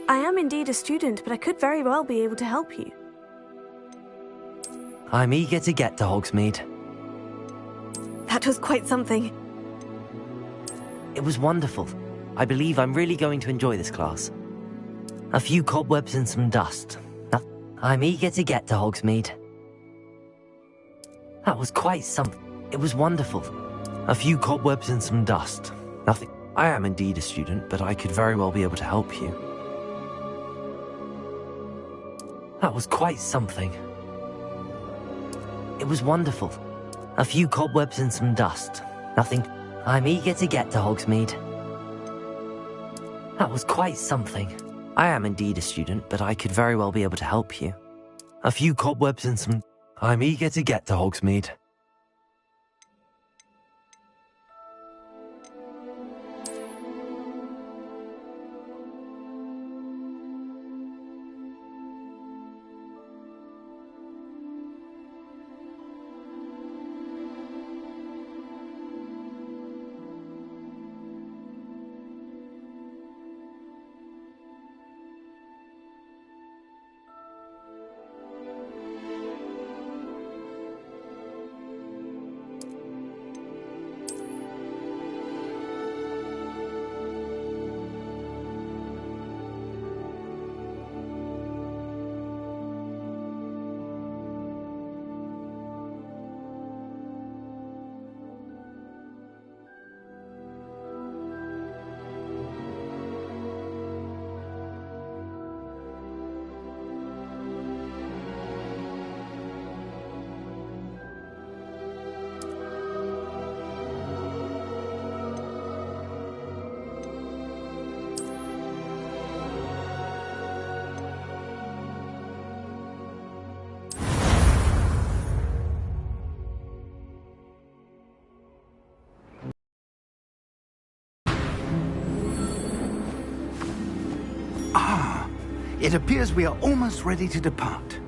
I am indeed a student, but I could very well be able to help you. I'm eager to get to Hogsmeade. That was quite something. It was wonderful. I believe I'm really going to enjoy this class. A few cobwebs and some dust. I'm eager to get to Hogsmeade. That was quite something. It was wonderful. A few cobwebs and some dust. Nothing. I am indeed a student, but I could very well be able to help you. That was quite something. It was wonderful. A few cobwebs and some dust. Nothing. I'm eager to get to Hogsmeade. That was quite something. I am indeed a student, but I could very well be able to help you. A few cobwebs and some... I'm eager to get to Hogsmeade. It appears we are almost ready to depart.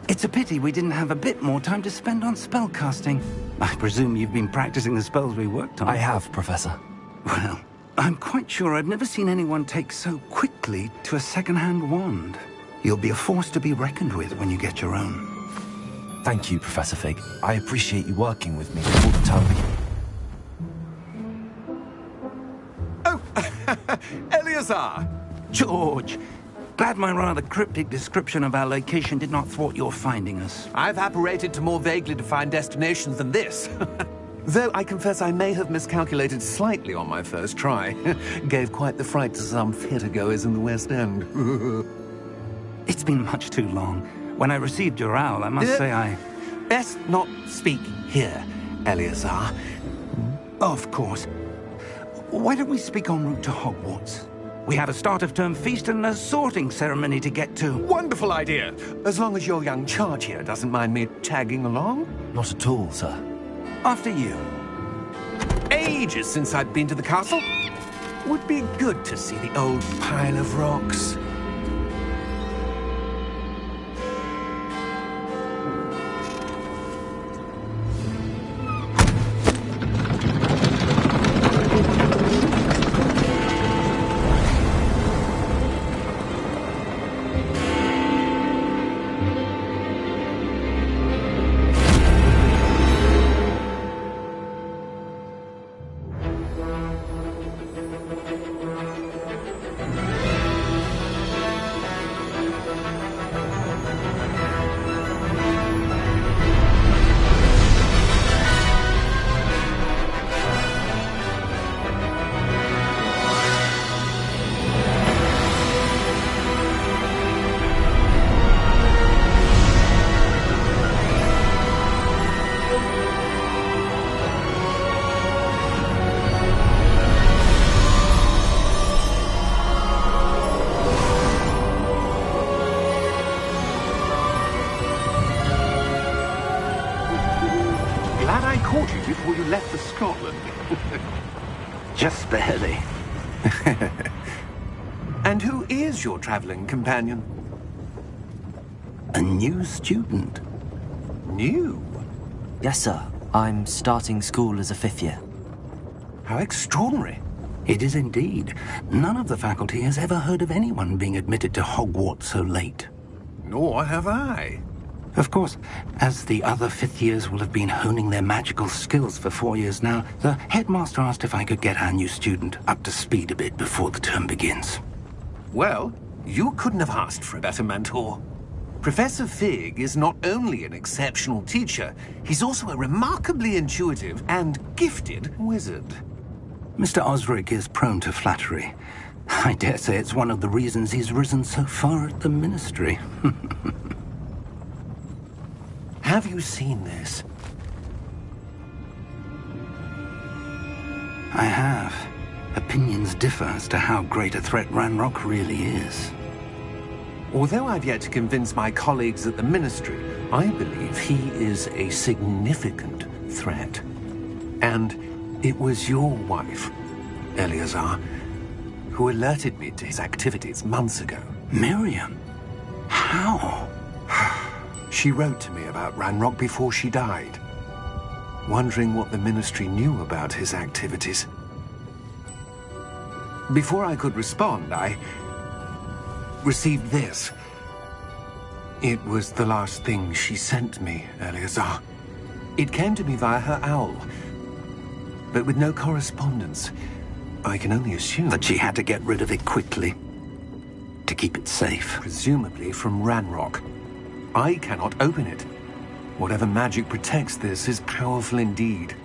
It's a pity we didn't have a bit more time to spend on spellcasting. I presume you've been practicing the spells we worked on. I have, Professor. Well, I'm quite sure I've never seen anyone take so quickly to a second-hand wand. You'll be a force to be reckoned with when you get your own. Thank you, Professor Fig. I appreciate you working with me all the time. Oh, Eleazar! George, glad my rather cryptic description of our location did not thwart your finding us. I've apparated to more vaguely defined destinations than this. Though I confess I may have miscalculated slightly on my first try. Gave quite the fright to some theatre-goers in the West End. It's been much too long. When I received your owl, I must say I... Best not speak here, Eleazar. Of course. Why don't we speak en route to Hogwarts? We have a start-of-term feast and a sorting ceremony to get to. Wonderful idea! As long as your young charge here doesn't mind me tagging along. Not at all, sir. After you. Ages since I've been to the castle. Would be good to see the old pile of rocks. Before you left for Scotland. Just barely. And who is your traveling companion? A new student. New? Yes, sir. I'm starting school as a 5th year. How extraordinary. It is indeed. None of the faculty has ever heard of anyone being admitted to Hogwarts so late. Nor have I. Of course, as the other fifth years will have been honing their magical skills for 4 years now, the headmaster asked if I could get our new student up to speed a bit before the term begins. Well, you couldn't have asked for a better mentor. Professor Fig is not only an exceptional teacher, he's also a remarkably intuitive and gifted wizard. Mr. Osric is prone to flattery. I dare say it's one of the reasons he's risen so far at the Ministry. Have you seen this? I have. Opinions differ as to how great a threat Ranrock really is. Although I've yet to convince my colleagues at the Ministry, I believe he is a significant threat. And it was your wife, Eleazar, who alerted me to his activities months ago. Miriam? How? She wrote to me about Ranrock before she died, wondering what the Ministry knew about his activities. Before I could respond, I received this. It was the last thing she sent me, Eleazar. It came to me via her owl, but with no correspondence. I can only assume That she had to get rid of it quickly, to keep it safe. presumably from Ranrock. I cannot open it. Whatever magic protects this is powerful indeed.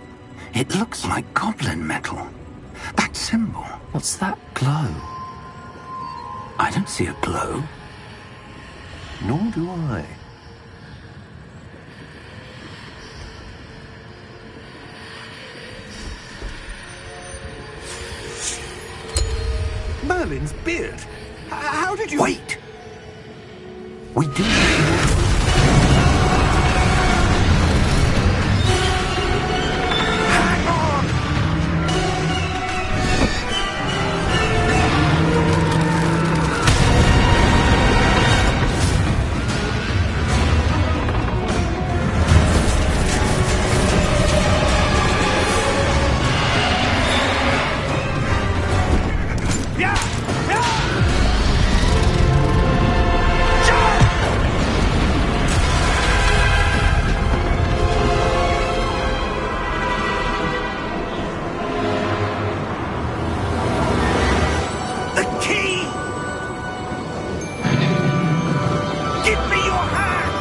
It looks like goblin metal. That symbol. What's that glow? I don't see a glow. Nor do I. Merlin's beard. How did you... Wait! We do... Hang on! Yeah! Yeah! The key! Give me your hand!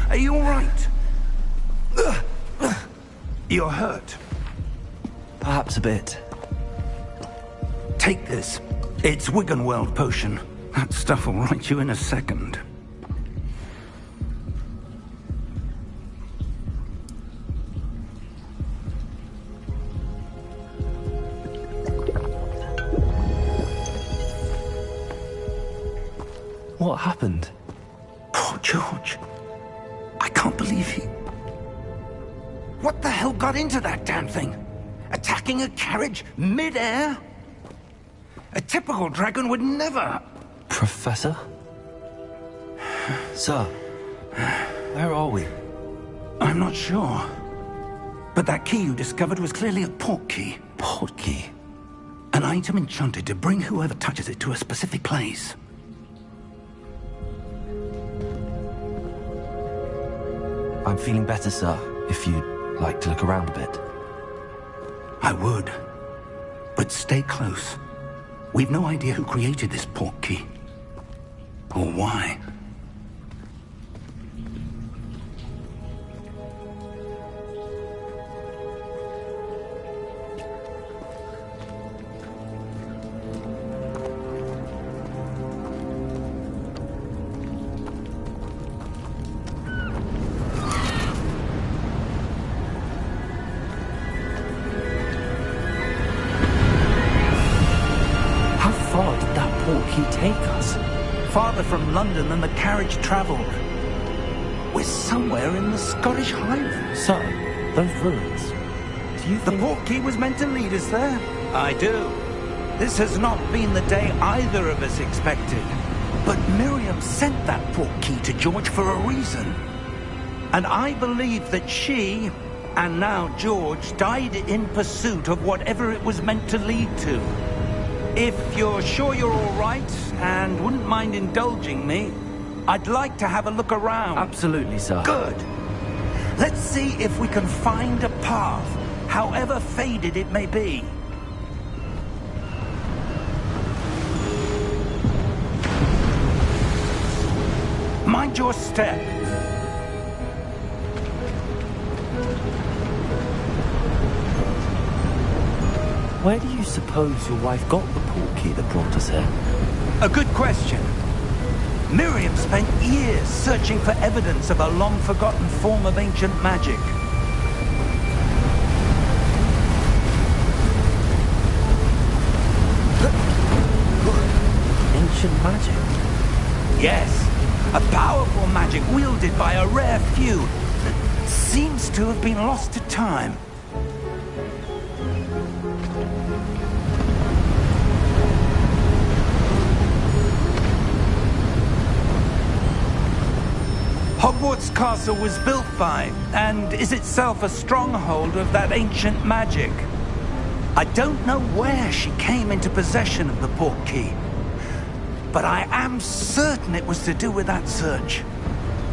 Are you all right? You're hurt. Perhaps a bit. Take this. It's Wiggenweld potion. That stuff will right you in a second. What happened? Poor George. I can't believe he... What the hell got into that damn thing? Attacking a carriage mid-air? A typical dragon would never... Professor? Sir, where are we? I'm not sure. But that key you discovered was clearly a portkey. Portkey? An item enchanted to bring whoever touches it to a specific place. I'm feeling better, sir, if you'd like to look around a bit. I would. But stay close. We've no idea who created this portkey. Or why. How far did that portkey take us? Farther from London than the carriage travelled. We're somewhere in the Scottish Highlands. Sir, those ruins. Do you The think... portkey was meant to lead us there? I do. This has not been the day either of us expected. But Miriam sent that portkey to George for a reason. And I believe that she, and now George, died in pursuit of whatever it was meant to lead to. If you're sure you're all right, and wouldn't mind indulging me, I'd like to have a look around. Absolutely, sir. Good. Let's see if we can find a path, however faded it may be. Mind your step. Where do you suppose your wife got the portkey that brought us here? A good question. Miriam spent years searching for evidence of a long-forgotten form of ancient magic. Ancient magic? Yes. A powerful magic wielded by a rare few that seems to have been lost to time. Hogwarts Castle was built by, and is itself a stronghold of that ancient magic. I don't know where she came into possession of the portkey, but I am certain it was to do with that search.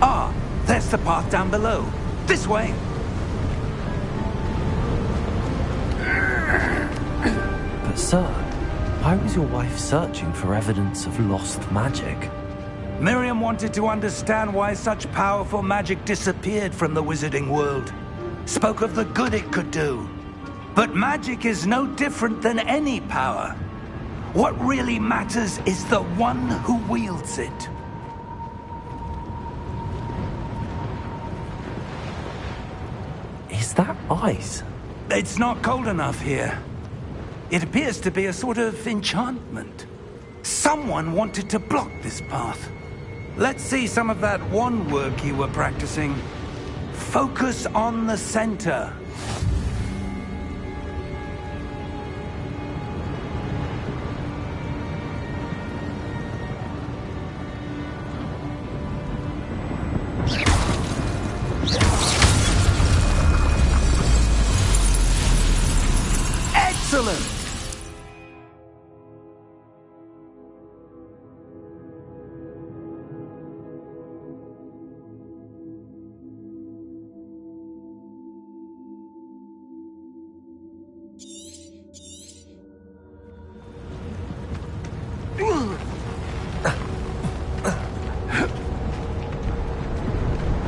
Ah, there's the path down below. This way. But sir, why was your wife searching for evidence of lost magic? Miriam wanted to understand why such powerful magic disappeared from the wizarding world. Spoke of the good it could do. But magic is no different than any power. What really matters is the one who wields it. Is that ice? It's not cold enough here. It appears to be a sort of enchantment. Someone wanted to block this path. Let's see some of that wand work you were practicing. Focus on the center. Excellent!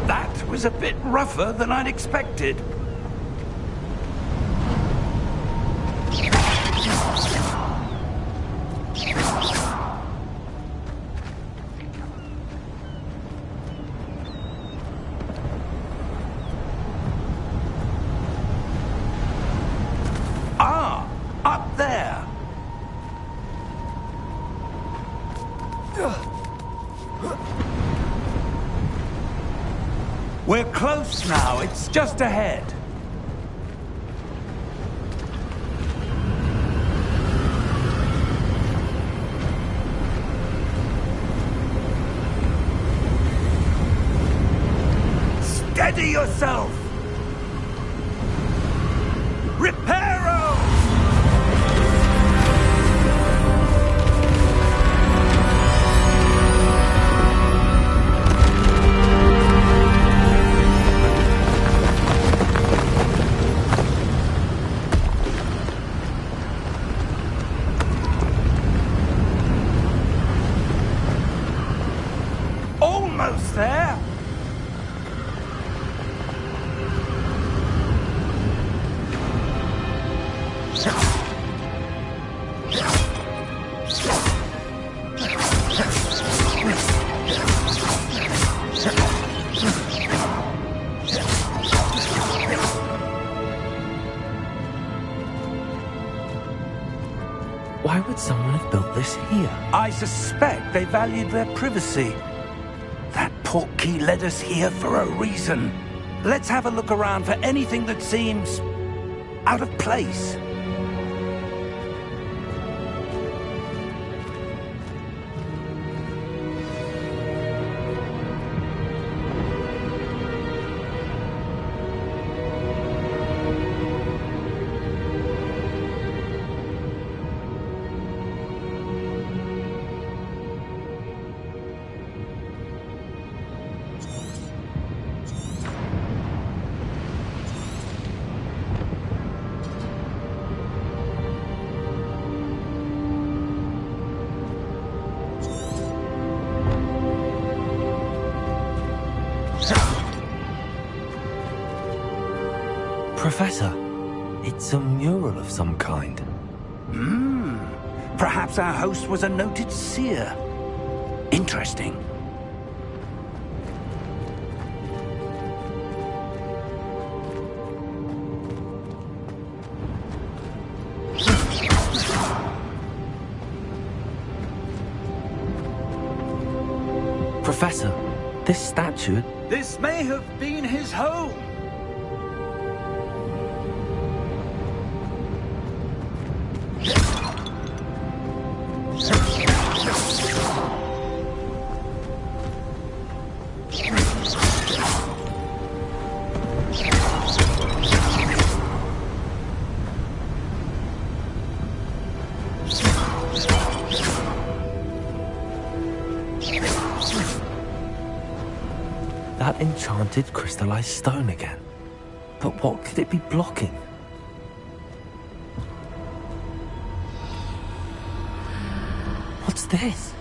That was a bit rougher than I'd expected. Ah, up there. We're close now. It's just ahead. Steady yourself! Reparo! Almost there! Why would someone have built this here? I suspect they valued their privacy. That portkey led us here for a reason. Let's have a look around for anything that seems out of place. Professor, it's a mural of some kind. Perhaps our host was a noted seer. Interesting. Professor, this statue... This may have been his home. That enchanted crystallized stone again. But what could it be blocking? What's this?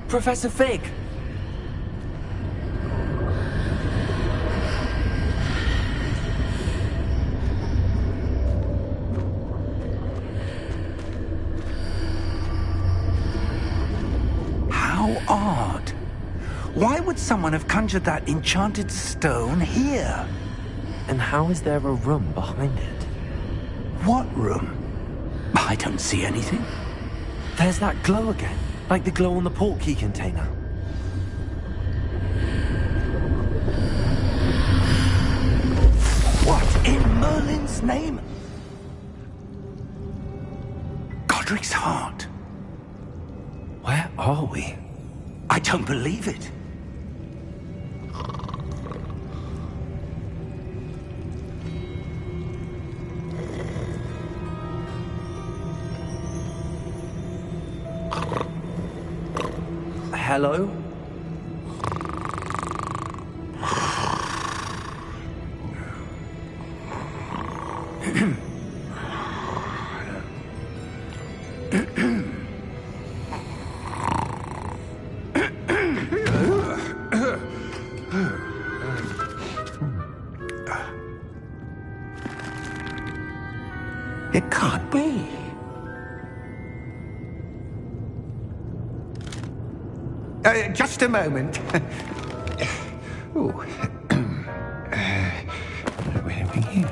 Professor Fig! How odd. Why would someone have conjured that enchanted stone here? And how is there a room behind it? What room? I don't see anything. There's that glow again, like the glow on the portkey container. What in Merlin's name? Godric's heart. Where are we? I don't believe it. Hello? It can't be. Just a moment. Ooh. Where are we here?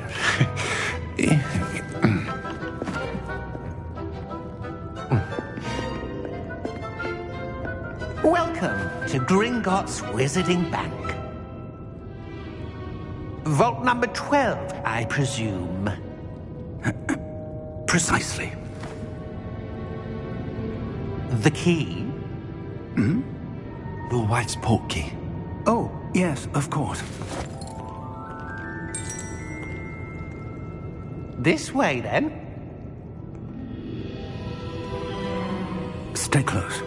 Welcome to Gringotts Wizarding Bank. Vault number 12, I presume. Precisely. The key? Your wife's portkey. Oh, yes, of course. This way, then. Stay close.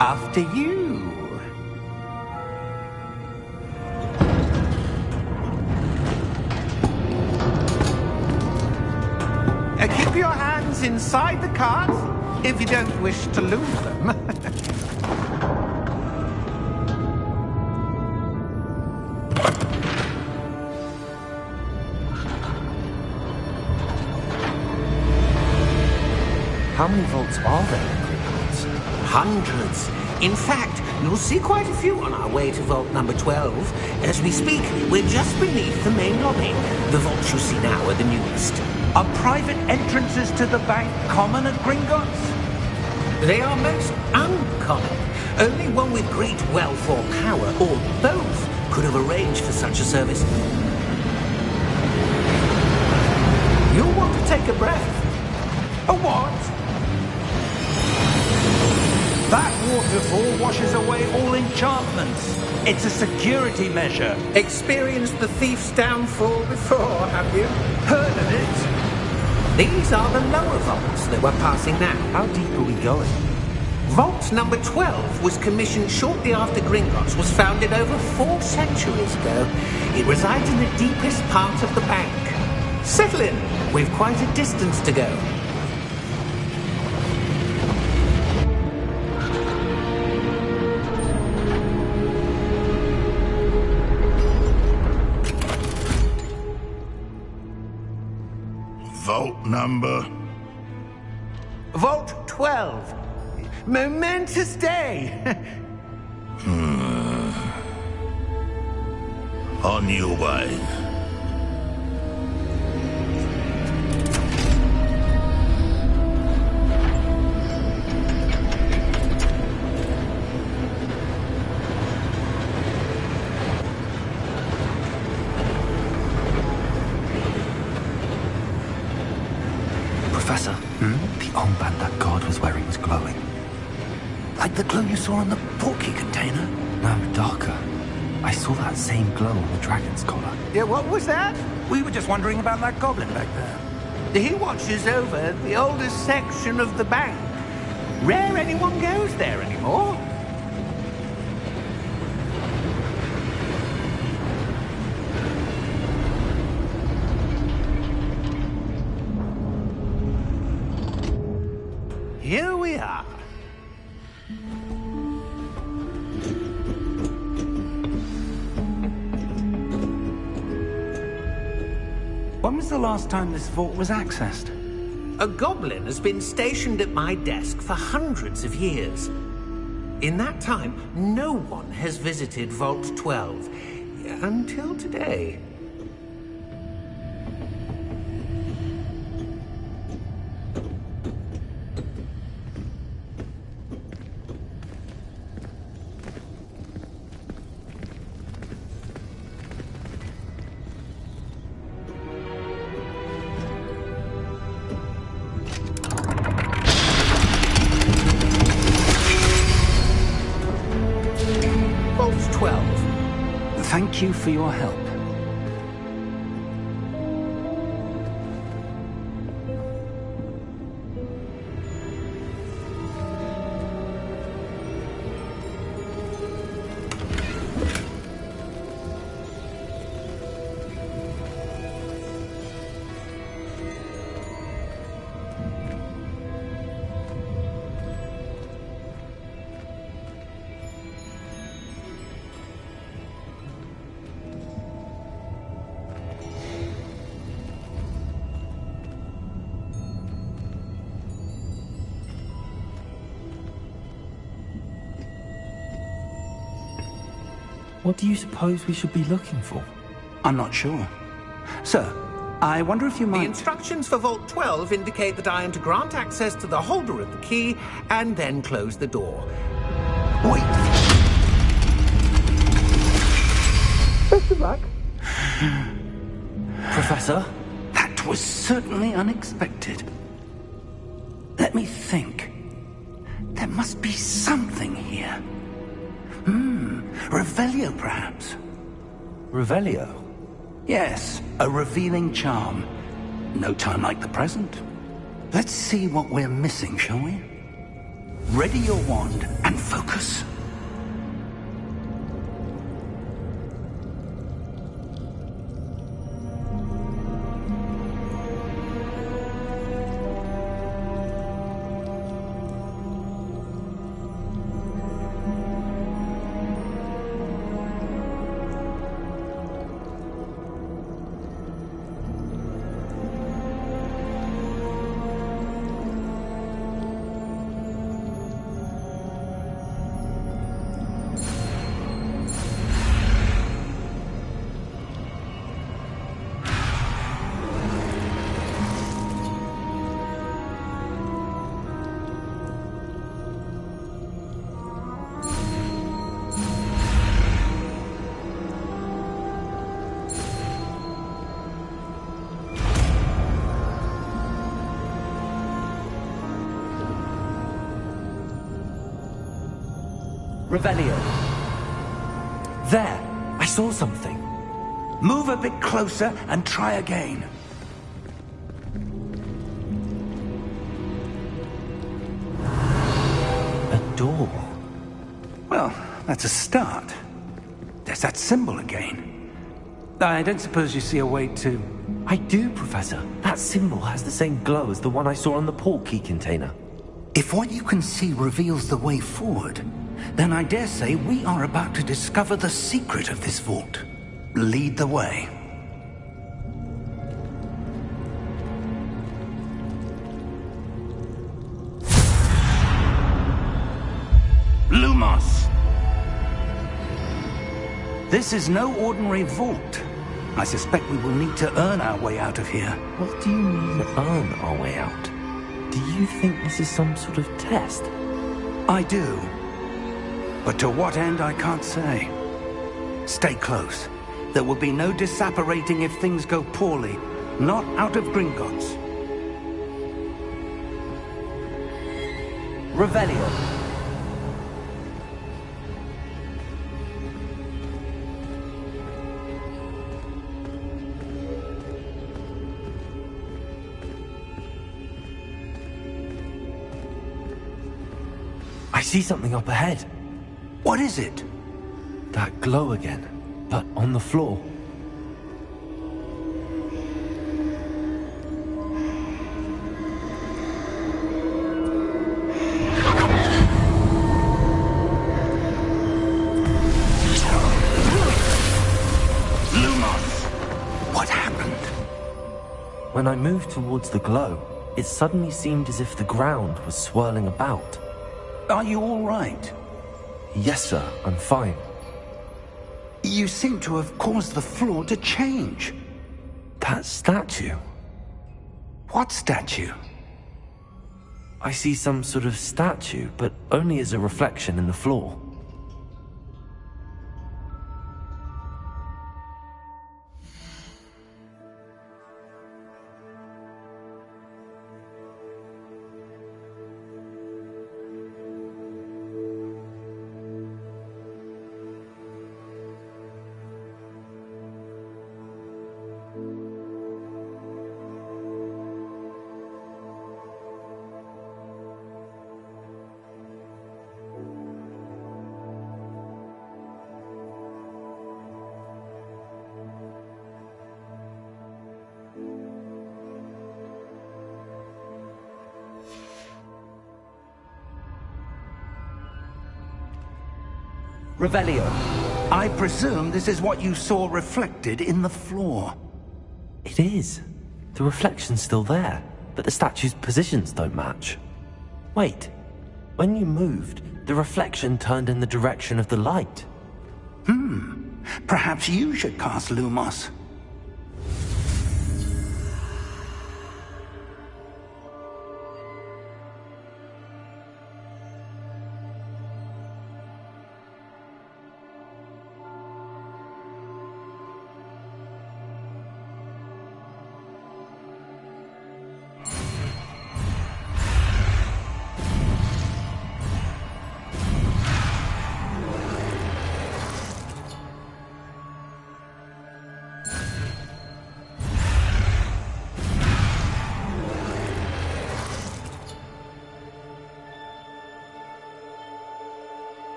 After you. Keep your hands inside the cart if you don't wish to lose them. How many vaults are there in Hogwarts? Hundreds. In fact, you'll see quite a few on our way to vault number 12. As we speak, we're just beneath the main lobby. The vaults you see now are the newest. Are private entrances to the bank common at Gringotts? They are most uncommon. Only one with great wealth or power, or both, could have arranged for such a service. You'll want to take a breath. A what? That waterfall washes away all enchantments. It's a security measure. Experienced the thief's downfall before, have you? Heard of it? These are the lower vaults that we're passing now. How deep are we going? Vault number 12 was commissioned shortly after Gringotts was founded over 4 centuries ago. It resides in the deepest part of the bank. Settle in. We've quite a distance to go. Number? Vault 12. Momentous day. On your way. Professor, the armband that guard was wearing was glowing. Like the glow you saw on the portkey container? No, darker. I saw that same glow on the dragon's collar. Yeah, what was that? We were just wondering about that goblin back there. He watches over the oldest section of the bank. Rare anyone goes there anymore. Here we are. When was the last time this vault was accessed? A goblin has been stationed at my desk for hundreds of years. In that time, no one has visited Vault 12 until today. Vault 12. Thank you for your help. What do you suppose we should be looking for? I'm not sure. Sir, I wonder if you The might... instructions for Vault 12 indicate that I am to grant access to the holder of the key and then close the door. Wait! Best of luck. Professor? That was certainly unexpected. Let me think. There must be something here. Revelio, perhaps? Revelio? Yes, a revealing charm. No time like the present. Let's see what we're missing, shall we? Ready your wand and focus. Revelio. There! I saw something. Move a bit closer and try again. A door. Well, that's a start. There's that symbol again. I don't suppose you see a way to... I do, Professor. That symbol has the same glow as the one I saw on the portkey container. If what you can see reveals the way forward, then I dare say we are about to discover the secret of this vault. Lead the way. This is no ordinary vault. I suspect we will need to earn our way out of here. What do you mean, earn our way out? Do you think this is some sort of test? I do. But to what end, I can't say. Stay close. There will be no disapparating if things go poorly. Not out of Gringotts. Revelio. I see something up ahead. What is it? That glow again, but on the floor. When I moved towards the glow, it suddenly seemed as if the ground was swirling about. Are you all right? Yes, sir, I'm fine. You seem to have caused the floor to change. That statue? What statue? I see some sort of statue, but only as a reflection in the floor. Revelio, I presume this is what you saw reflected in the floor. It is. The reflection's still there, but the statue's positions don't match. Wait, when you moved, the reflection turned in the direction of the light. Perhaps you should cast Lumos.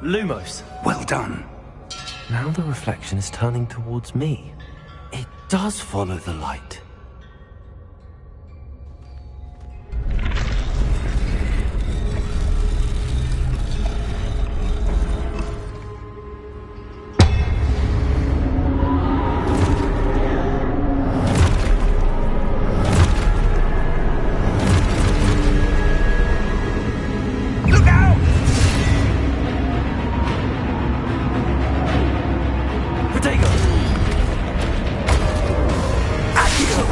Lumos. Well done. Now the reflection is turning towards me. It does follow the light. Accio!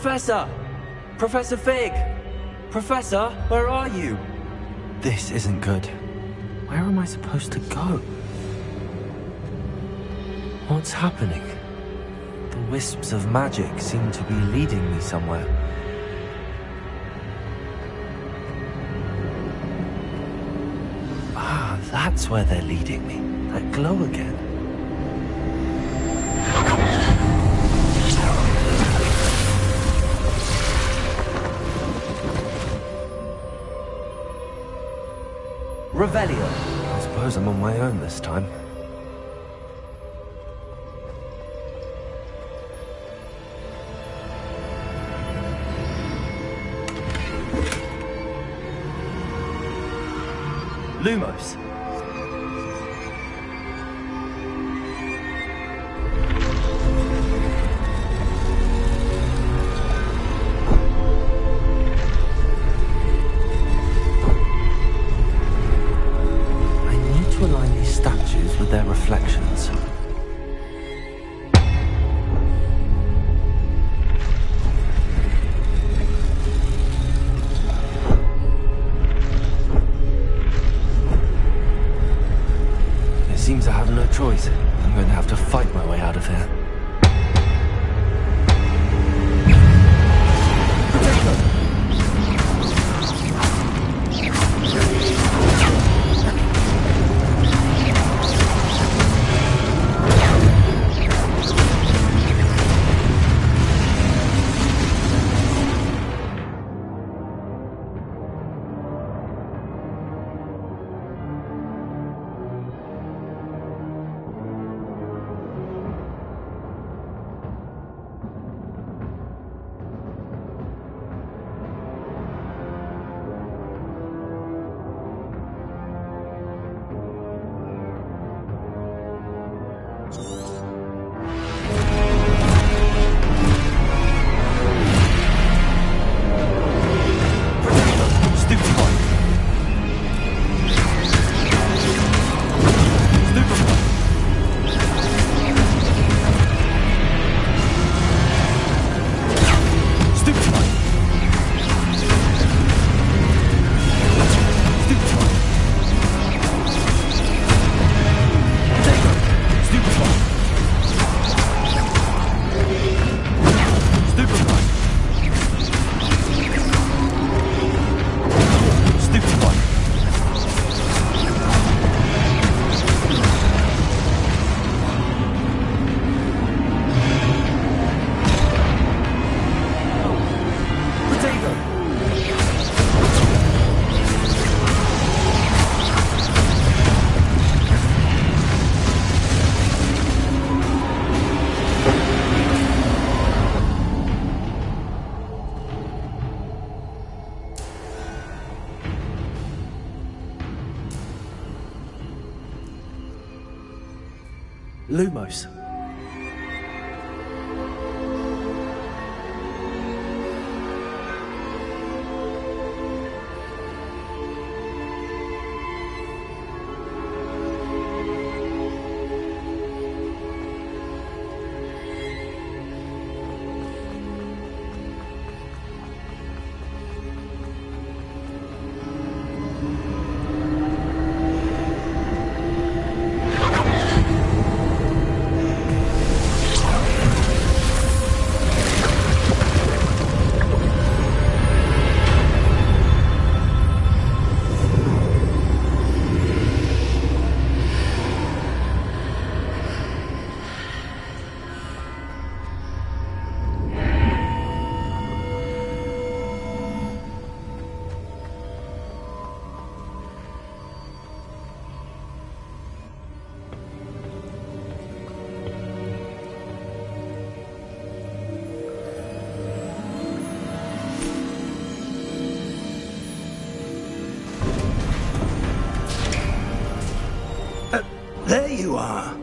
Professor! Professor Fig! Professor, where are you? This isn't good. Where am I supposed to go? What's happening? The wisps of magic seem to be leading me somewhere. Ah, that's where they're leading me. That glow again. Revelio. I suppose I'm on my own this time. Lumos. With their reflections. It seems I have no choice. I'm going to have to fight my way out of here. Lumos. There you are.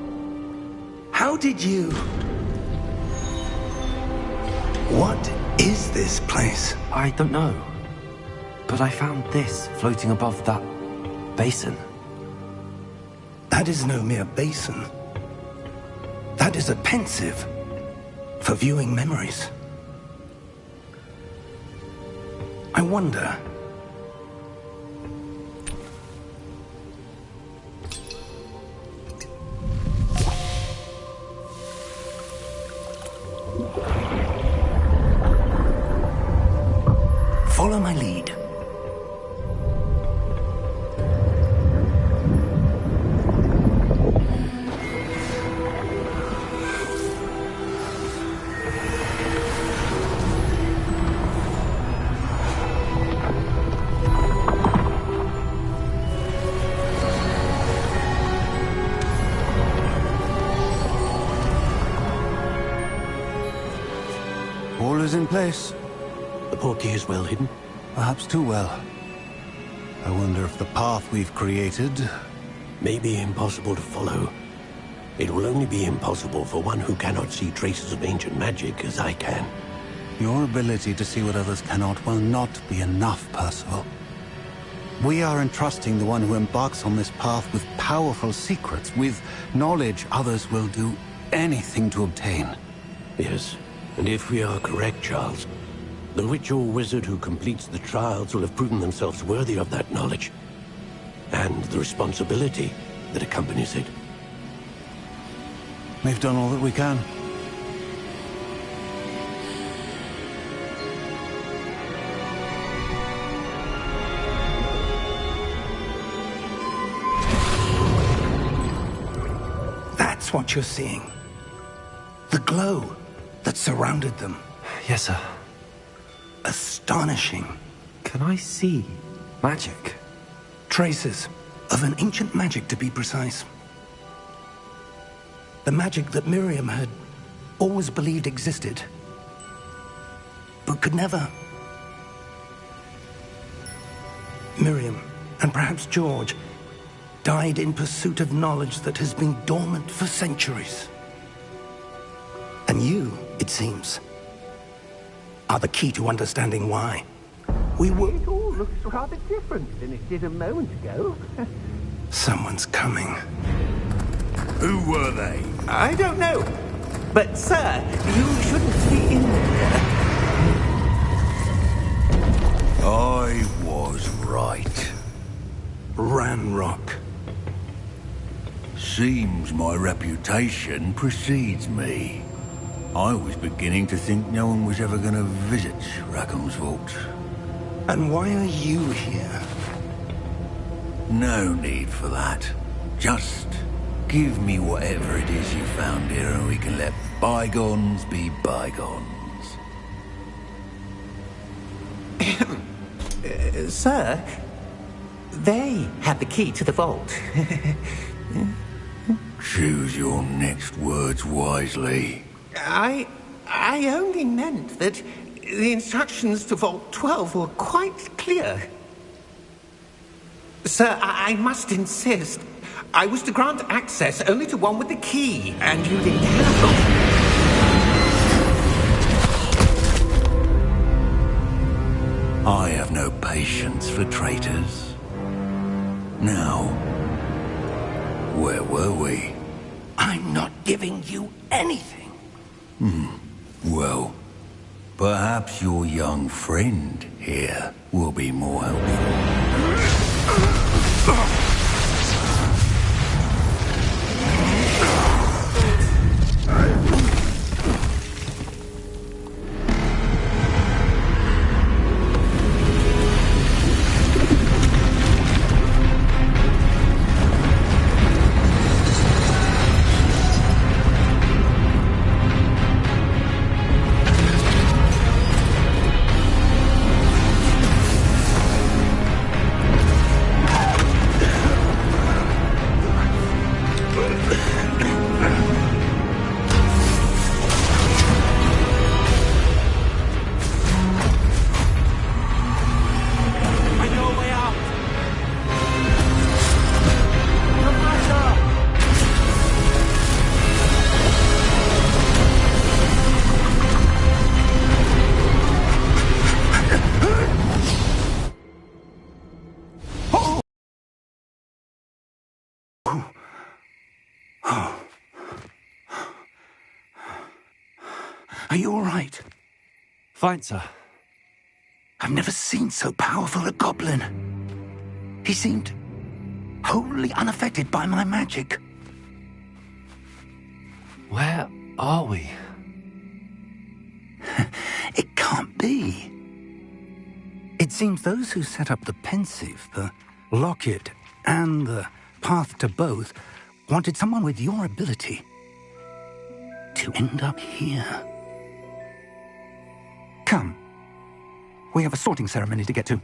How did you... What is this place? I don't know. But I found this floating above that basin. That is no mere basin. That is a pensive for viewing memories. I wonder... Follow my lead. All is in place. The portkey is well hidden. Perhaps too well. I wonder if the path we've created... May be impossible to follow. It will only be impossible for one who cannot see traces of ancient magic as I can. Your ability to see what others cannot will not be enough, Percival. We are entrusting the one who embarks on this path with powerful secrets, with knowledge others will do anything to obtain. Yes, and if we are correct, Charles, the witch or wizard who completes the trials will have proven themselves worthy of that knowledge, and the responsibility that accompanies it. We've done all that we can. That's what you're seeing. The glow that surrounded them. Yes, sir. Astonishing. Can I see magic? Traces of an ancient magic, to be precise. The magic that Miriam had always believed existed, but could never. Miriam, and perhaps George, died in pursuit of knowledge that has been dormant for centuries. And you, it seems, are the key to understanding why. We were... It all looks rather different than it did a moment ago. Someone's coming. Who were they? I don't know. But, sir, you shouldn't be in there. I was right. Ranrock. Seems my reputation precedes me. I was beginning to think no one was ever going to visit Rackham's vault. And why are you here? No need for that. Just give me whatever it is you found here and we can let bygones be bygones. Sir, they had the key to the vault. Choose your next words wisely. I only meant that the instructions to Vault 12 were quite clear. Sir, I must insist. I was to grant access only to one with the key, and you didn't have. I have no patience for traitors. Now, where were we? I'm not giving you anything. Well, perhaps your young friend here will be more helpful. Are you all right? Fine, sir. I've never seen so powerful a goblin. He seemed wholly unaffected by my magic. Where are we? It can't be. It seems those who set up the pensive, the locket, and the path to both wanted someone with your ability to end up here. Come. We have a sorting ceremony to get to.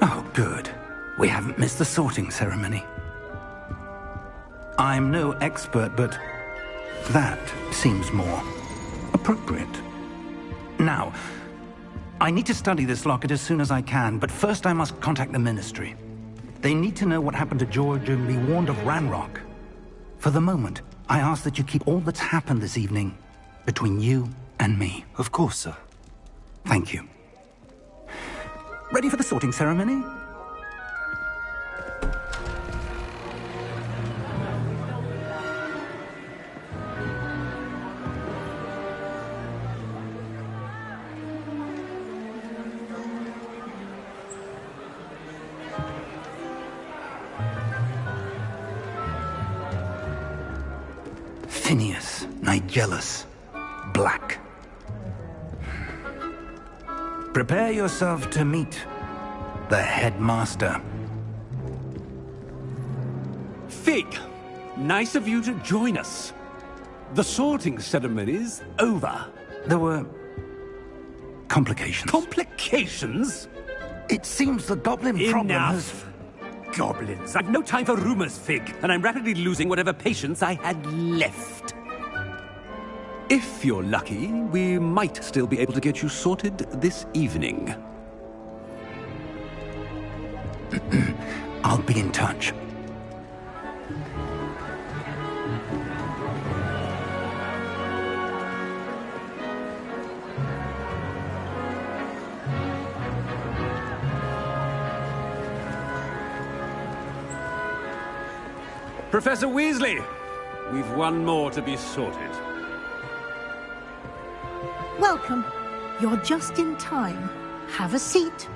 Oh, good. We haven't missed the sorting ceremony. I'm no expert, but that seems more appropriate. Now, I need to study this locket as soon as I can, but first I must contact the Ministry. They need to know what happened to George and be warned of Ranrock. For the moment, I ask that you keep all that's happened this evening between you and me. Of course, sir. Thank you. Ready for the sorting ceremony? Phineas, Nigellus, Black. Prepare yourself to meet the headmaster. Fig, nice of you to join us. The sorting ceremony's over. There were complications. Complications? It seems the goblin problem has... Enough. Goblins. I've no time for rumors, Fig, and I'm rapidly losing whatever patience I had left. If you're lucky, we might still be able to get you sorted this evening. I'll be in touch. Professor Weasley, we've one more to be sorted. Welcome. You're just in time. Have a seat.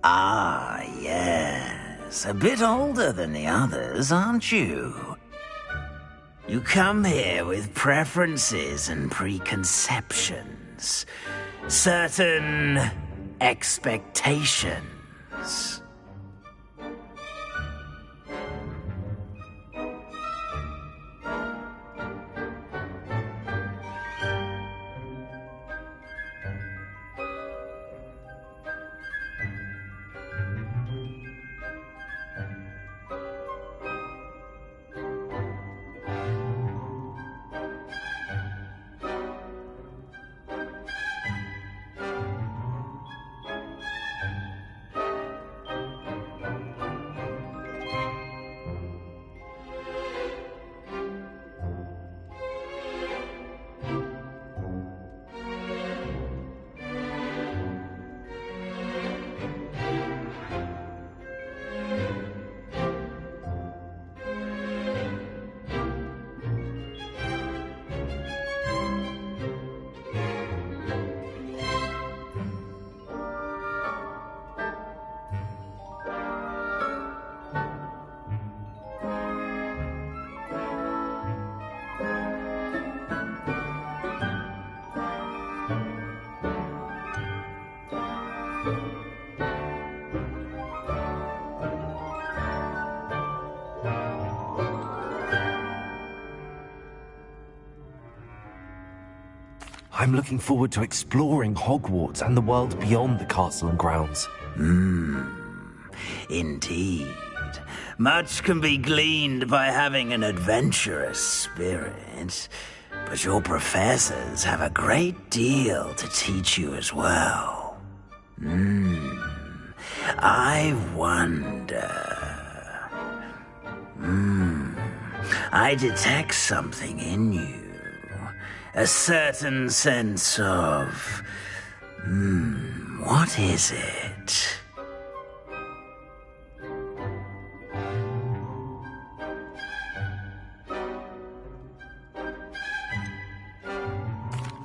Ah, yes. A bit older than the others, aren't you? You come here with preferences and preconceptions. Certain expectations. I'm looking forward to exploring Hogwarts and the world beyond the castle and grounds. Indeed. Much can be gleaned by having an adventurous spirit, but your professors have a great deal to teach you as well. I wonder... I detect something in you. A certain sense of... what is it?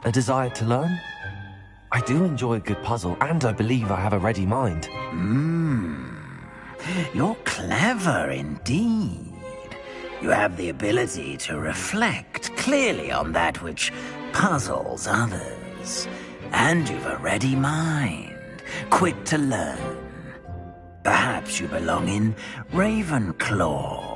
A desire to learn? I do enjoy a good puzzle, and I believe I have a ready mind. You're clever indeed. You have the ability to reflect clearly on that which puzzles others. And you've a ready mind, quick to learn. Perhaps you belong in Ravenclaw.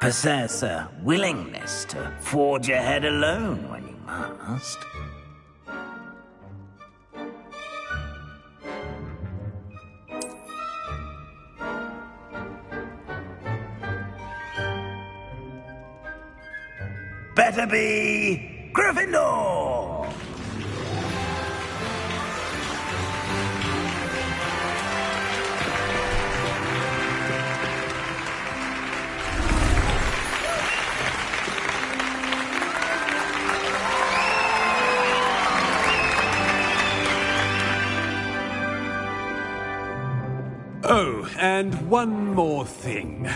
Possess a willingness to forge ahead alone when you must. Better be Gryffindor! Oh, and one more thing.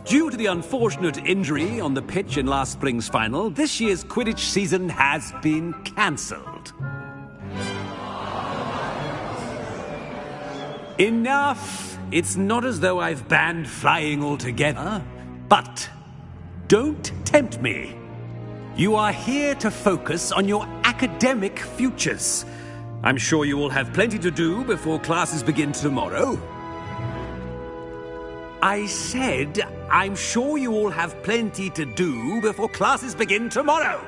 Due to the unfortunate injury on the pitch in last spring's final, this year's Quidditch season has been cancelled. Enough! It's not as though I've banned flying altogether, but don't tempt me. You are here to focus on your academic futures. I'm sure you will have plenty to do before classes begin tomorrow. I said, I'm sure you all have plenty to do before classes begin tomorrow.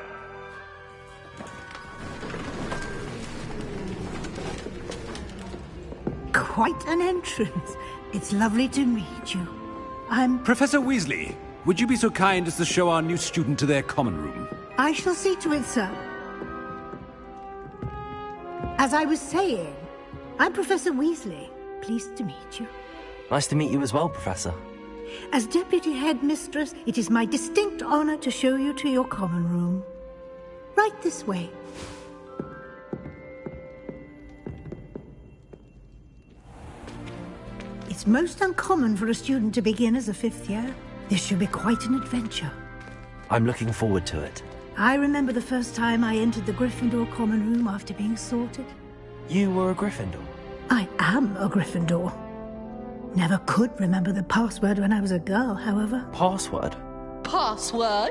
Quite an entrance. It's lovely to meet you. I'm... Professor Weasley, would you be so kind as to show our new student to their common room? I shall see to it, sir. As I was saying, I'm Professor Weasley. Pleased to meet you. Nice to meet you as well, Professor. As Deputy Headmistress, it is my distinct honor to show you to your common room. Right this way. It's most uncommon for a student to begin as a fifth year. This should be quite an adventure. I'm looking forward to it. I remember the first time I entered the Gryffindor common room after being sorted. You were a Gryffindor? I am a Gryffindor. Never could remember the password when I was a girl, however. Password? Password?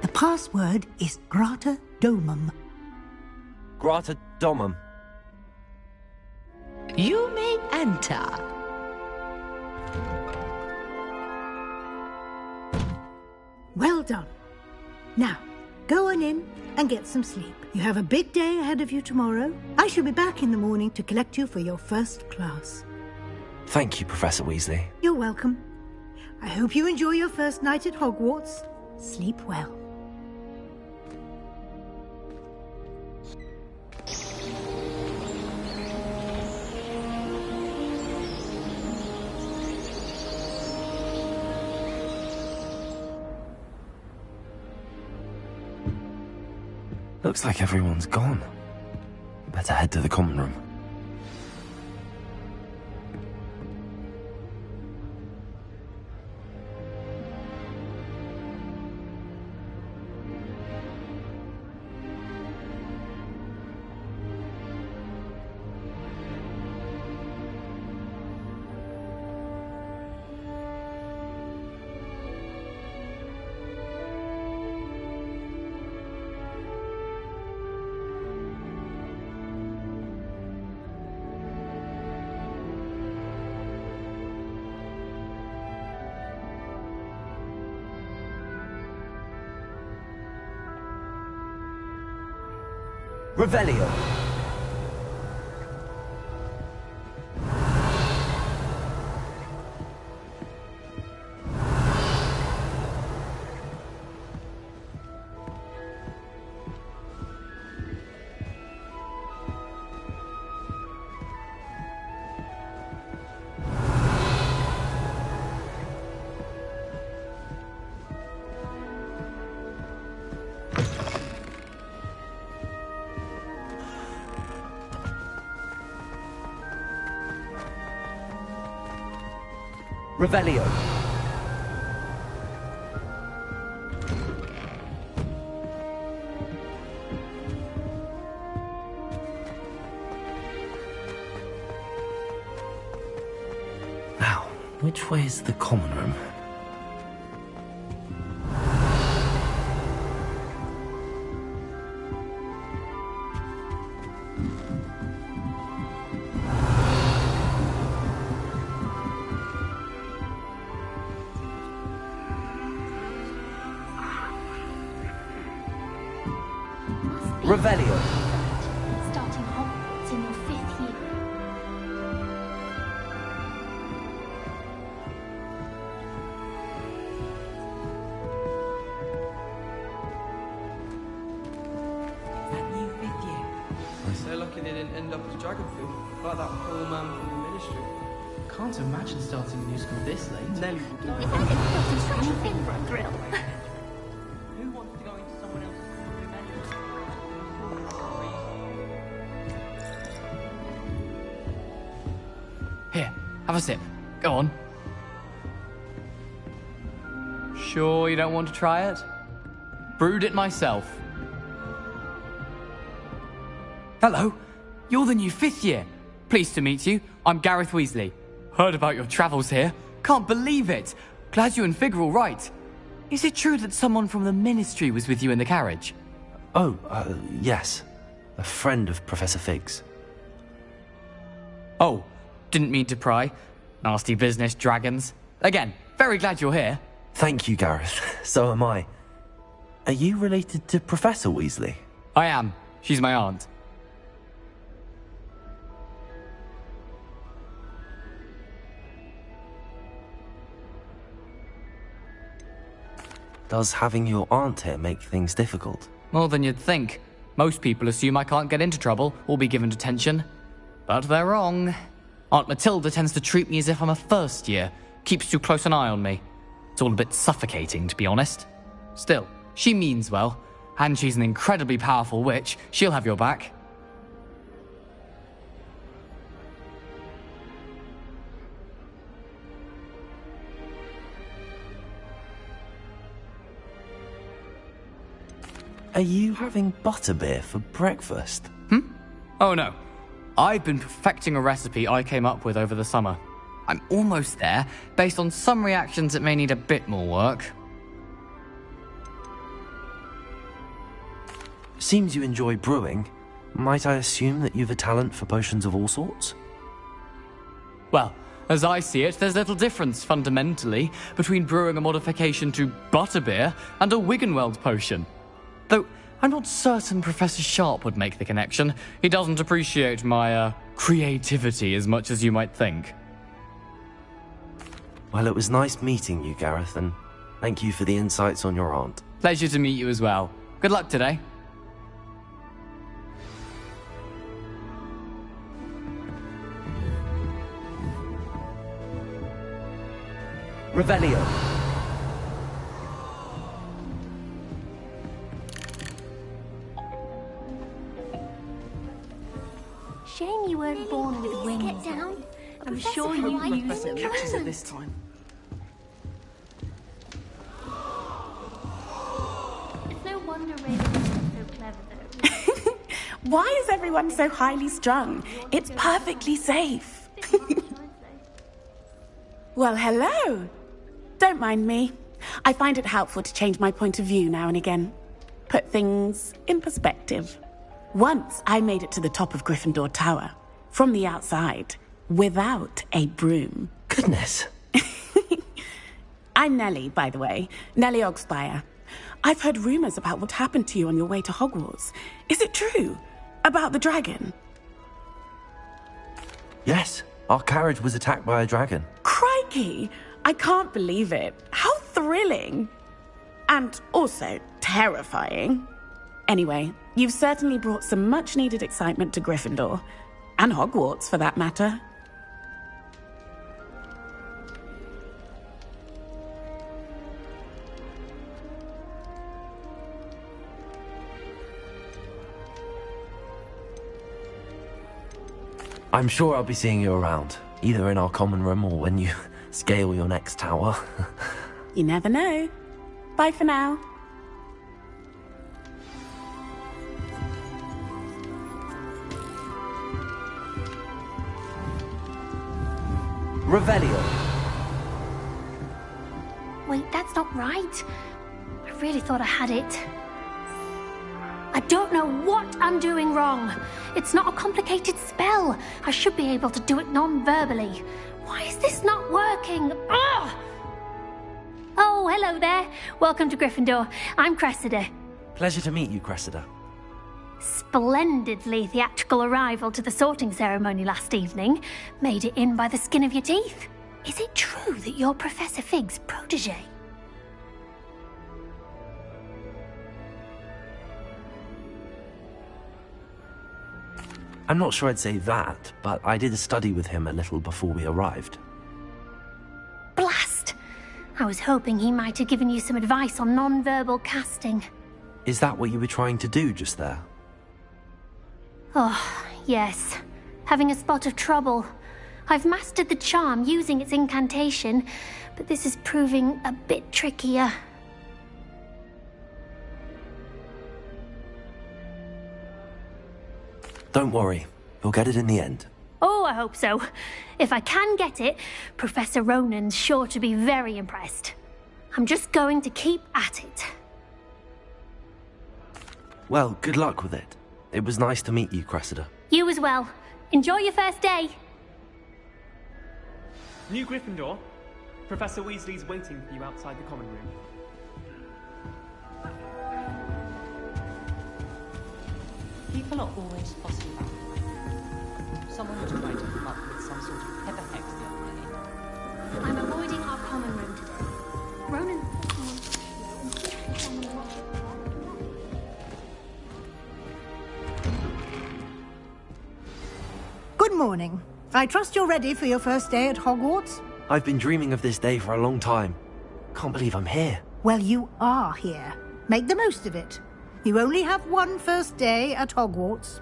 The password is Grata Domum. Grata Domum. You may enter. Well done. Now, go on in and get some sleep. You have a big day ahead of you tomorrow. I shall be back in the morning to collect you for your first class. Thank you, Professor Weasley. You're welcome. I hope you enjoy your first night at Hogwarts. Sleep well. Looks like everyone's gone. Better head to the common room. Revelio. Revelio. Now, which way is the common room? Revelio. Starting Hogwarts in your 5th year. That new 5th year. So lucky they didn't end up as Dragonfield, like that poor man from the Ministry. Can't imagine starting a new school this late. Nelly will do it. Anything for a thrill. Who wants to go into someone else's room anyway? Here, have a sip. Go on. Sure you don't want to try it? Brewed it myself. Hello, you're the new 5th year. Pleased to meet you. I'm Gareth Weasley. Heard about your travels here. Can't believe it. Glad you and Fig are all right. Is it true that someone from the Ministry was with you in the carriage? Oh, yes. A friend of Professor Fig's. Oh, didn't mean to pry. Nasty business, dragons. Again, very glad you're here. Thank you, Gareth. So am I. Are you related to Professor Weasley? I am. She's my aunt. Does having your aunt here make things difficult? More than you'd think. Most people assume I can't get into trouble or be given detention. But they're wrong. Aunt Matilda tends to treat me as if I'm a first year. Keeps too close an eye on me. It's all a bit suffocating, to be honest. Still, she means well. And she's an incredibly powerful witch. She'll have your back. Are you having butterbeer for breakfast? Oh no. I've been perfecting a recipe I came up with over the summer. I'm almost there, based on some reactions that may need a bit more work. Seems you enjoy brewing. Might I assume that you've a talent for potions of all sorts? Well, as I see it, there's little difference, fundamentally, between brewing a modification to butterbeer and a Wiggenweld potion. Though, I'm not certain Professor Sharp would make the connection. He doesn't appreciate my, creativity as much as you might think. Well, it was nice meeting you, Gareth, and thank you for the insights on your aunt. Pleasure to meet you as well. Good luck today. Revelio. I'm sure you used them. Pictures at this time. It's no wonder Raven is so clever, though. Why is everyone so highly strung? It's perfectly safe. Well, hello. Don't mind me. I find it helpful to change my point of view now and again. Put things in perspective. Once I made it to the top of Gryffindor Tower, from the outside, without a broom. Goodness. I'm Nellie, by the way. Nellie Ogspire. I've heard rumors about what happened to you on your way to Hogwarts. Is it true? About the dragon? Yes, our carriage was attacked by a dragon. Crikey! I can't believe it. How thrilling. And also terrifying. Anyway, you've certainly brought some much-needed excitement to Gryffindor. And Hogwarts, for that matter. I'm sure I'll be seeing you around, either in our common room or when you scale your next tower. You never know. Bye for now. Revelio. Wait, that's not right. I really thought I had it. I don't know what I'm doing wrong. It's not a complicated spell. I should be able to do it non-verbally. Why is this not working? Ugh! Oh, hello there. Welcome to Gryffindor. I'm Cressida. Pleasure to meet you, Cressida. Splendidly theatrical arrival to the sorting ceremony last evening. Made it in by the skin of your teeth. Is it true that you're Professor Fig's protege? I'm not sure I'd say that, but I did study with him a little before we arrived. Blast! I was hoping he might have given you some advice on non-verbal casting. Is that what you were trying to do just there? Oh, yes. Having a spot of trouble. I've mastered the charm using its incantation, but this is proving a bit trickier. Don't worry, you'll get it in the end. Oh, I hope so. If I can get it, Professor Ronan's sure to be very impressed. I'm just going to keep at it. Well, good luck with it. It was nice to meet you, Cressida. You as well. Enjoy your first day. New Gryffindor. Professor Weasley's waiting for you outside the common room. People are always fussing about it. Someone was trying to come up with some sort of pepper hex the other day. I'm avoiding our common room today. Ronan... Good morning. I trust you're ready for your first day at Hogwarts? I've been dreaming of this day for a long time. Can't believe I'm here. Well, you are here. Make the most of it. You only have one first day at Hogwarts.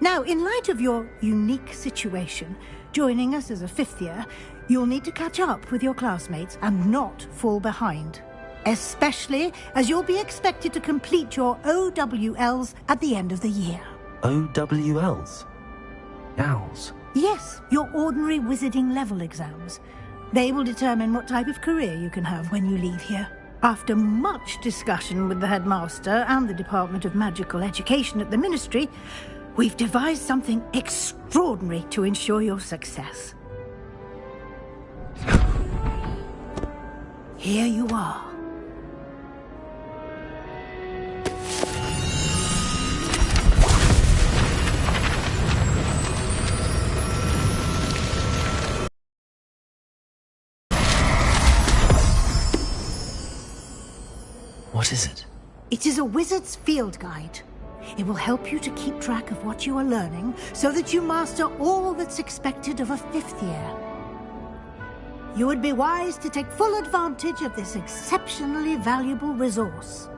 Now, in light of your unique situation, joining us as a fifth year, you'll need to catch up with your classmates and not fall behind. Especially as you'll be expected to complete your OWLs at the end of the year. OWLs? Owls? Yes, your ordinary wizarding level exams. They will determine what type of career you can have when you leave here. After much discussion with the headmaster and the Department of Magical Education at the Ministry, we've devised something extraordinary to ensure your success. Here you are. What is it? It is a wizard's field guide. It will help you to keep track of what you are learning so that you master all that's expected of a fifth year. You would be wise to take full advantage of this exceptionally valuable resource.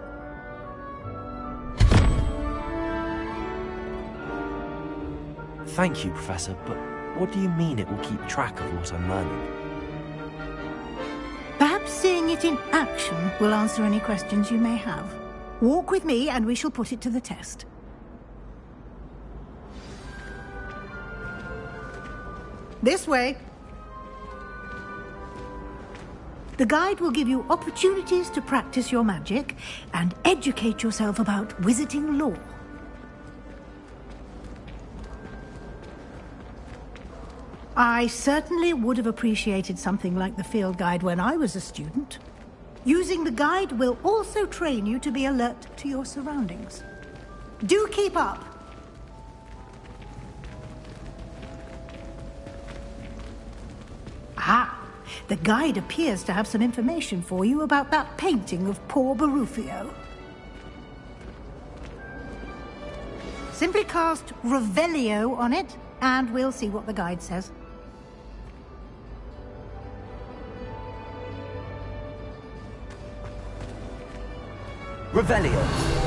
Thank you, Professor, but What do you mean it will keep track of what I'm learning? Perhaps seeing it in action will answer any questions you may have. Walk with me and we shall put it to the test. This way. The guide will give you opportunities to practice your magic and educate yourself about wizarding lore. I certainly would have appreciated something like the field guide when I was a student. Using the guide will also train you to be alert to your surroundings. Do keep up! Ah, the guide appears to have some information for you about that painting of poor Barufio. Simply cast Revelio on it, and we'll see what the guide says. Revelio.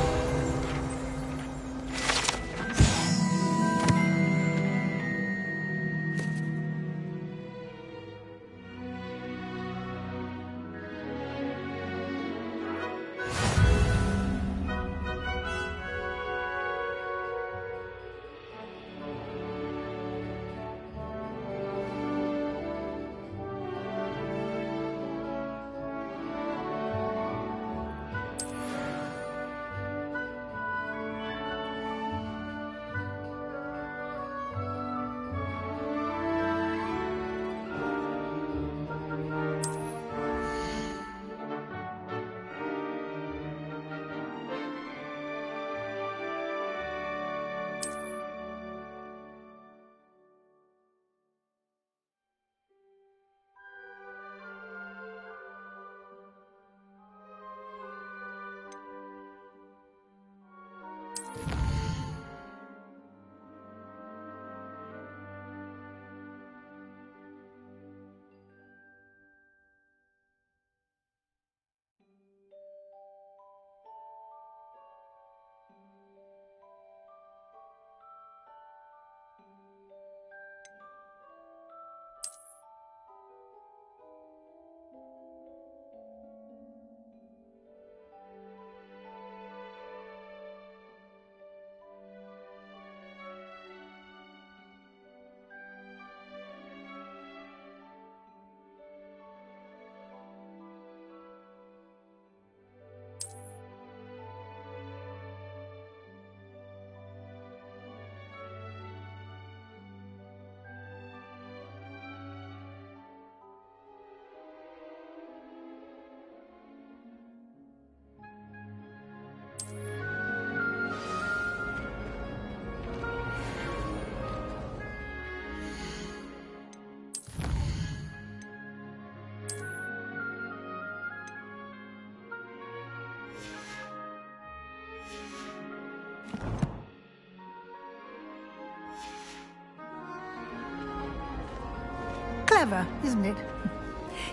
Clever, isn't it?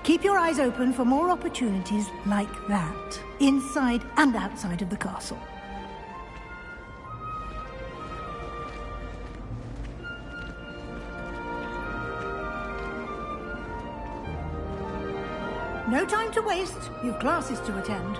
Keep your eyes open for more opportunities like that, inside and outside of the castle. No time to waste. You've classes to attend.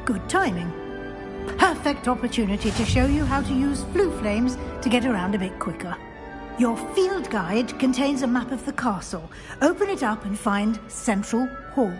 Good timing. Perfect opportunity to show you how to use flue flames to get around a bit quicker. Your field guide contains a map of the castle. Open it up and find Central Hall.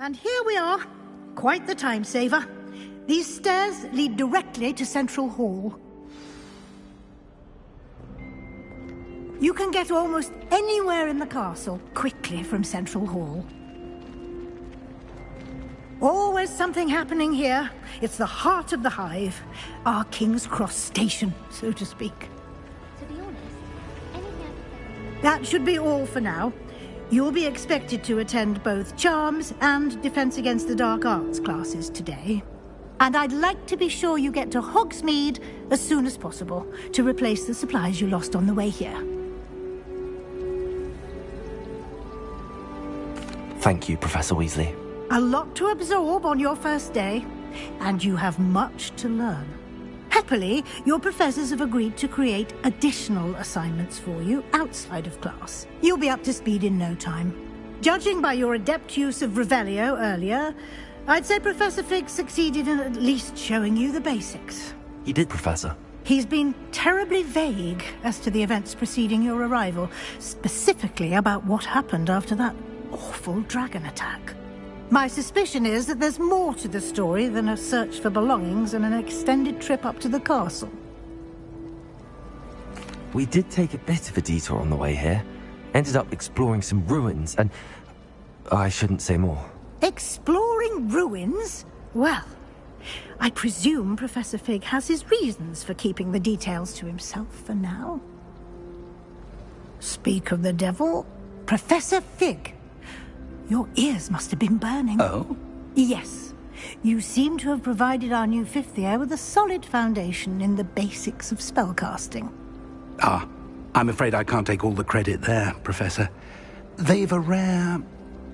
And here we are. Quite the time saver. These stairs lead directly to Central Hall. You can get almost anywhere in the castle quickly from Central Hall. Always something happening here. It's the heart of the hive. Our King's Cross station, so to speak. To be honest, That should be all for now. You'll be expected to attend both Charms and Defense Against the Dark Arts classes today. And I'd like to be sure you get to Hogsmeade as soon as possible to replace the supplies you lost on the way here. Thank you, Professor Weasley. A lot to absorb on your first day, and you have much to learn. Happily, your professors have agreed to create additional assignments for you outside of class. You'll be up to speed in no time. Judging by your adept use of Revelio earlier, I'd say Professor Fig succeeded in at least showing you the basics. He did, Professor. He's been terribly vague as to the events preceding your arrival, specifically about what happened after that awful dragon attack. My suspicion is that there's more to the story than a search for belongings and an extended trip up to the castle. We did take a bit of a detour on the way here. Ended up exploring some ruins and... I shouldn't say more. Exploring ruins? Well, I presume Professor Fig has his reasons for keeping the details to himself for now. Speak of the devil, Professor Fig. Your ears must have been burning. Oh? Yes. You seem to have provided our new fifth year with a solid foundation in the basics of spellcasting. Ah, I'm afraid I can't take all the credit there, Professor. They've a rare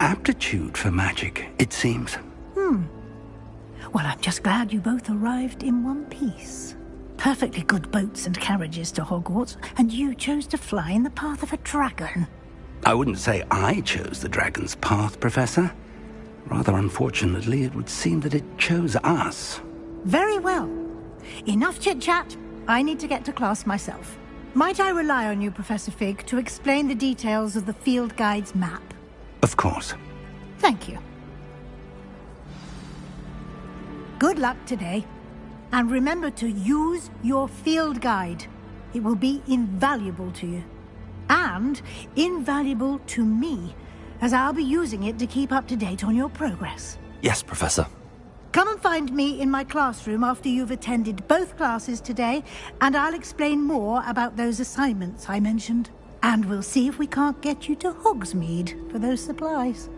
aptitude for magic, it seems. Well, I'm just glad you both arrived in one piece. Perfectly good boats and carriages to Hogwarts, and you chose to fly in the path of a dragon. I wouldn't say I chose the dragon's path, Professor. Rather unfortunately, it would seem that it chose us. Very well. Enough chit-chat. I need to get to class myself. Might I rely on you, Professor Fig, to explain the details of the field guide's map? Of course. Thank you. Good luck today. And remember to use your field guide. It will be invaluable to you. And invaluable to me, as I'll be using it to keep up to date on your progress. Yes, Professor. Come and find me in my classroom after you've attended both classes today, and I'll explain more about those assignments I mentioned. And we'll see if we can't get you to Hogsmeade for those supplies.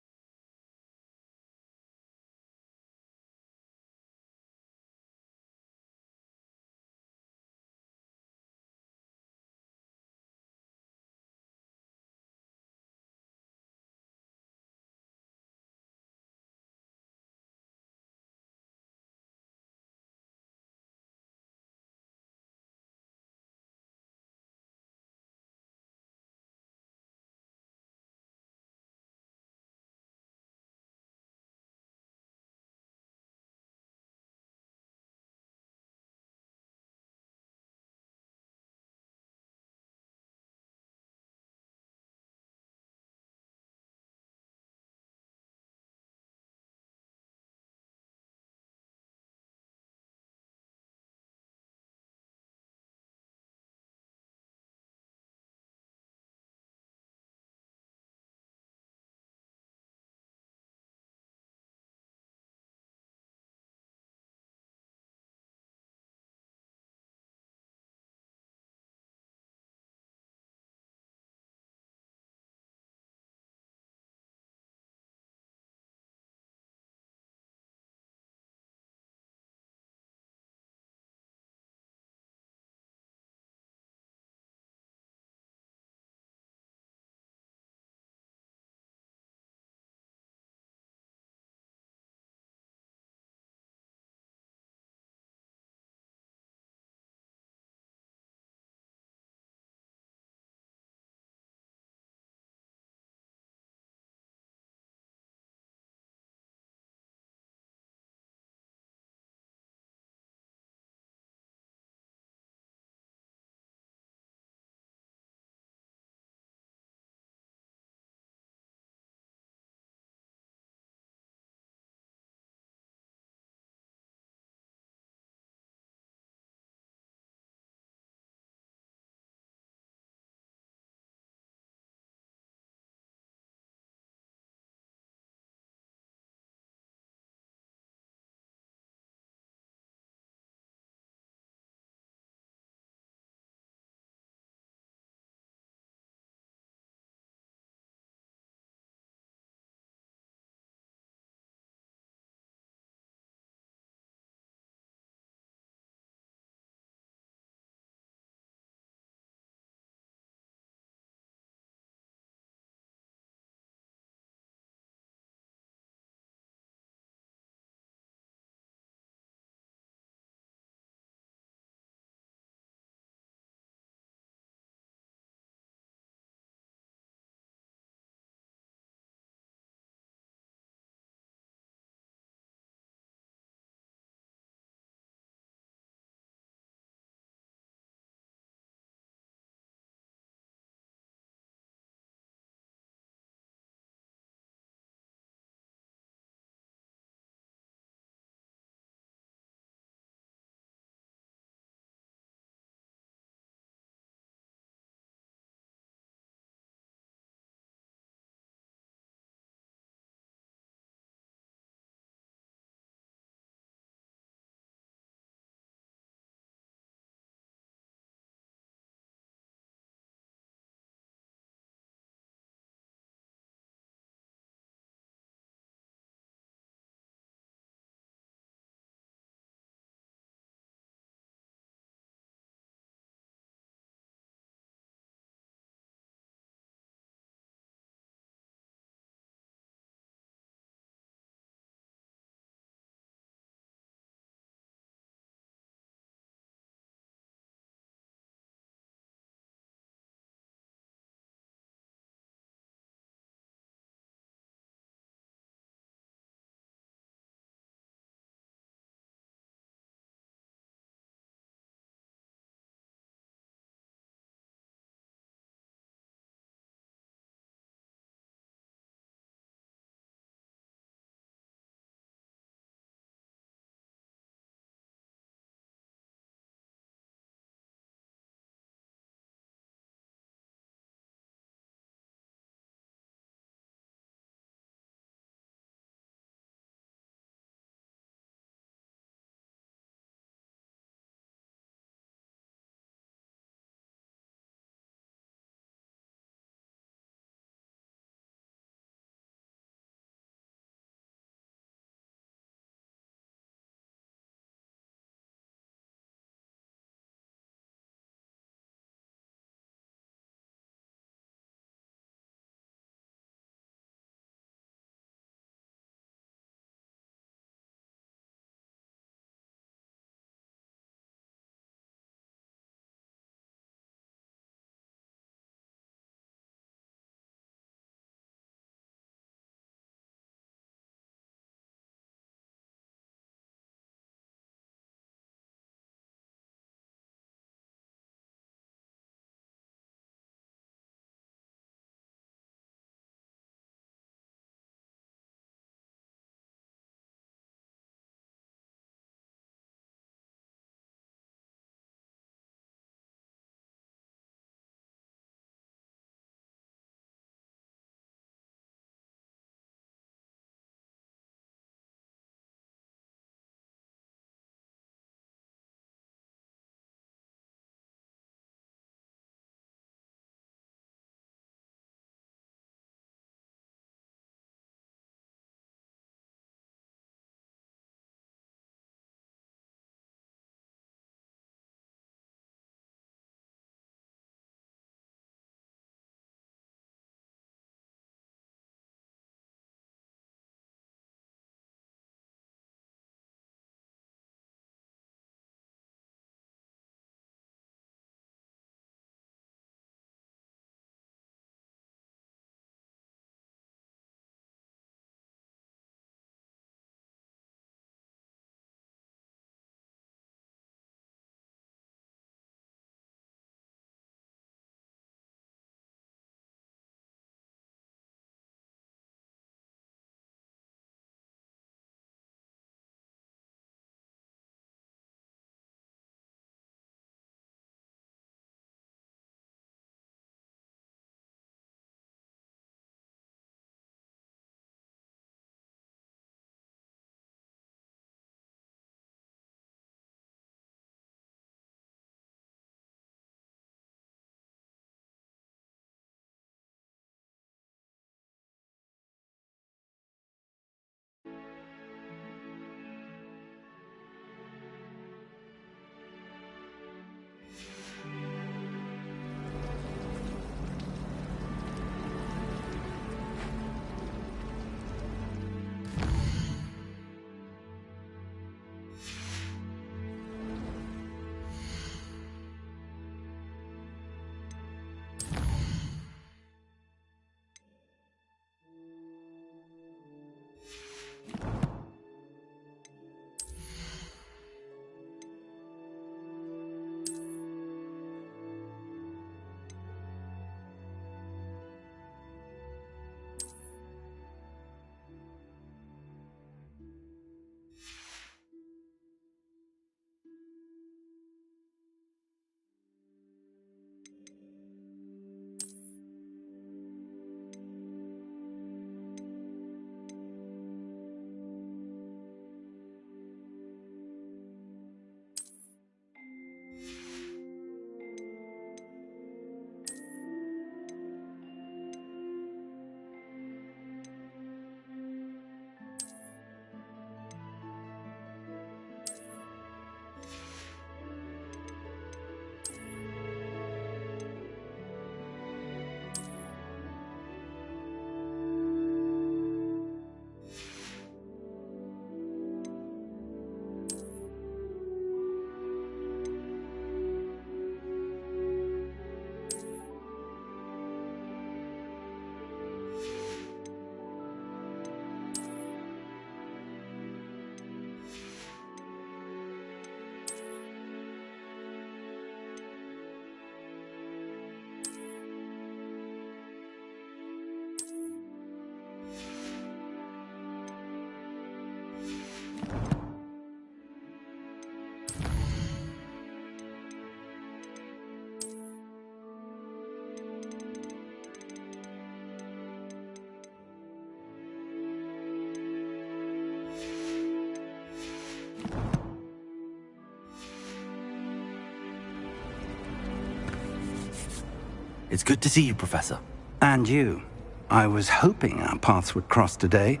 It's good to see you, Professor. And you. I was hoping our paths would cross today,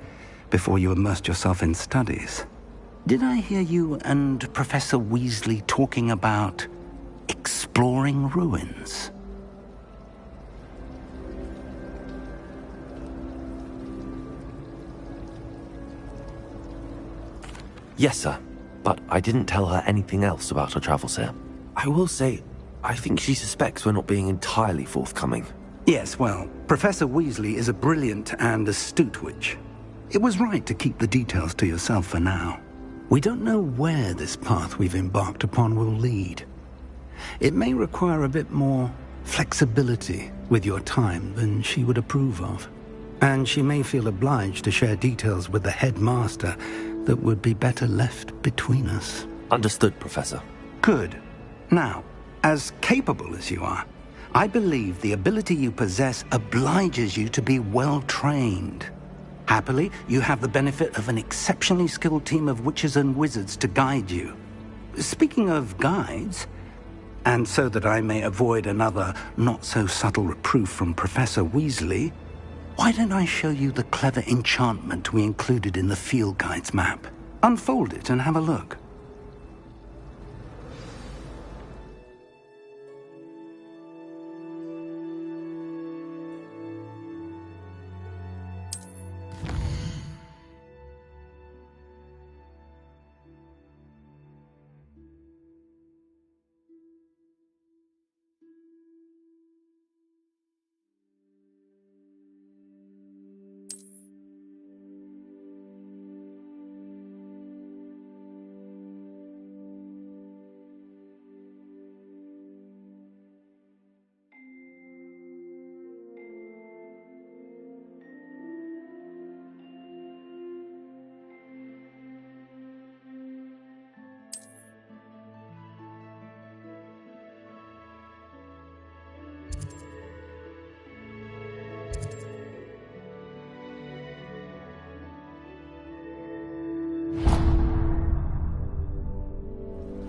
before you immersed yourself in studies. Did I hear you and Professor Weasley talking about exploring ruins? Yes, sir. But I didn't tell her anything else about our travels here. I will say, I think she suspects we're not being entirely forthcoming. Yes, well, Professor Weasley is a brilliant and astute witch. It was right to keep the details to yourself for now. We don't know where this path we've embarked upon will lead. It may require a bit more flexibility with your time than she would approve of. And she may feel obliged to share details with the headmaster that would be better left between us. Understood, Professor. Good. Now, as capable as you are, I believe the ability you possess obliges you to be well trained. Happily, you have the benefit of an exceptionally skilled team of witches and wizards to guide you. Speaking of guides, and so that I may avoid another not-so-subtle reproof from Professor Weasley, why don't I show you the clever enchantment we included in the field guide's map? Unfold it and have a look.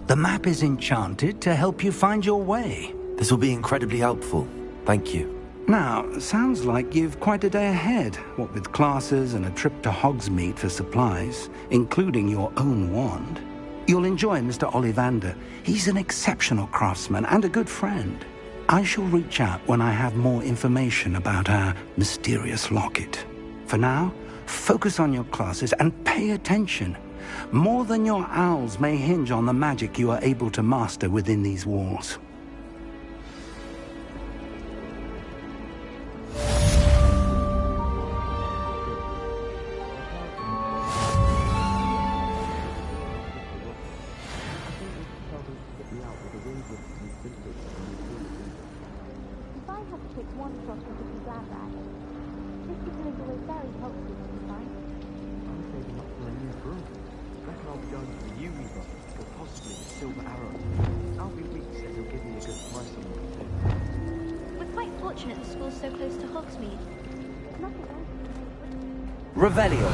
The map is enchanted to help you find your way. This will be incredibly helpful. Thank you. Now, sounds like you've quite a day ahead, what with classes and a trip to Hogsmeade for supplies, including your own wand. You'll enjoy Mr. Ollivander. He's an exceptional craftsman and a good friend. I shall reach out when I have more information about our mysterious locket. For now, focus on your classes and pay attention. More than your owls may hinge on the magic you are able to master within these walls. Revelio.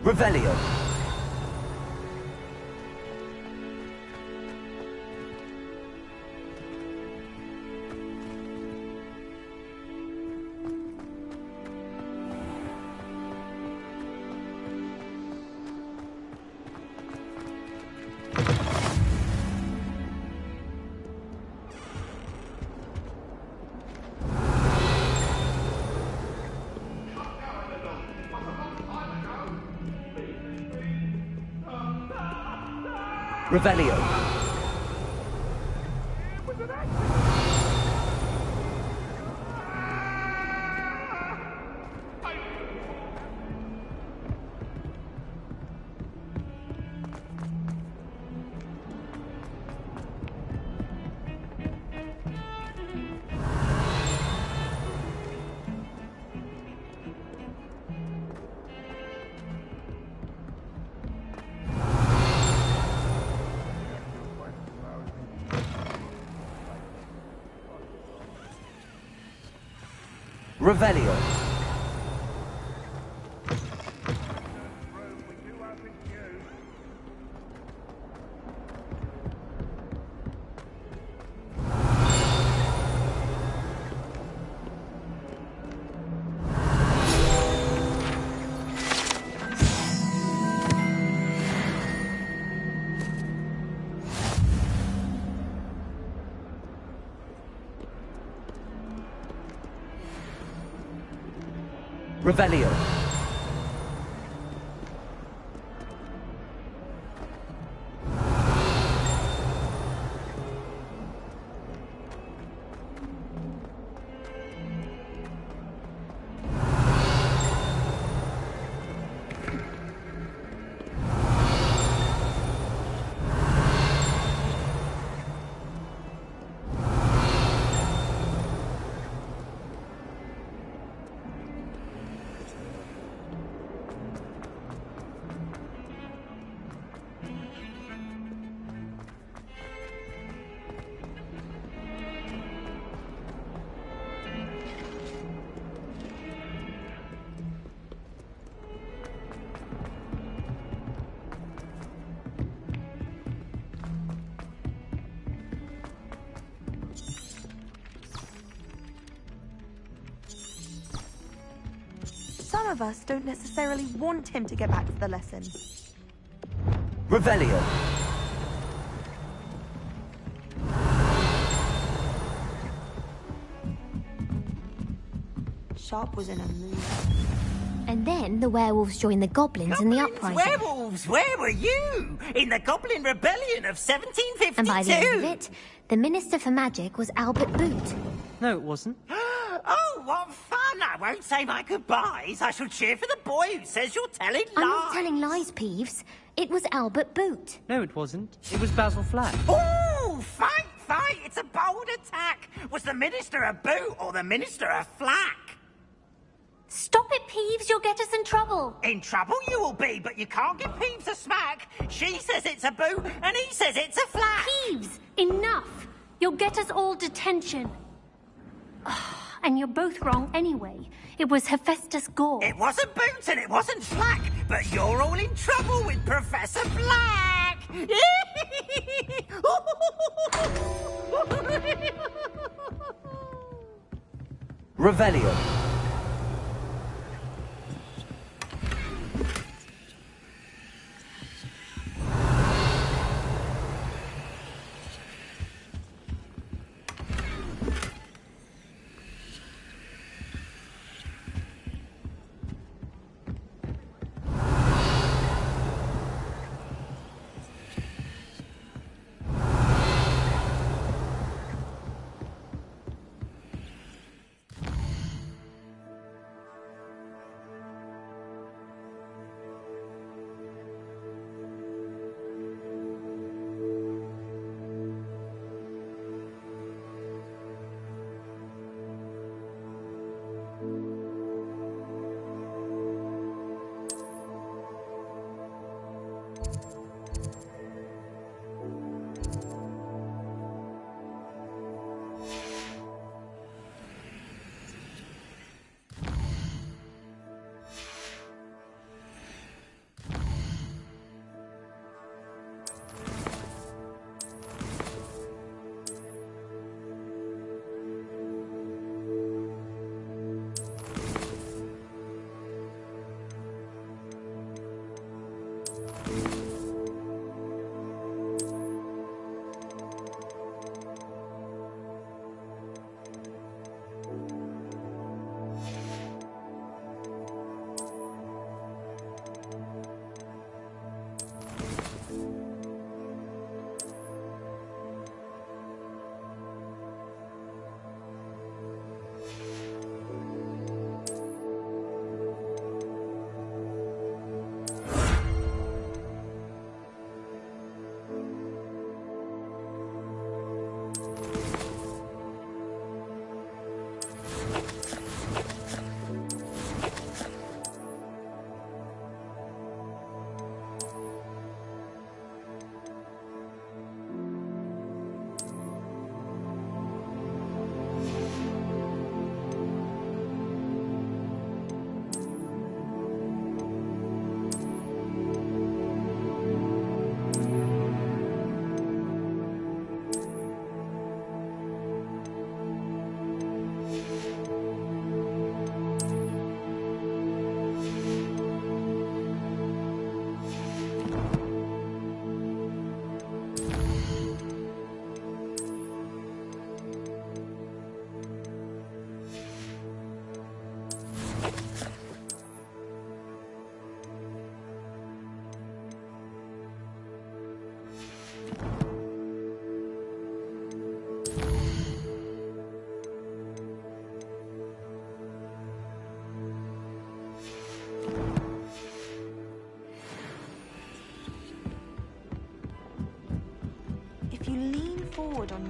Revelio. Revelio. Revelio. Revelio. Some of us don't necessarily want him to get back to the lesson. Revelio. Sharp was in a mood. And then the werewolves joined the goblins in the uprising. Werewolves, where were you? In the Goblin Rebellion of 1752? And by the end of it, the Minister for Magic was Albert Boot. No, it wasn't. Oh, what fun! I won't say my goodbyes. I shall cheer for the boy who says you're telling lies. I'm not telling lies, Peeves. It was Albert Boot. No, it wasn't. It was Basil Flack. Oh, fight, fight! It's a bold attack. Was the Minister a boot or the Minister a flack? Stop it, Peeves. You'll get us in trouble. In trouble you will be, but you can't give Peeves a smack. She says it's a boot, and he says it's a flack. Peeves, enough. You'll get us all detention. And you're both wrong anyway. It was Hephaestus Gore. It wasn't boot and it wasn't flack, but you're all in trouble with Professor Black. Revelio.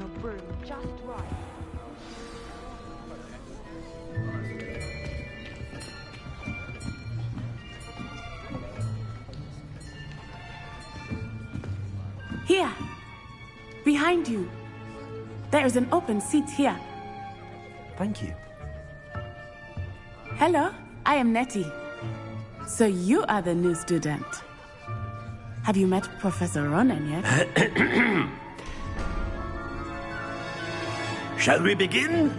your broom just right. Here. Behind you. There is an open seat here. Thank you. Hello, I am Nettie. So you are the new student. Have you met Professor Ronan yet? Shall we begin?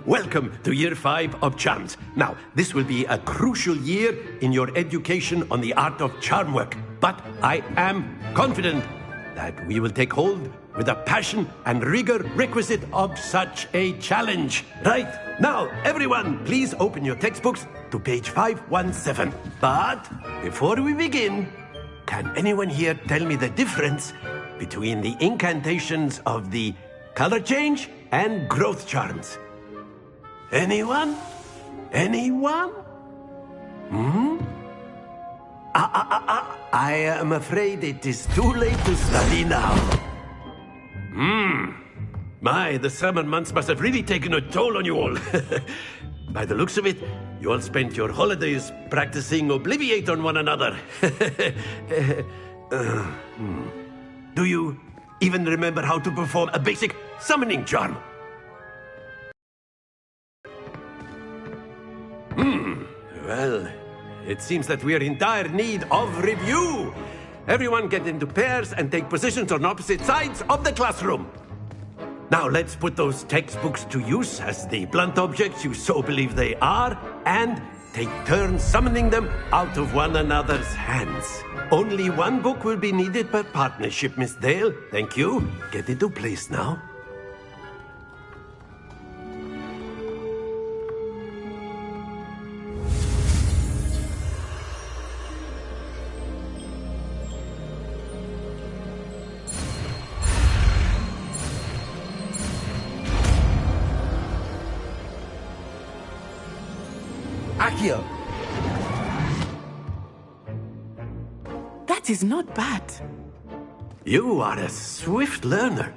Welcome to Year 5 of Charms. Now, this will be a crucial year in your education on the art of charm work. But I am confident that we will take hold with the passion and rigor requisite of such a challenge. Right, now, everyone, please open your textbooks to page 517. But before we begin, can anyone here tell me the difference between the incantations of the color change and growth charms? Anyone? Anyone? I am afraid it is too late to study now. My, the summer months must have really taken a toll on you all. By the looks of it, you all spent your holidays practicing Obliviate on one another. Do you even remember how to perform a basic summoning charm? Well, it seems that we are in dire need of review. Everyone get into pairs and take positions on opposite sides of the classroom. Now let's put those textbooks to use as the blunt objects you so believe they are, and take turns summoning them out of one another's hands. Only one book will be needed per partnership, Miss Dale. Thank you. Get into place now. Accio. That is not bad. You are a swift learner.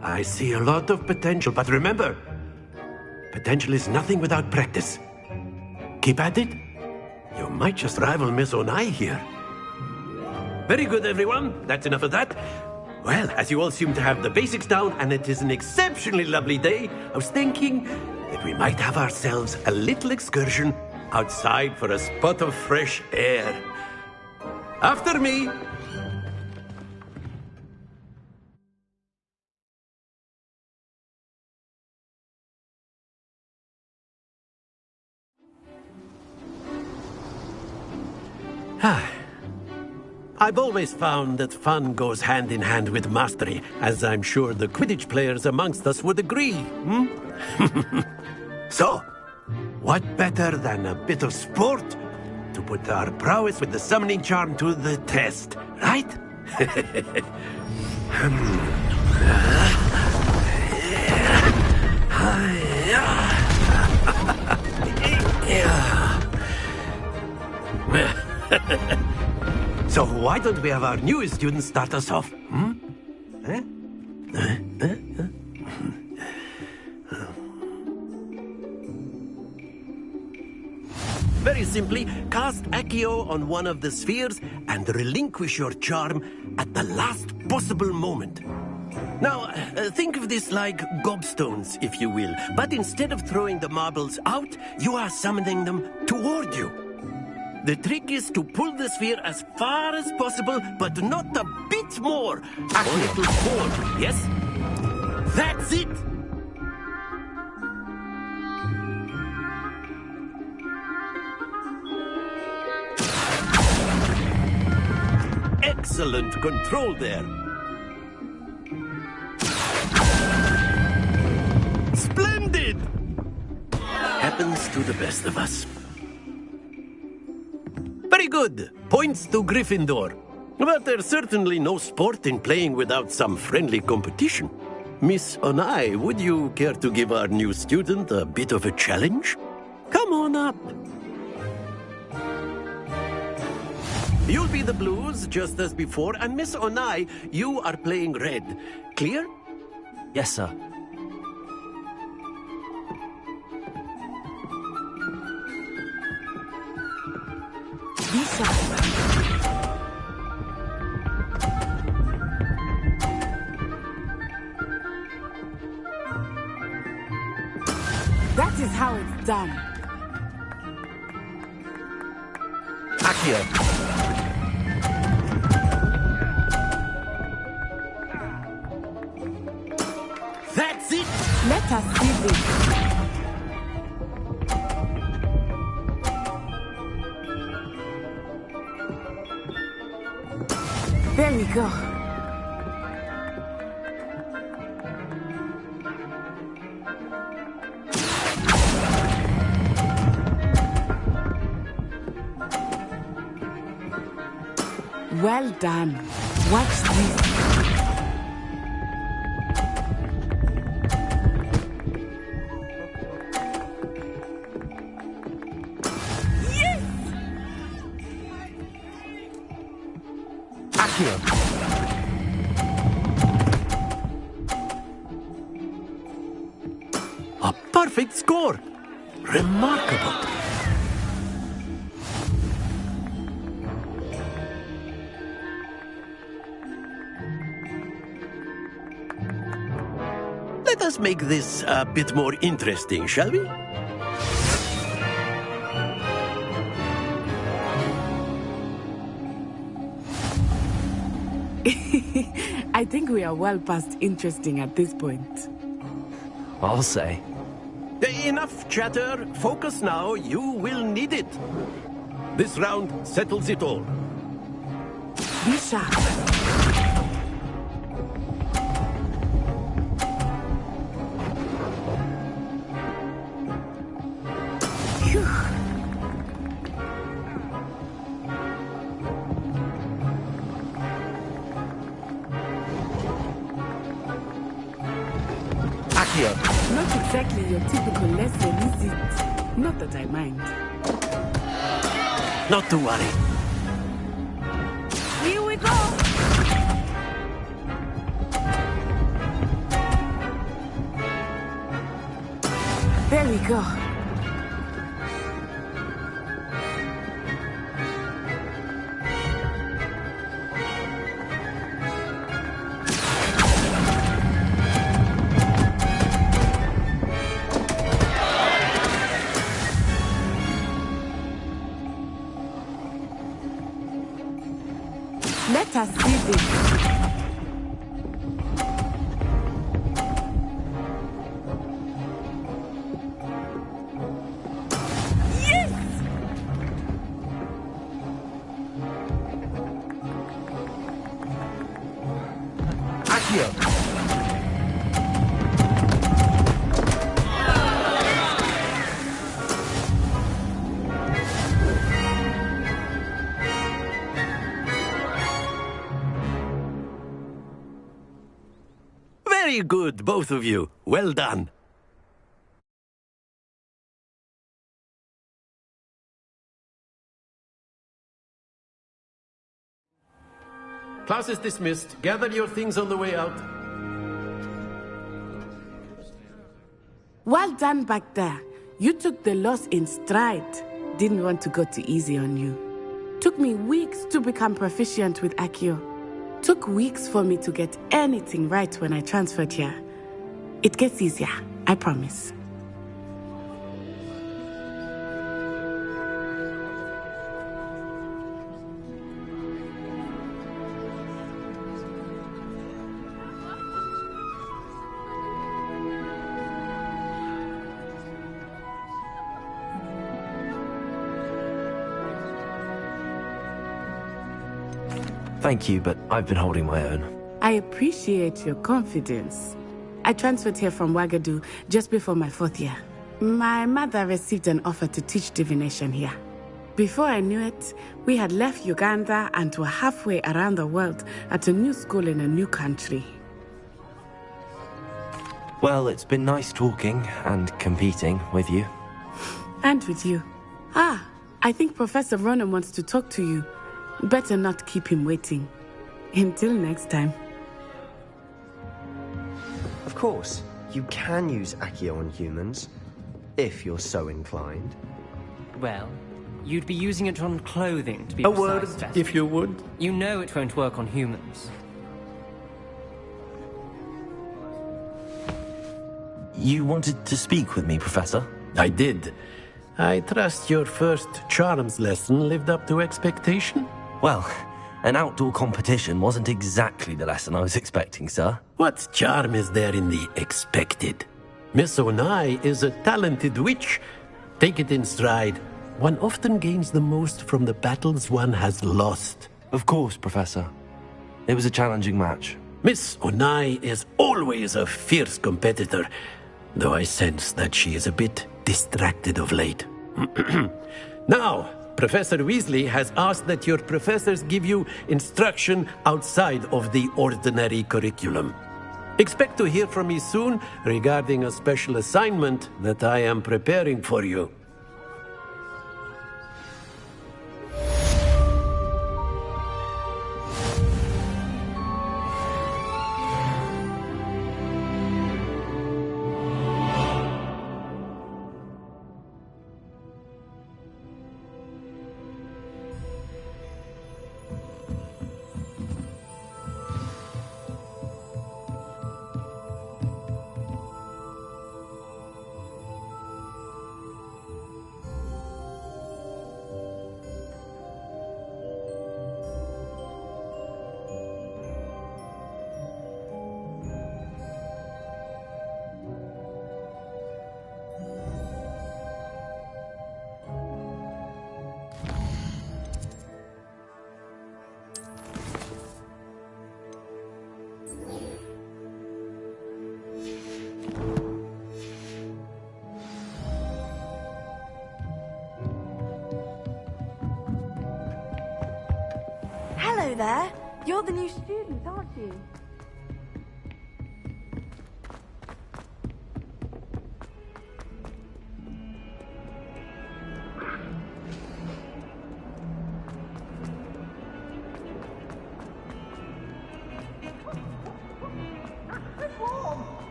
I see a lot of potential, but remember, potential is nothing without practice. Keep at it. You might just rival Miss Onai here. Very good, everyone. That's enough of that. Well, as you all seem to have the basics down, and it is an exceptionally lovely day, I was thinking that we might have ourselves a little excursion outside for a spot of fresh air. After me. I've always found that fun goes hand in hand with mastery, as I'm sure the Quidditch players amongst us would agree. So, what better than a bit of sport to put our prowess with the summoning charm to the test, right? So why don't we have our newest student start us off? Very simply, cast Accio on one of the spheres and relinquish your charm at the last possible moment. Now, think of this like gobstones, if you will. But instead of throwing the marbles out, you are summoning them toward you. The trick is to pull the sphere as far as possible, but not a bit more. A little forward, yes? That's it! Excellent control there. Splendid! Happens to the best of us. Very good. Points to Gryffindor. But there's certainly no sport in playing without some friendly competition. Miss Onai, would you care to give our new student a bit of a challenge? Come on up. You'll be the blues, just as before, and Miss Onai, you are playing red. Clear? Yes, sir. That is how it's done. Accio. That's it! Let us see this. There we go. Well done. Watch this. Yes! Accio. A perfect score. Remarkable. Let us make this a bit more interesting, shall we? I think we are well past interesting at this point. I'll say. Enough chatter. Focus now. You will need it. This round settles it all. Be sharp. Not exactly your typical lesson, is it? Not that I mind. Not to worry. Here we go! There we go. Let us see this. Yes! Accio. Very good, both of you. Well done. Class is dismissed. Gather your things on the way out. Well done back there. You took the loss in stride. Didn't want to go too easy on you. Took me weeks to become proficient with Accio. Took weeks for me to get anything right when I transferred here. It gets easier, I promise. Thank you, but I've been holding my own. I appreciate your confidence. I transferred here from Ouagadougou just before my 4th year. My mother received an offer to teach divination here. Before I knew it, we had left Uganda and were halfway around the world at a new school in a new country. Well, it's been nice talking and competing with you. And with you. Ah, I think Professor Ronan wants to talk to you. Better not keep him waiting. Until next time. Of course, you can use Accio on humans, if you're so inclined. Well, you'd be using it on clothing, to be A precise, word, Vesper. if you would. You know it won't work on humans. You wanted to speak with me, Professor? I did. I trust your first charms lesson lived up to expectation? Well, an outdoor competition wasn't exactly the lesson I was expecting, sir. What charm is there in the expected? Miss Onai is a talented witch. Take it in stride. One often gains the most from the battles one has lost. Of course, Professor. It was a challenging match. Miss Onai is always a fierce competitor, though I sense that she is a bit distracted of late. Now, Professor Weasley has asked that your professors give you instruction outside of the ordinary curriculum. Expect to hear from me soon regarding a special assignment that I am preparing for you. Hello there. You're the new student, aren't you?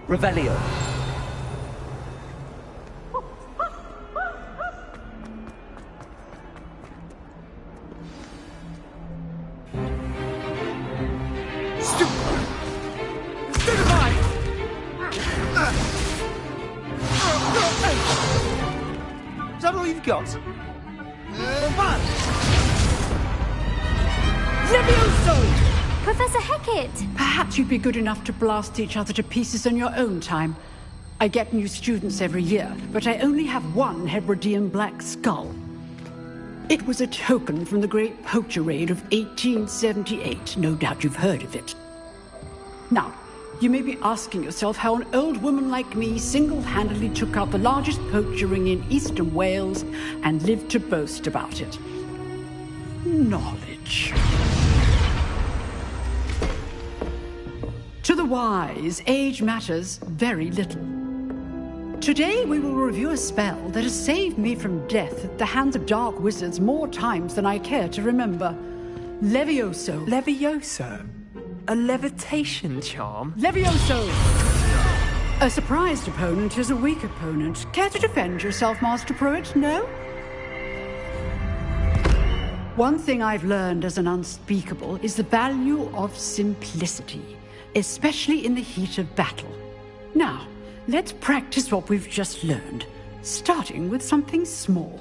Revelio. Is that all you've got? Levioso! Professor Hecat! Perhaps you'd be good enough to blast each other to pieces on your own time. I get new students every year, but I only have one Hebridean black skull. It was a token from the Great Poacher Raid of 1878. No doubt you've heard of it. Now, you may be asking yourself how an old woman like me single-handedly took out the largest poacher ring in eastern Wales and lived to boast about it. Knowledge. To the wise, age matters very little. Today we will review a spell that has saved me from death at the hands of dark wizards more times than I care to remember. Levioso. Levioso? A levitation charm? Levioso! A surprised opponent is a weak opponent. Care to defend yourself, Master Pruitt? No? One thing I've learned as an unspeakable is the value of simplicity, especially in the heat of battle. Now, let's practice what we've just learned, starting with something small.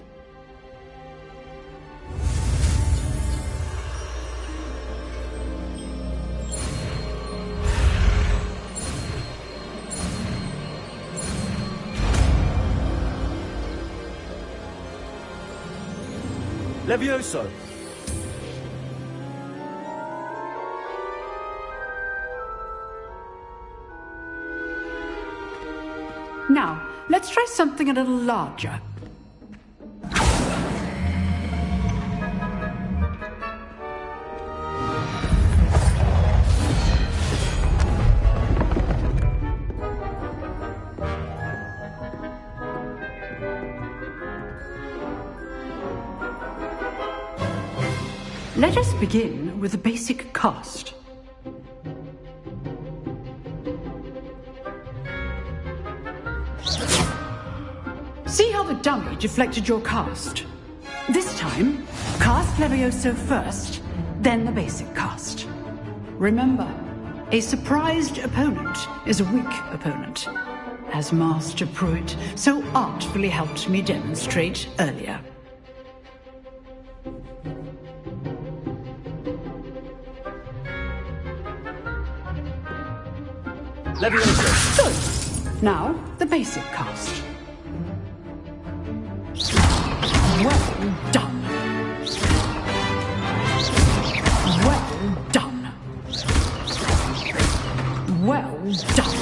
Levioso. Now, let's try something a little larger. Let us begin with the basic cast. See how the dummy deflected your cast? This time, cast Levioso first, then the basic cast. Remember, a surprised opponent is a weak opponent, as Master Pruitt so artfully helped me demonstrate earlier. Levioso. Good. Now, the basic cast. Well done. Well done. Well done.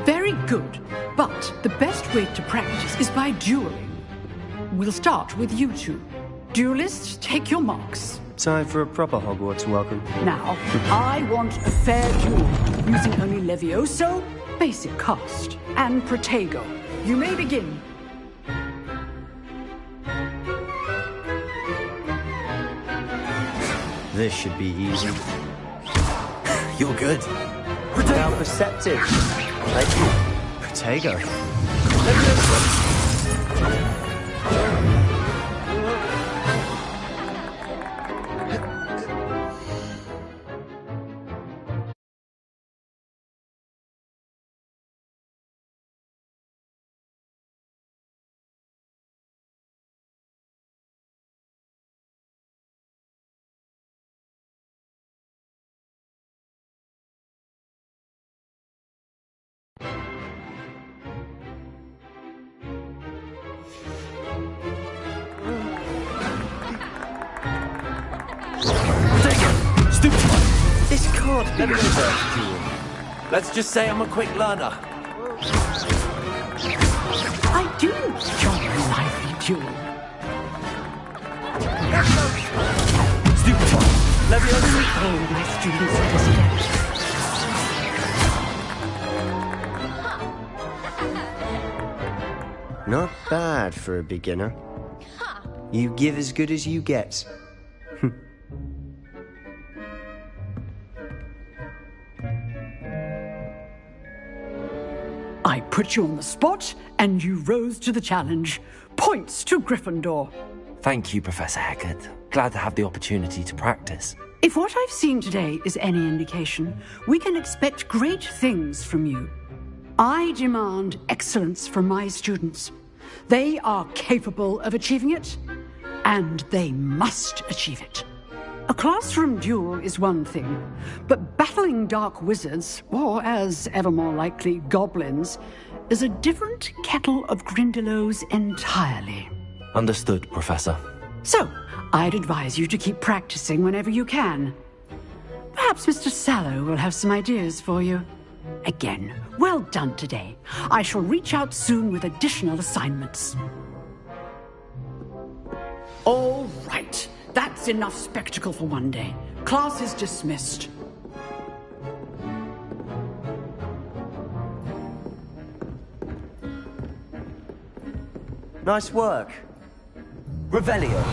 Very good. But the best way to practice is by dueling. We'll start with you two. Duelists, take your marks. Time for a proper Hogwarts welcome. Now, I want a fair duel, using only Levioso, basic cast, and Protego. You may begin. This should be easy. You're good. Now perceptive. Thank you. Protego. This can't be the first duel. Let's just say I'm a quick learner. I do enjoy a lively duel. Stupefy. Levioso. Oh, my students understand. Not bad for a beginner. You give as good as you get. I put you on the spot, and you rose to the challenge. Points to Gryffindor. Thank you, Professor Hecat. Glad to have the opportunity to practice. If what I've seen today is any indication, we can expect great things from you. I demand excellence from my students. They are capable of achieving it, and they must achieve it. A classroom duel is one thing, but battling dark wizards, or as ever more likely, goblins, is a different kettle of Grindylows entirely. Understood, Professor. So, I'd advise you to keep practicing whenever you can. Perhaps Mr. Sallow will have some ideas for you. Again, well done today. I shall reach out soon with additional assignments. All right. That's enough spectacle for one day. Class is dismissed. Nice work. Revelio.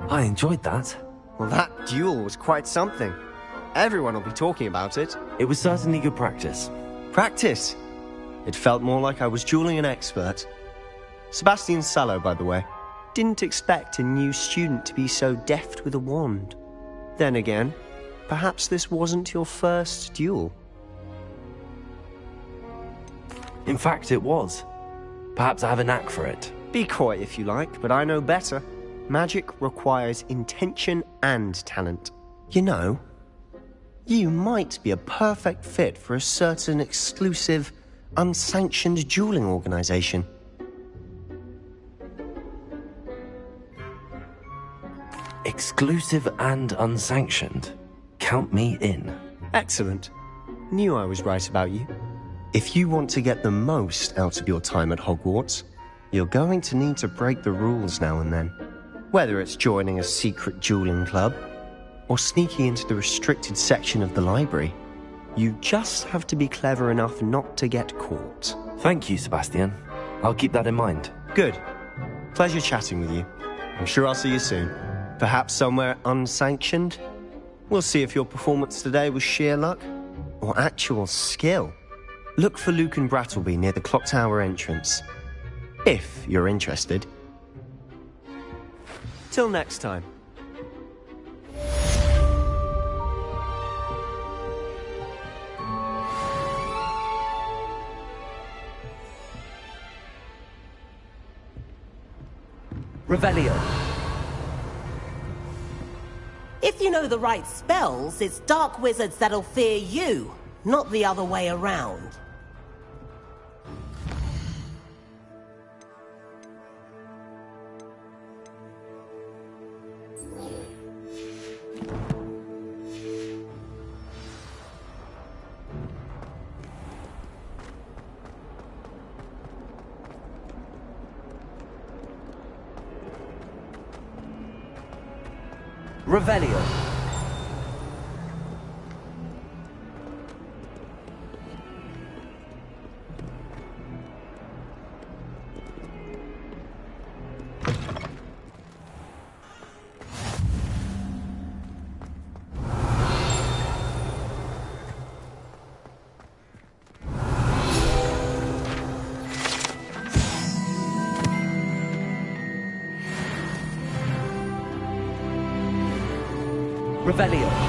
I enjoyed that. Well, that duel was quite something. Everyone will be talking about it. It was certainly good practice. Practice? It felt more like I was dueling an expert. Sebastian Sallow, by the way. Didn't expect a new student to be so deft with a wand. Then again, perhaps this wasn't your first duel. In fact, it was. Perhaps I have a knack for it. Be coy if you like, but I know better. Magic requires intention and talent. You know, you might be a perfect fit for a certain exclusive, unsanctioned dueling organization. Exclusive and unsanctioned. Count me in. Excellent. Knew I was right about you. If you want to get the most out of your time at Hogwarts, you're going to need to break the rules now and then. Whether it's joining a secret dueling club, or sneaking into the restricted section of the library, you just have to be clever enough not to get caught. Thank you, Sebastian. I'll keep that in mind. Good. Pleasure chatting with you. I'm sure I'll see you soon. Perhaps somewhere unsanctioned? We'll see if your performance today was sheer luck or actual skill. Look for Luke and Brattleby near the clock tower entrance. If you're interested. Till next time. Revelio. If you know the right spells, it's dark wizards that'll fear you, not the other way around. Revelio. Revelio.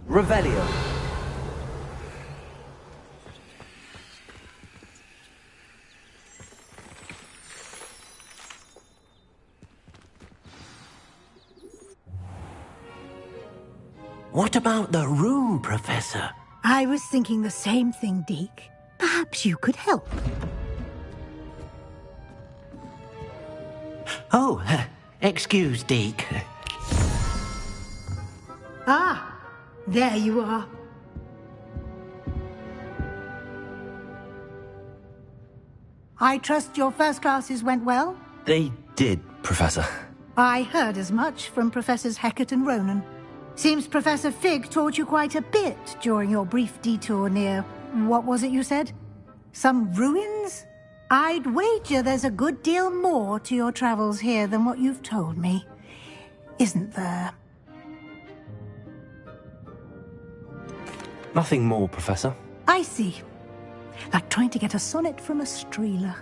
Revelio. What about the room, Professor? I was thinking the same thing, Deke. Perhaps you could help. Oh, excuse, Deke. Ah, there you are. I trust your first classes went well? They did, Professor. I heard as much from Professors Hecat and Ronan. Seems Professor Fig taught you quite a bit during your brief detour near... what was it you said? Some ruins? I'd wager there's a good deal more to your travels here than what you've told me. Isn't there? Nothing more, Professor. I see. Like trying to get a sonnet from a streeler.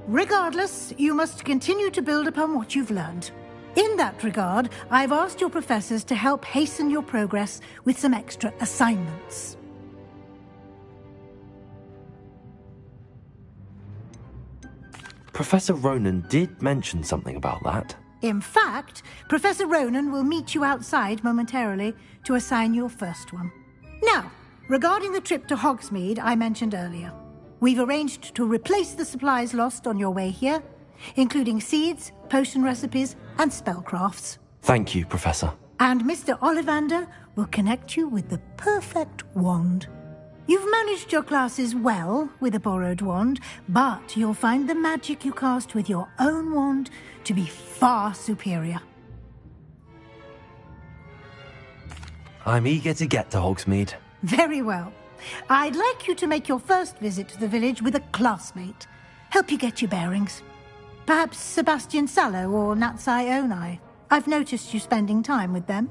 Regardless, you must continue to build upon what you've learned. In that regard, I've asked your professors to help hasten your progress with some extra assignments. Professor Ronan did mention something about that. In fact, Professor Ronan will meet you outside momentarily to assign your first one. Now, regarding the trip to Hogsmeade I mentioned earlier, we've arranged to replace the supplies lost on your way here, including seeds, potion recipes, and spellcrafts. Thank you, Professor. And Mr. Ollivander will connect you with the perfect wand. You've managed your classes well with a borrowed wand, but you'll find the magic you cast with your own wand to be far superior. I'm eager to get to Hogsmeade. Very well. I'd like you to make your first visit to the village with a classmate. Help you get your bearings. Perhaps Sebastian Sallow or Natsai Onai. I've noticed you spending time with them.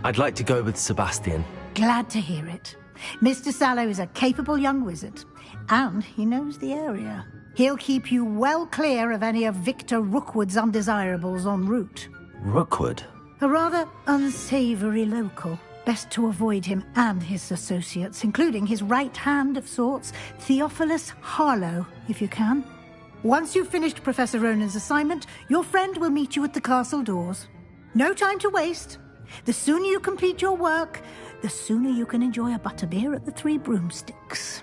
I'd like to go with Sebastian. Glad to hear it. Mr. Sallow is a capable young wizard, and he knows the area. He'll keep you well clear of any of Victor Rookwood's undesirables en route. Rookwood? A rather unsavory local. Best to avoid him and his associates, including his right hand of sorts, Theophilus Harlow, if you can. Once you've finished Professor Ronan's assignment, your friend will meet you at the castle doors. No time to waste. The sooner you complete your work, the sooner you can enjoy a butterbeer at the Three Broomsticks.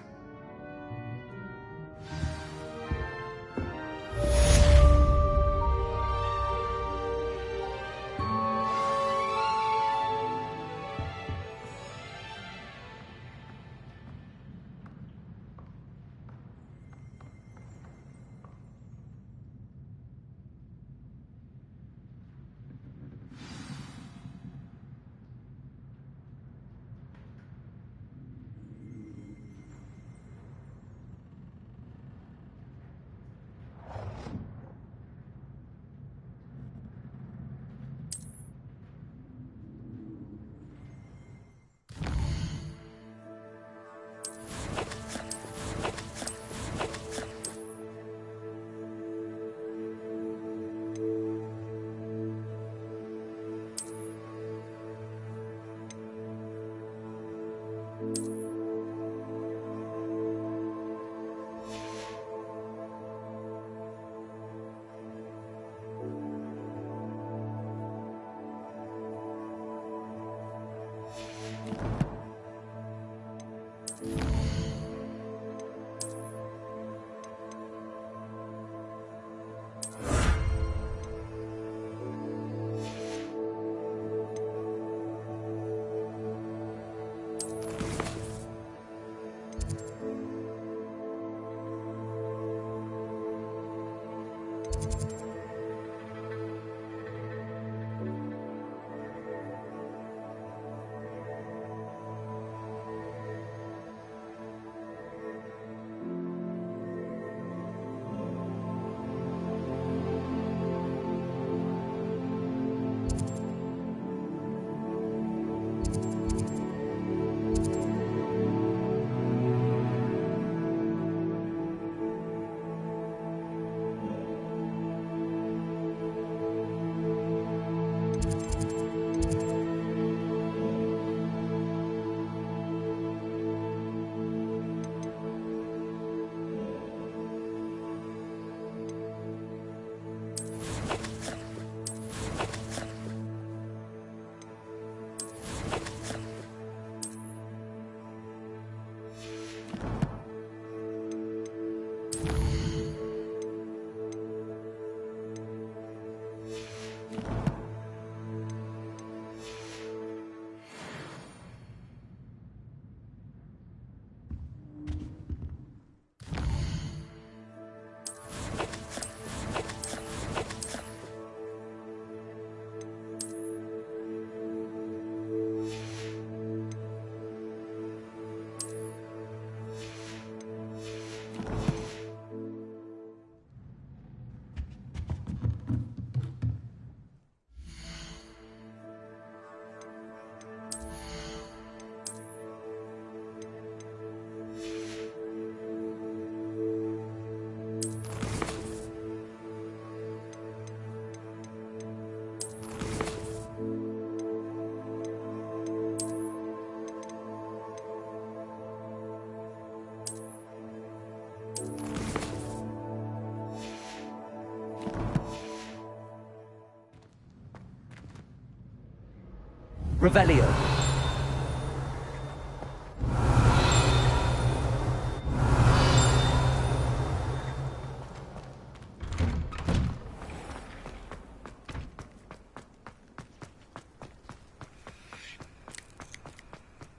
Revelio.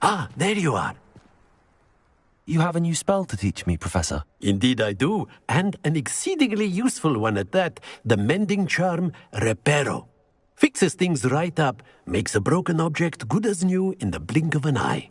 Ah, there you are. You have a new spell to teach me, Professor. Indeed I do, and an exceedingly useful one at that. The mending charm, Reparo. Fixes things right up, makes a broken object good as new in the blink of an eye.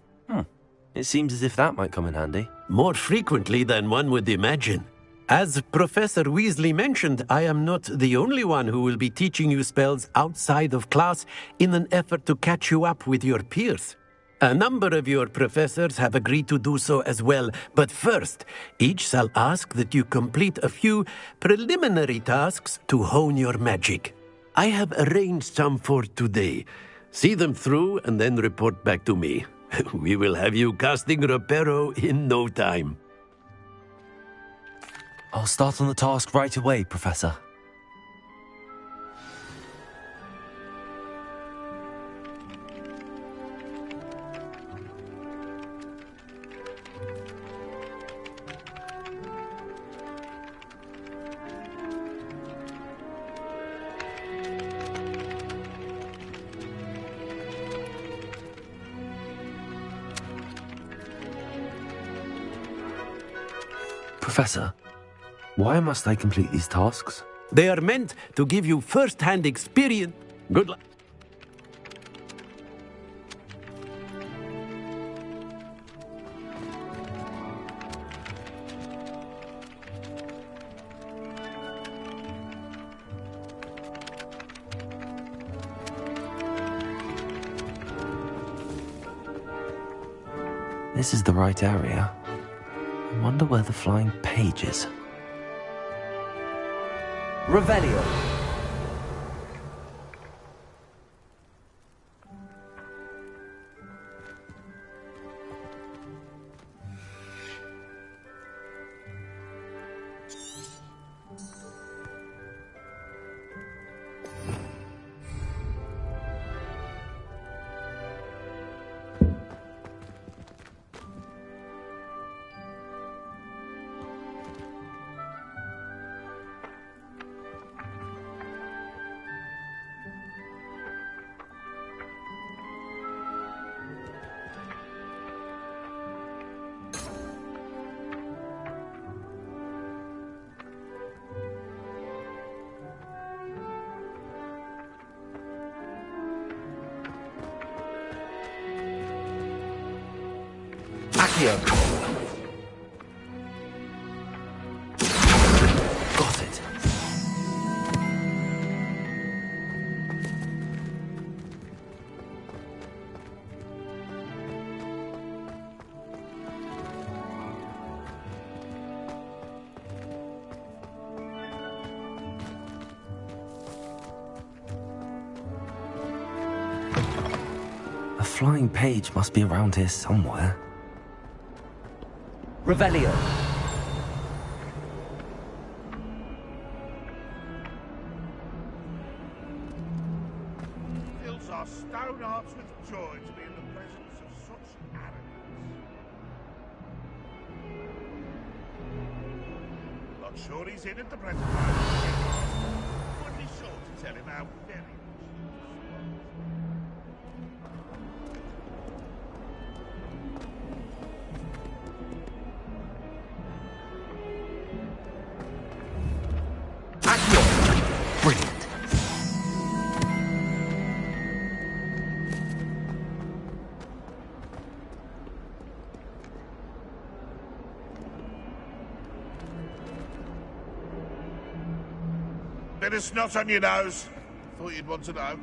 It seems as if that might come in handy. More frequently than one would imagine. As Professor Weasley mentioned, I am not the only one who will be teaching you spells outside of class in an effort to catch you up with your peers. A number of your professors have agreed to do so as well, but first, each shall ask that you complete a few preliminary tasks to hone your magic. I have arranged some for today. See them through and then report back to me. We will have you casting Reparo in no time. I'll start on the task right away, Professor. Professor, why must I complete these tasks? They are meant to give you first-hand experience. Good luck. This is the right area. I wonder where the flying page is. Revelio. Accio. Got it. A flying page must be around here somewhere. Revelio. Fills our stone hearts with joy to be in the presence of such arrogance. Not sure he's in at the present time. Would be sure to tell him how very much. Brilliant. Bit of snot on your nose. Thought you'd want to know.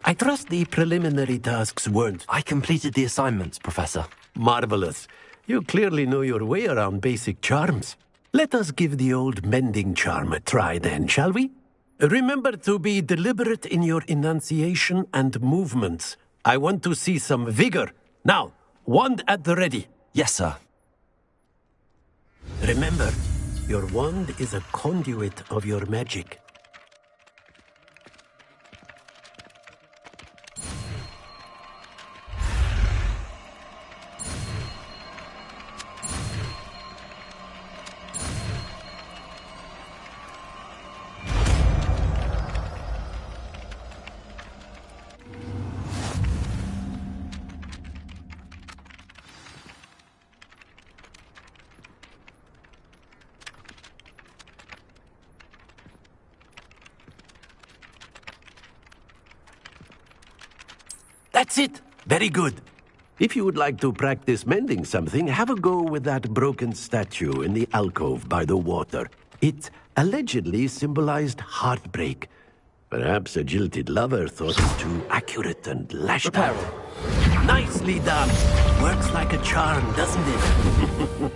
I trust the preliminary tasks weren't. I completed the assignments, Professor. Marvelous. You clearly know your way around basic charms. Let us give the old mending charm a try then, shall we? Remember to be deliberate in your enunciation and movements. I want to see some vigor. Now, wand at the ready. Yes, sir. Remember, your wand is a conduit of your magic. That's it. Very good. If you would like to practice mending something, have a go with that broken statue in the alcove by the water. It allegedly symbolized heartbreak. Perhaps a jilted lover thought it too accurate and lashed out. Nicely done. Works like a charm, doesn't it?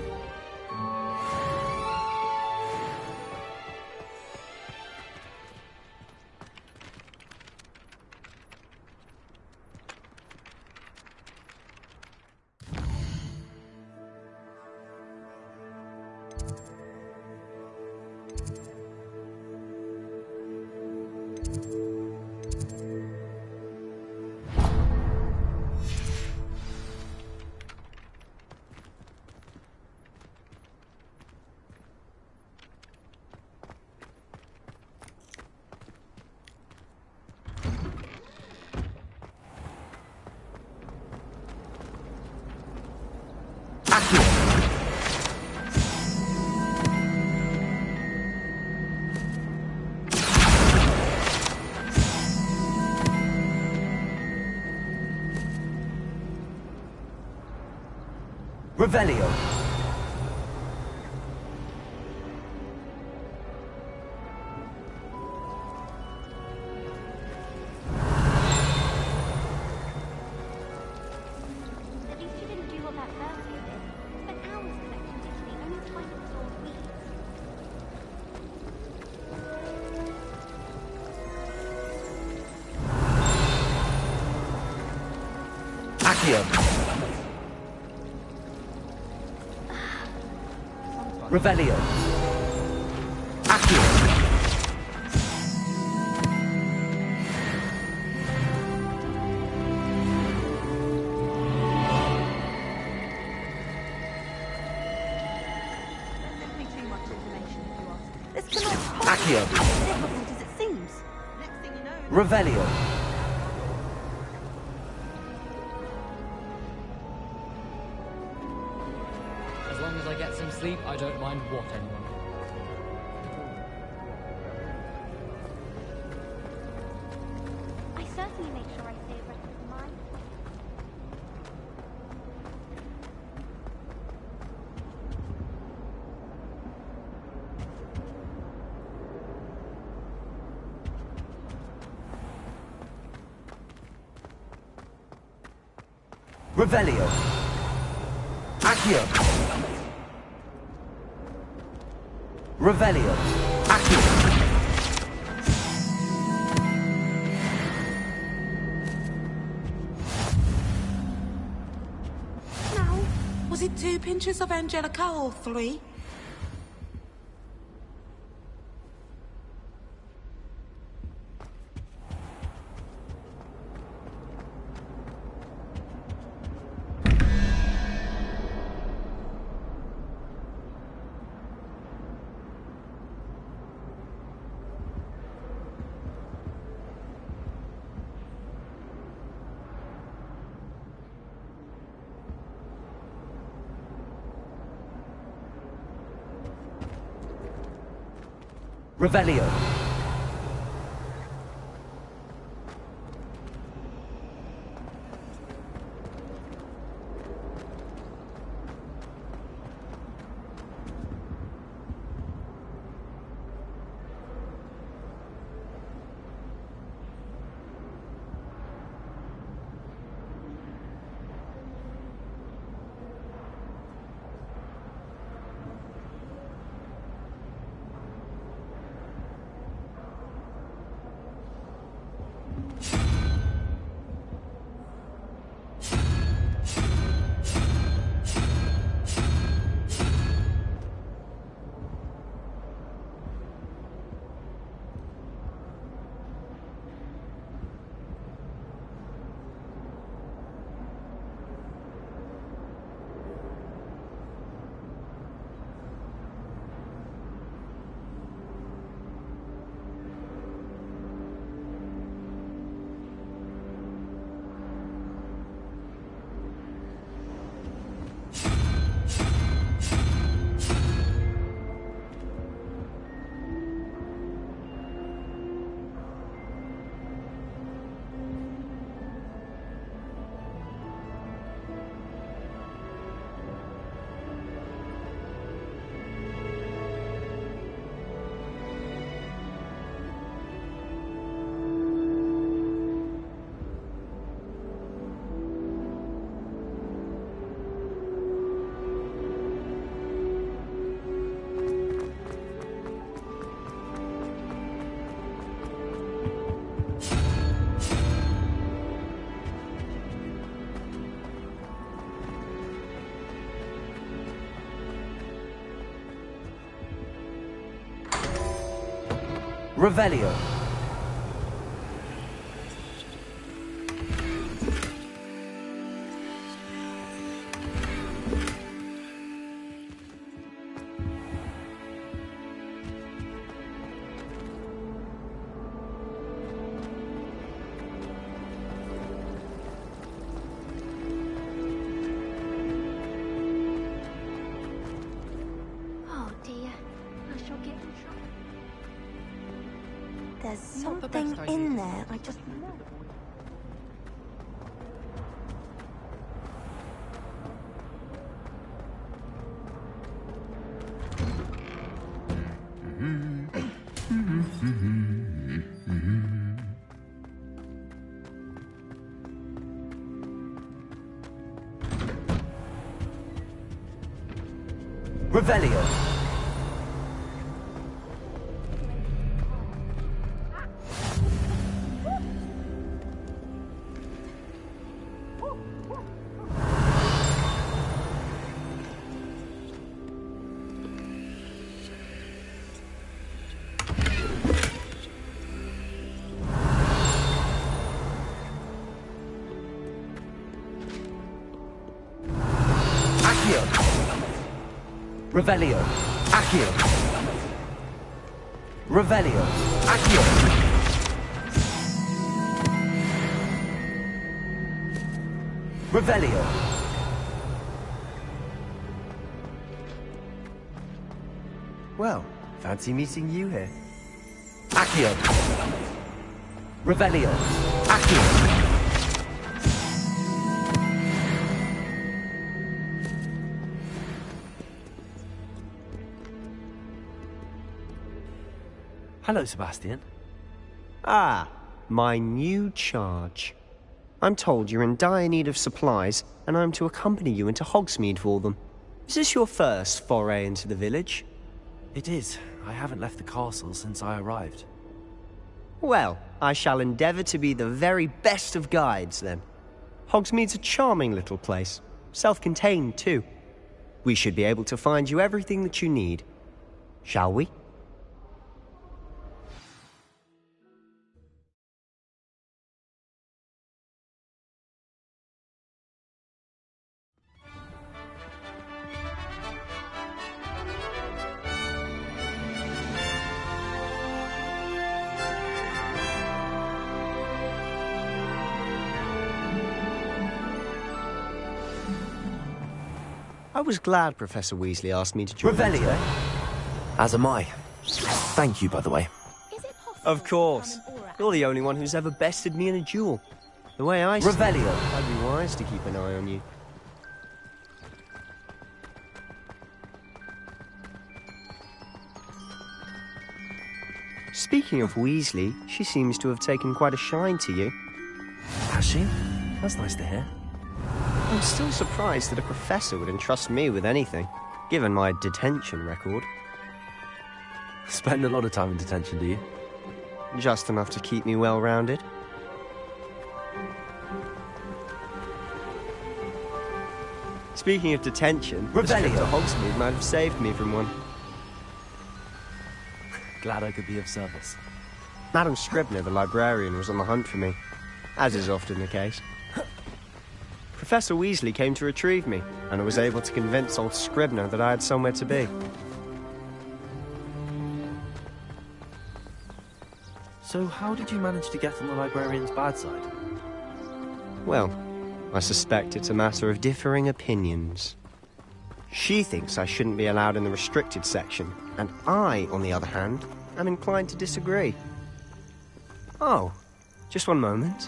Revelio. Revelio. Accio. This cannot Accio. be as difficult as it seems. Next thing you know... Revelio. As long as I get some sleep, I don't mind what anyone. I certainly make sure I stay abreast of mine. Revelio. Accio. Revelio. Accio. Now, was it 2 pinches of Angelica or 3? Revelio. Revelio. Oh dear, I shall get in trouble. There's something in there. I just know. Revelio. Revelio. Accio. Revelio. Accio. Revelio. Well, fancy meeting you here. Accio. Revelio. Accio. Hello, Sebastian. Ah, my new charge. I'm told you're in dire need of supplies, and I'm to accompany you into Hogsmeade for them. Is this your first foray into the village? It is. I haven't left the castle since I arrived. Well, I shall endeavour to be the very best of guides, then. Hogsmeade's a charming little place. Self-contained, too. We should be able to find you everything that you need. Shall we? I was glad Professor Weasley asked me to join him today. As am I. Thank you, by the way. Of course. You're the only one who's ever bested me in a duel. The way I see it, I'd be wise to keep an eye on you. Speaking of Weasley, she seems to have taken quite a shine to you. Has she? That's nice to hear. I'm still surprised that a professor would entrust me with anything, given my detention record. Spend a lot of time in detention, do you? Just enough to keep me well-rounded. Speaking of detention, the trip to Hogsmeade might have saved me from one. Glad I could be of service. Madam Scribner, the librarian, was on the hunt for me, as is often the case. Professor Weasley came to retrieve me, and I was able to convince old Scribner that I had somewhere to be. So how did you manage to get on the librarian's bad side? Well, I suspect it's a matter of differing opinions. She thinks I shouldn't be allowed in the restricted section, and I, on the other hand, am inclined to disagree. Oh, just one moment.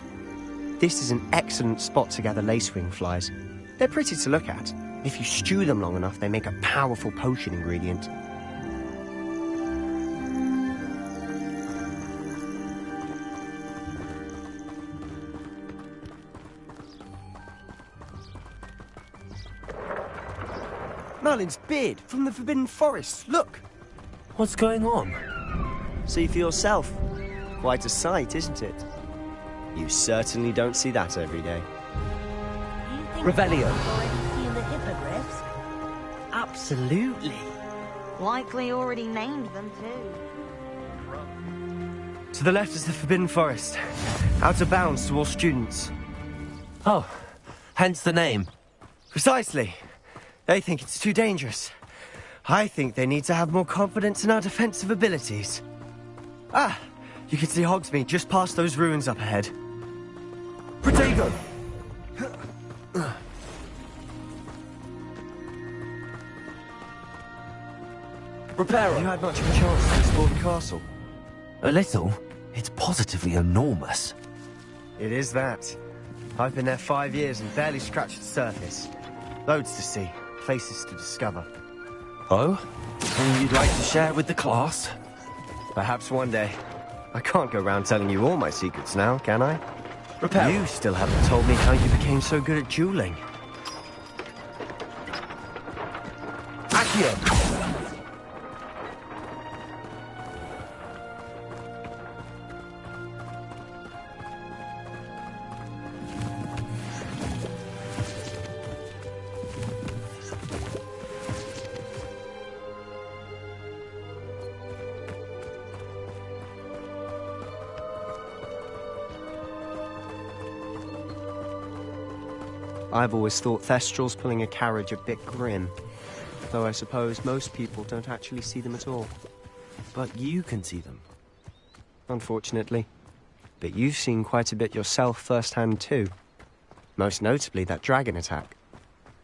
This is an excellent spot to gather lacewing flies. They're pretty to look at. If you stew them long enough, they make a powerful potion ingredient. Merlin's beard from the Forbidden Forest. Look! What's going on? See for yourself. Quite a sight, isn't it? You certainly don't see that every day. Revelio. You've already seen the hippogriffs? Absolutely. Likely already named them too. To the left is the Forbidden Forest. Out of bounds to all students. Oh, hence the name. Precisely. They think it's too dangerous. I think they need to have more confidence in our defensive abilities. Ah, you can see Hogsmeade just past those ruins up ahead. Protego! Reparo! You had much of a chance to explore the castle. A little? It's positively enormous. It is that. I've been there 5 years and barely scratched the surface. Loads to see, places to discover. Oh? And you'd like to share with the class? Perhaps one day. I can't go around telling you all my secrets now, can I? Reparo! You still haven't told me how you became so good at dueling. Accio! I've always thought Thestrals pulling a carriage a bit grim. Though I suppose most people don't actually see them at all. But you can see them. Unfortunately. But you've seen quite a bit yourself firsthand too. Most notably that dragon attack.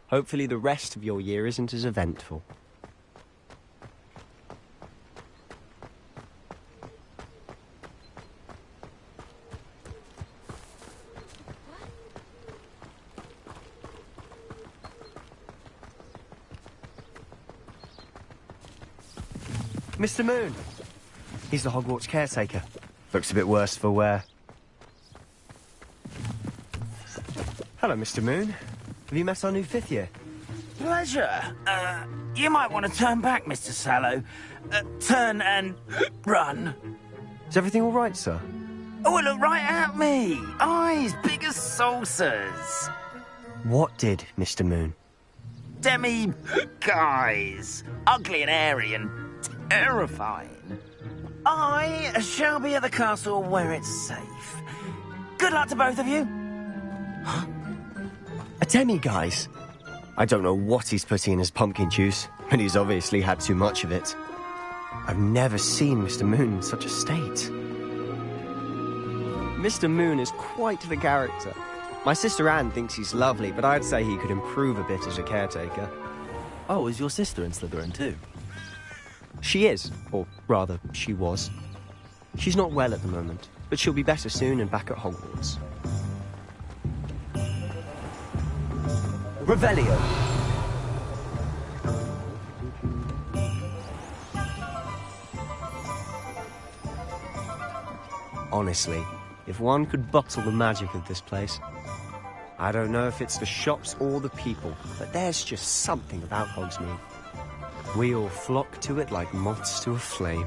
Hopefully the rest of your year isn't as eventful. Mr. Moon! He's the Hogwarts caretaker. Looks a bit worse for wear. Hello, Mr. Moon. Have you met our new 5th year? Pleasure. You might want to turn back, Mr. Sallow. Turn and run. Is everything all right, sir? Oh, look right at me. Eyes big as saucers. What did, Mr. Moon? Guys. Ugly and hairy and terrifying. I shall be at the castle where it's safe. Good luck to both of you. A demi-guise? I don't know what he's putting in his pumpkin juice, but he's obviously had too much of it. I've never seen Mr. Moon in such a state. Mr. Moon is quite the character. My sister Anne thinks he's lovely, but I'd say he could improve a bit as a caretaker. Oh, is your sister in Slytherin too? She is, or rather, she was. She's not well at the moment, but she'll be better soon and back at Hogwarts. Revelio! Honestly, if one could bottle the magic of this place. I don't know if it's the shops or the people, but there's just something about Hogsmeade. We all flock to it like moths to a flame.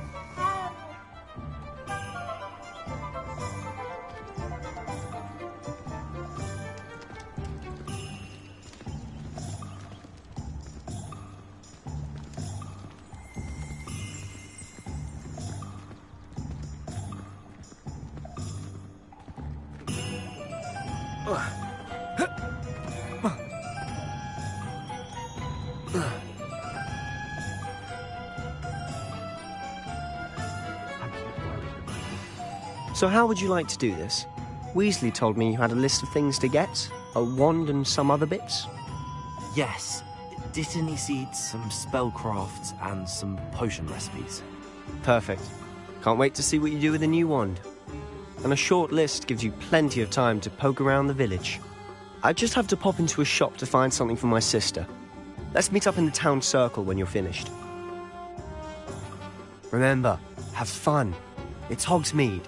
So how would you like to do this? Weasley told me you had a list of things to get. A wand and some other bits. Yes. Dittany seeds, some spellcrafts, and some potion recipes. Perfect. Can't wait to see what you do with the new wand. And a short list gives you plenty of time to poke around the village. I just have to pop into a shop to find something for my sister. Let's meet up in the town circle when you're finished. Remember, have fun. It's Hogsmeade.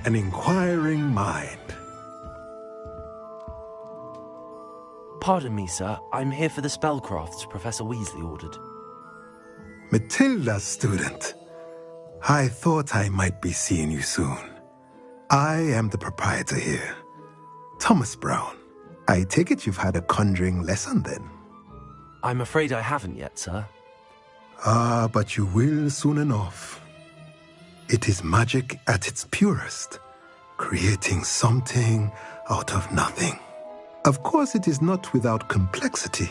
An inquiring mind. Pardon me, sir. I'm here for the spellcrafts Professor Weasley ordered. Matilda's student. I thought I might be seeing you soon. I am the proprietor here, Thomas Brown. I take it you've had a conjuring lesson then? I'm afraid I haven't yet, sir. Ah, but you will soon enough. It is magic at its purest, creating something out of nothing. Of course, it is not without complexity,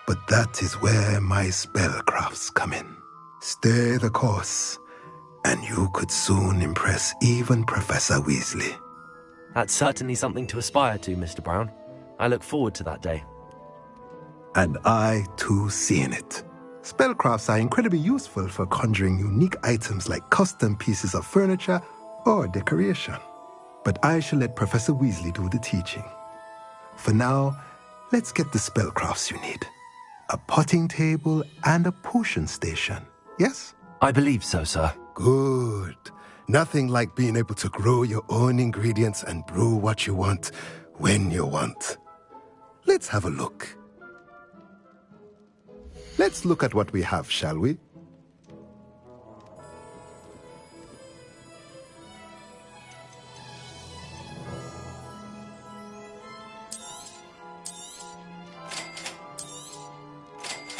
but that is where my spellcrafts come in. Stay the course, and you could soon impress even Professor Weasley. That's certainly something to aspire to, Mr. Brown. I look forward to that day. And I, too, see in it. Spellcrafts are incredibly useful for conjuring unique items like custom pieces of furniture or decoration. But I shall let Professor Weasley do the teaching. For now, let's get the spellcrafts you need. A potting table and a potion station, yes? I believe so, sir. Good. Nothing like being able to grow your own ingredients and brew what you want when you want. Let's have a look. Let's look at what we have, shall we?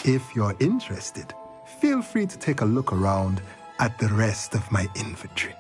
If you're interested, feel free to take a look around at the rest of my inventory.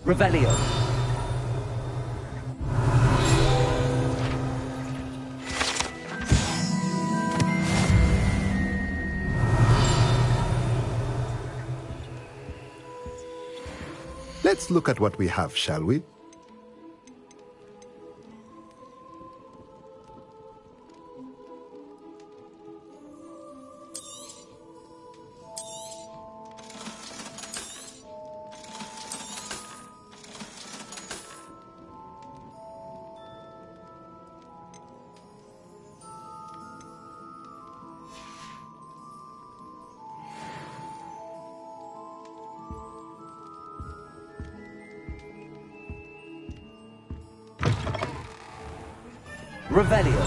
Revelio. Let's look at what we have, shall we? Revelio.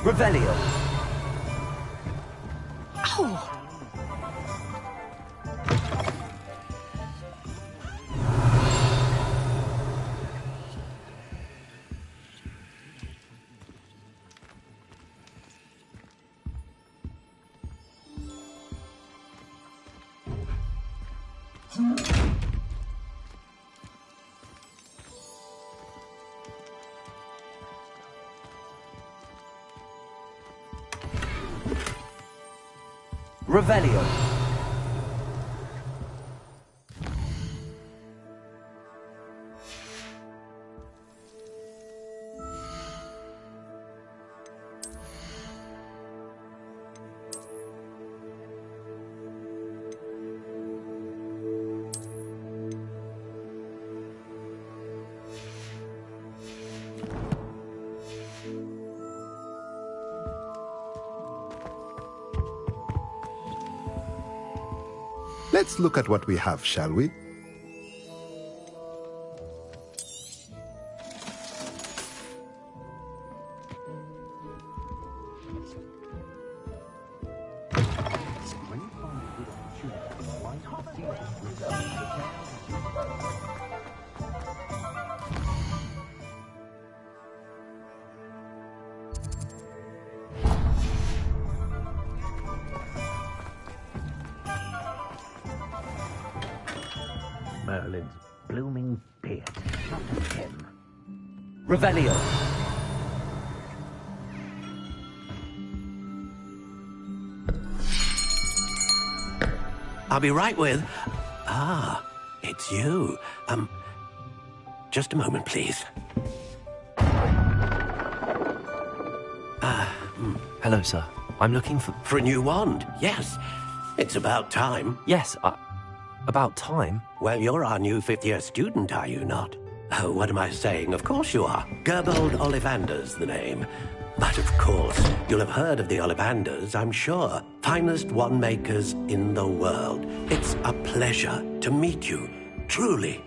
Revelio. Oh! Revelio. Let's look at what we have, shall we? Merlin's blooming beard, not of him. Revelio. I'll be right with... Ah, it's you. Just a moment, please. Hello, sir. I'm looking for... For a new wand, yes. It's about time. Yes, about time? Well, you're our new fifth-year student, are you not? Oh, what am I saying? Of course you are. Gerbold Ollivander's the name. But of course, you'll have heard of the Ollivanders, I'm sure. Finest wand makers in the world. It's a pleasure to meet you, truly.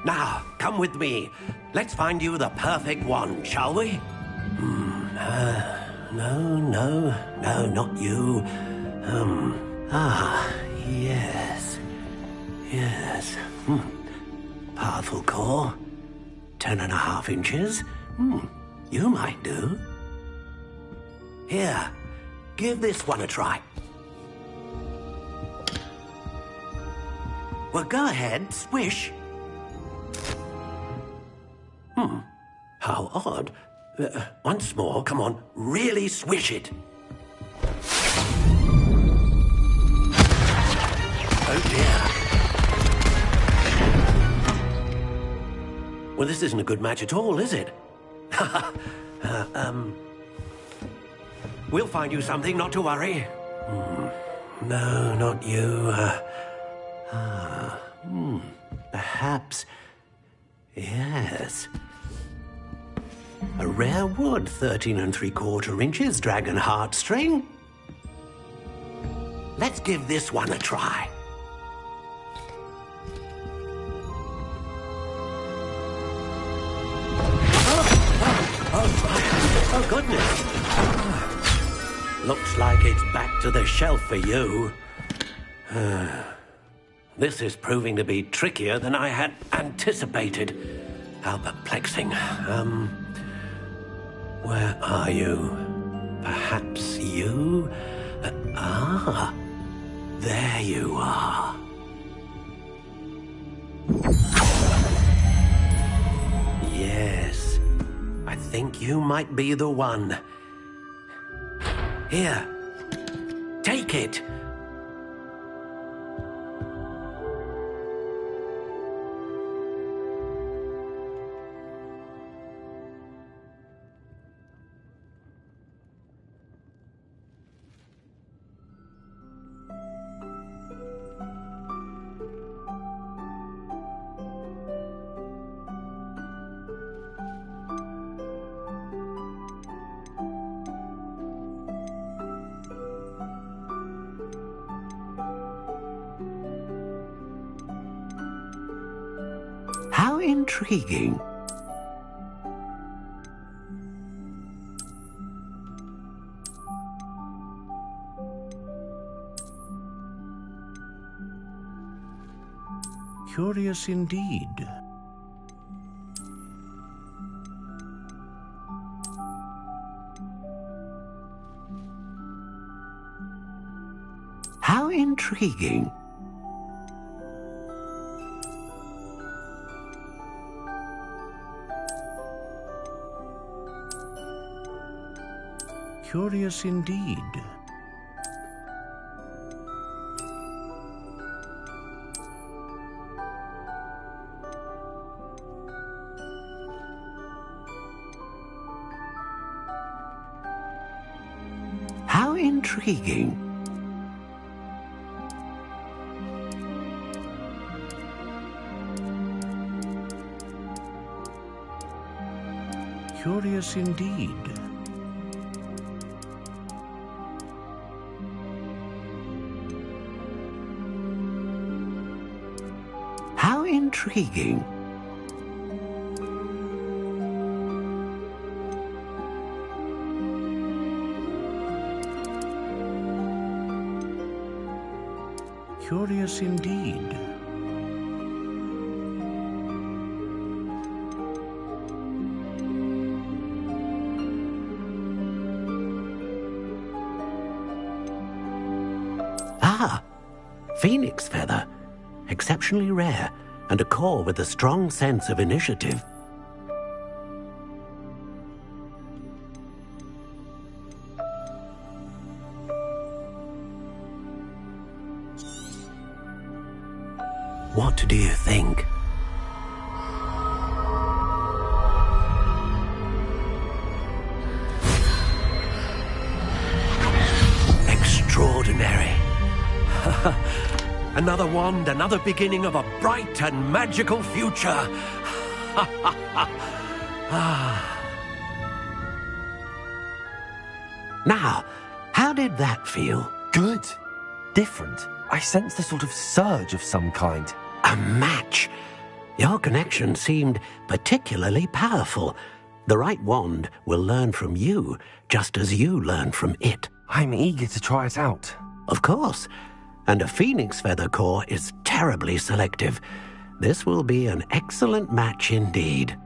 Now, come with me. Let's find you the perfect wand, shall we? No, not you. Yes. Powerful core. 10.5 inches. You might do. Here, give this one a try. Well, go ahead, swish. How odd. Once more, come on, really swish it. Oh dear. Well, this isn't a good match at all, is it? We'll find you something, not to worry. No, not you. Perhaps... Yes. A rare wood, 13 3/4 inches, dragon heartstring. Let's give this one a try. Oh, goodness. Looks like it's back to the shelf for you. This is proving to be trickier than I had anticipated. How perplexing. Where are you? Perhaps you? There you are. Yes, I think you might be the one. Here, take it. intriguing. Curious indeed. How intriguing. Curious indeed. How intriguing. Curious indeed. How intriguing. Curious indeed. Ah, phoenix feather. Exceptionally rare, and a core with a strong sense of initiative. What do you think? Extraordinary. Another wand, another beginning of a bright and magical future. Now, how did that feel? Good. Different. I sensed a sort of surge of some kind. A match. Your connection seemed particularly powerful. The right wand will learn from you, just as you learn from it. I'm eager to try it out. Of course. And a phoenix feather core is terribly selective. This will be an excellent match indeed.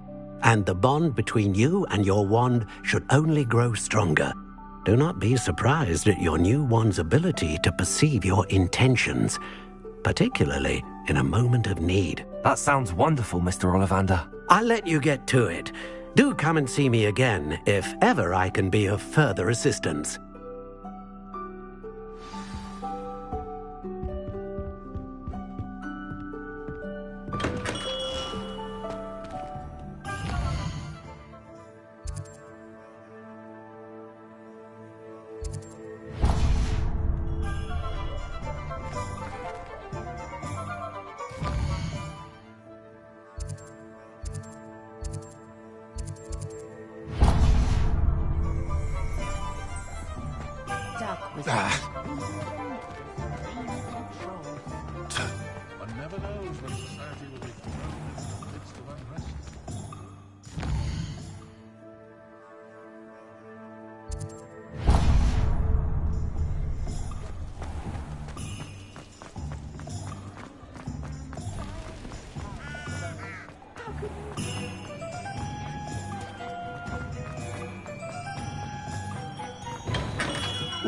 And the bond between you and your wand should only grow stronger. Do not be surprised at your new wand's ability to perceive your intentions, particularly in a moment of need. That sounds wonderful, Mr. Ollivander. I'll let you get to it. Do come and see me again if ever I can be of further assistance. One never knows when society will be thrown into the midst of unrest.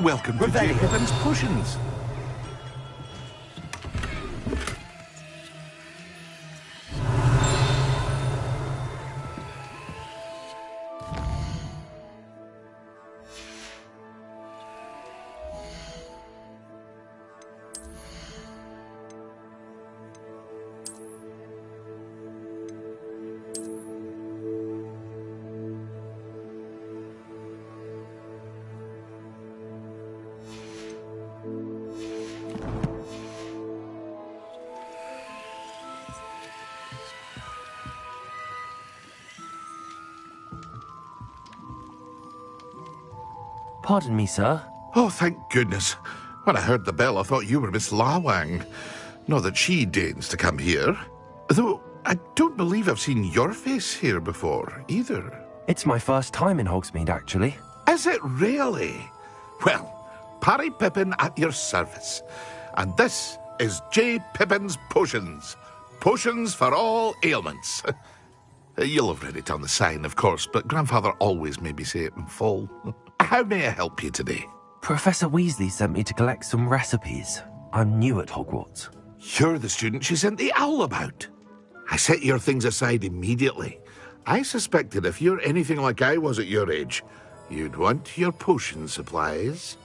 Welcome to Jacob's Cushions. Pardon me, sir. Oh, thank goodness. When I heard the bell, I thought you were Miss Lawang. Not that she deigns to come here. Though, I don't believe I've seen your face here before, either. It's my first time in Hogsmeade, actually. Is it really? Well, Parry Pippin at your service. And this is J. Pippin's Potions. Potions for all ailments. You'll have read it on the sign, of course, but Grandfather always made me say it in full. How may I help you today? Professor Weasley sent me to collect some recipes. I'm new at Hogwarts. You're the student she sent the owl about. I set your things aside immediately. I suspected if you're anything like I was at your age, you'd want your potion supplies.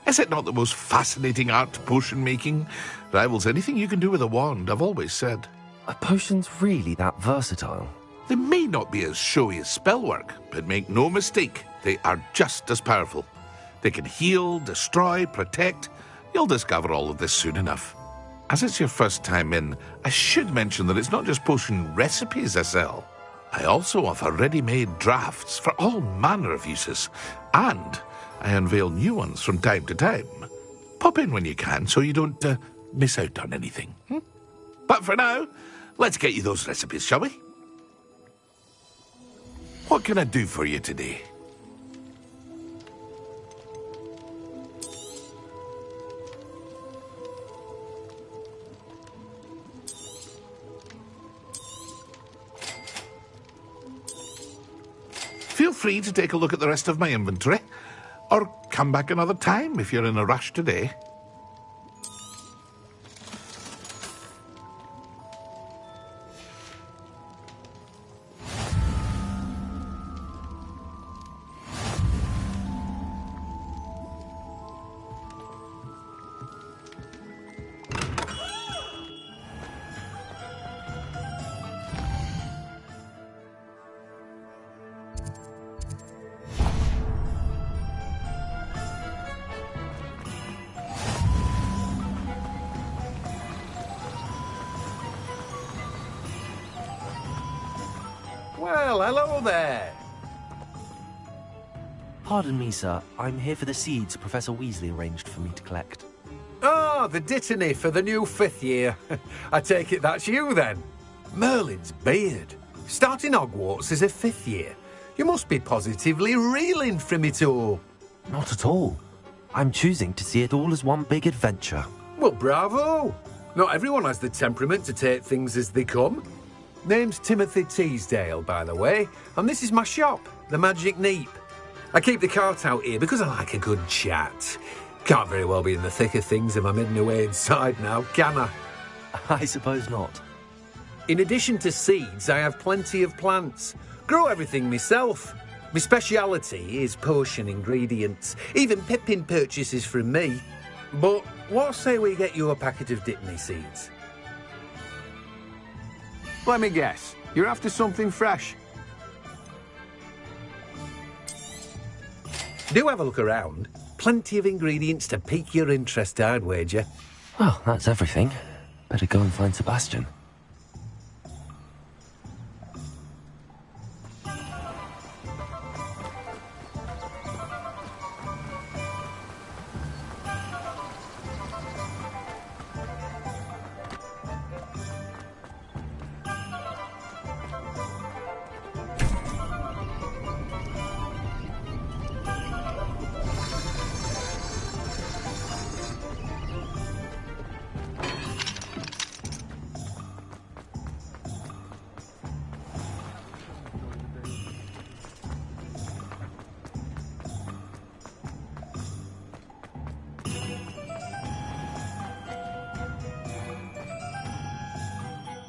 Is it not the most fascinating art, potion making? Rivals anything you can do with a wand, I've always said. Are potions really that versatile? They may not be as showy as spellwork, but make no mistake, they are just as powerful. They can heal, destroy, protect. You'll discover all of this soon enough. As it's your first time in, I should mention that it's not just potion recipes I sell. I also offer ready-made drafts for all manner of uses, and I unveil new ones from time to time. Pop in when you can so you don't miss out on anything. But for now, let's get you those recipes, shall we? What can I do for you today? Feel free to take a look at the rest of my inventory, or come back another time if you're in a rush today. Well, hello there. Pardon me, sir. I'm here for the seeds Professor Weasley arranged for me to collect. Ah, the dittany for the new 5th year. I take it that's you, then. Merlin's beard. Starting Hogwarts as a 5th year. You must be positively reeling from it all. Not at all. I'm choosing to see it all as one big adventure. Well, bravo. Not everyone has the temperament to take things as they come. Name's Timothy Teasdale, by the way, and this is my shop, the Magic Neep. I keep the cart out here because I like a good chat. Can't very well be in the thick of things if I'm hidden away inside now, can I? I suppose not. In addition to seeds, I have plenty of plants. Grow everything myself. My speciality is potion ingredients. Even Pippin purchases from me. But what say we get you a packet of Dittany seeds? Let me guess. You're after something fresh. Do have a look around. Plenty of ingredients to pique your interest, I'd wager. Well, that's everything. Better go and find Sebastian.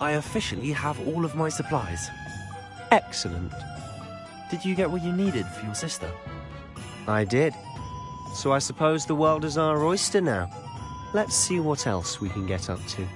I officially have all of my supplies. Excellent. Did you get what you needed for your sister? I did. So I suppose the world is our oyster now. Let's see what else we can get up to.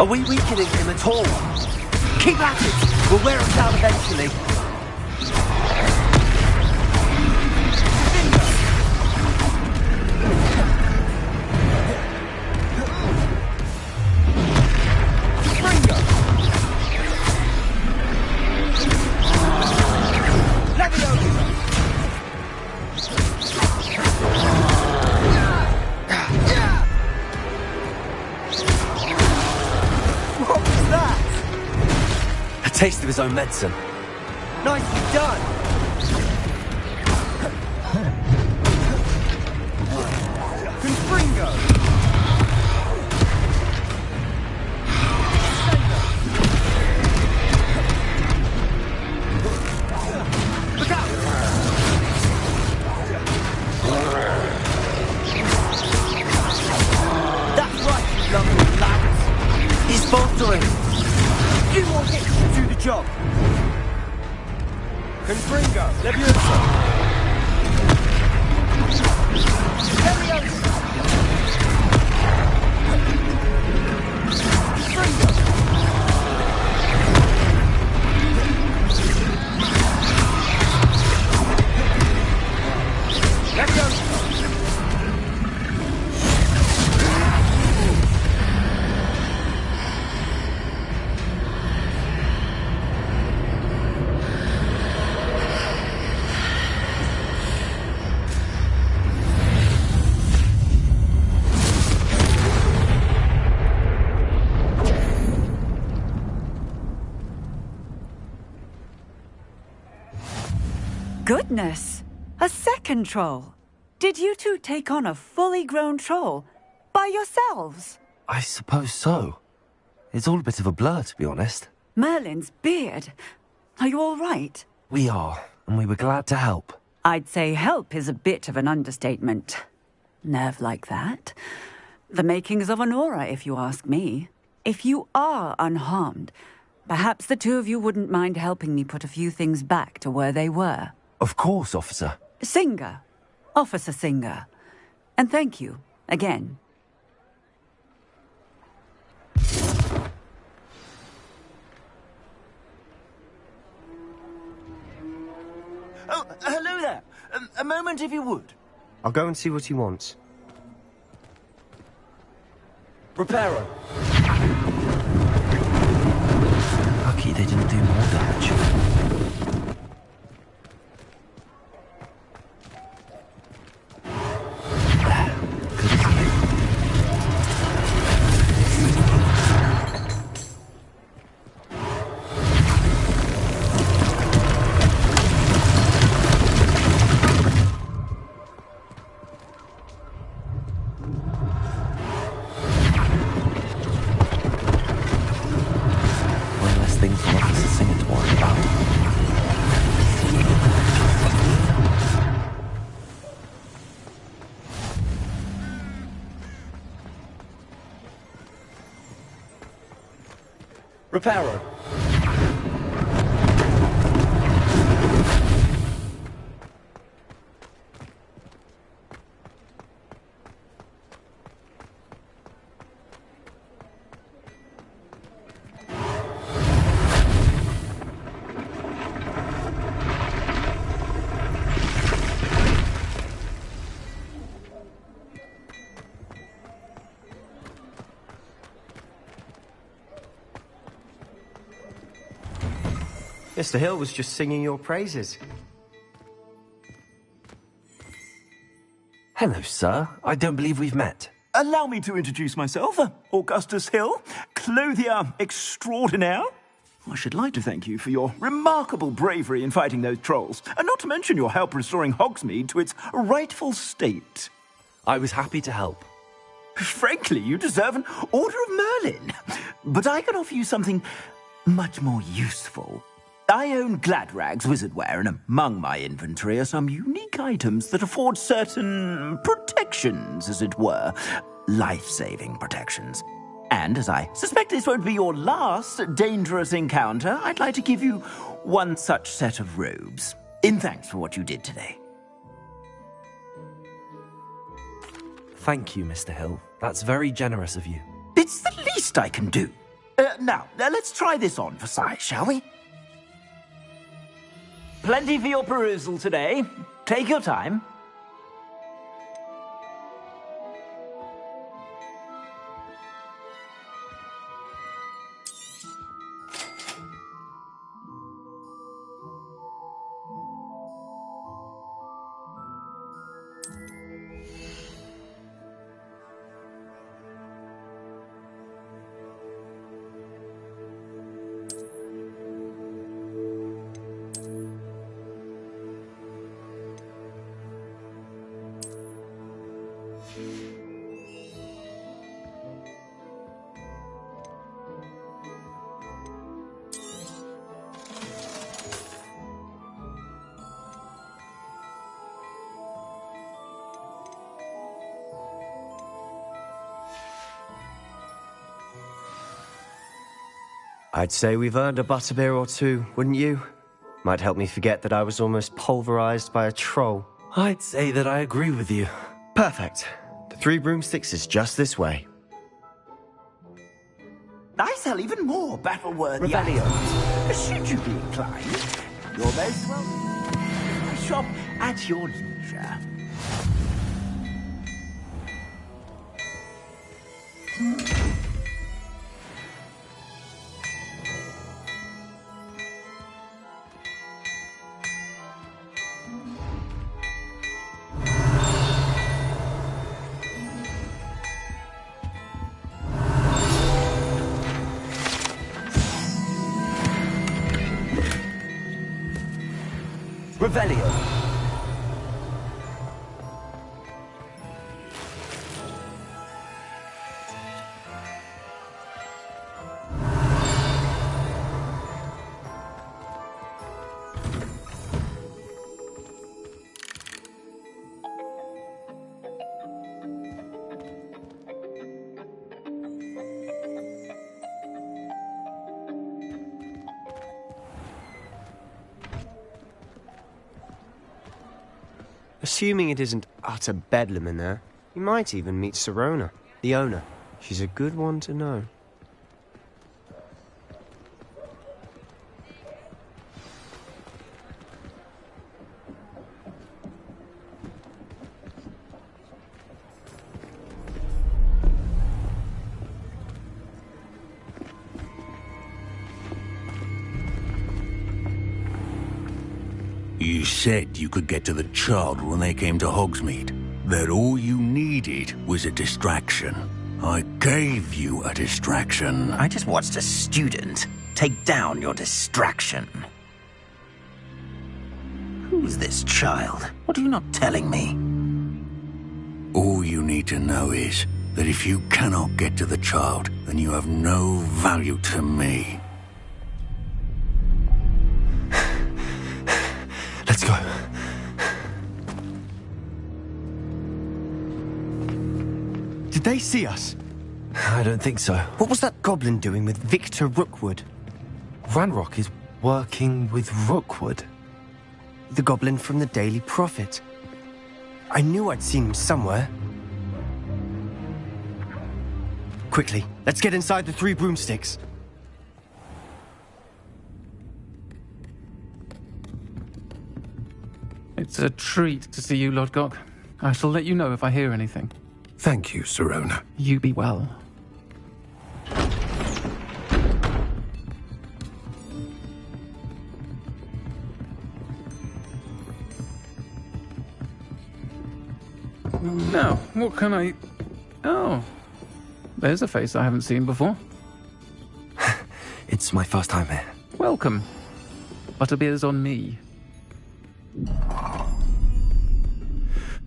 Are we weakening him at all? Keep at it! We'll wear him down eventually. Taste of his own medicine. Nicely done! Confringo! Look out! That's right, you lovely lads! He's faltering! You won't get to do the job! Confringo! Leviosa! Leviosa! Confringo! Leviosa! Goodness! A second troll! Did you two take on a fully grown troll by yourselves? I suppose so. It's all a bit of a blur, to be honest. Merlin's beard. Are you all right? We are, and we were glad to help. I'd say help is a bit of an understatement. Nerve like that. The makings of an aura, if you ask me. If you are unharmed, perhaps the two of you wouldn't mind helping me put a few things back to where they were. Of course, officer. Singer. Officer Singer. And thank you, again. Oh, hello there. A moment, if you would. I'll go and see what he wants. Reparo. Lucky they didn't do more damage. Reparo. Mr. Hill was just singing your praises. Hello, sir. I don't believe we've met. Allow me to introduce myself, Augustus Hill, clothier extraordinaire. I should like to thank you for your remarkable bravery in fighting those trolls, and not to mention your help restoring Hogsmeade to its rightful state. I was happy to help. Frankly, you deserve an Order of Merlin. But I can offer you something much more useful. I own Gladrag's wizardware, and among my inventory are some unique items that afford certain protections, as it were. Life-saving protections. And as I suspect this won't be your last dangerous encounter, I'd like to give you one such set of robes, in thanks for what you did today. Thank you, Mr. Hill. That's very generous of you. It's the least I can do. Now, let's try this on for size, shall we? Plenty for your perusal today. Take your time. I'd say we've earned a butterbeer or two, wouldn't you? Might help me forget that I was almost pulverized by a troll. I'd say that I agree with you. Perfect. The 3 broomsticks is just this way. I sell even more battle-worthy items. Should you be inclined, you're most welcome to my shop at your leisure. Revelio. Assuming it isn't utter bedlam in there, you might even meet Sirona, the owner. She's a good one to know. You said you could get to the child when they came to Hogsmeade. That all you needed was a distraction. I gave you a distraction. I just watched a student take down your distraction. Who's this child? What are you not telling me? All you need to know is that if you cannot get to the child, then you have no value to me. Let's go. Did they see us? I don't think so. What was that goblin doing with Victor Rookwood? Ranrock is working with Rookwood. The goblin from the Daily Prophet. I knew I'd seen him somewhere. Quickly, let's get inside the 3 broomsticks. It's a treat to see you, Lodgok. I shall let you know if I hear anything. Thank you, Sirona. You be well. Now, what can I... Oh, there's a face I haven't seen before. It's my first time here. Welcome. Butterbeer's on me.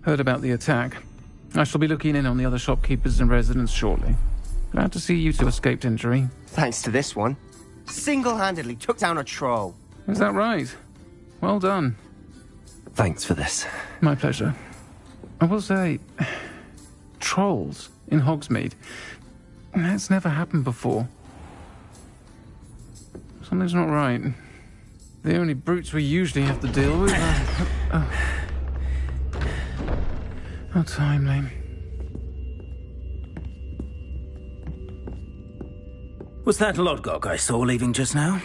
Heard about the attack. I shall be looking in on the other shopkeepers and residents shortly. Glad to see you two escaped injury. Thanks to this one. Single-handedly took down a troll. Is that right? Well done. Thanks for this. My pleasure. I will say, trolls in Hogsmeade. That's never happened before. Something's not right. The only brutes we usually have to deal with are... How timely. Was that Lodgok I saw leaving just now?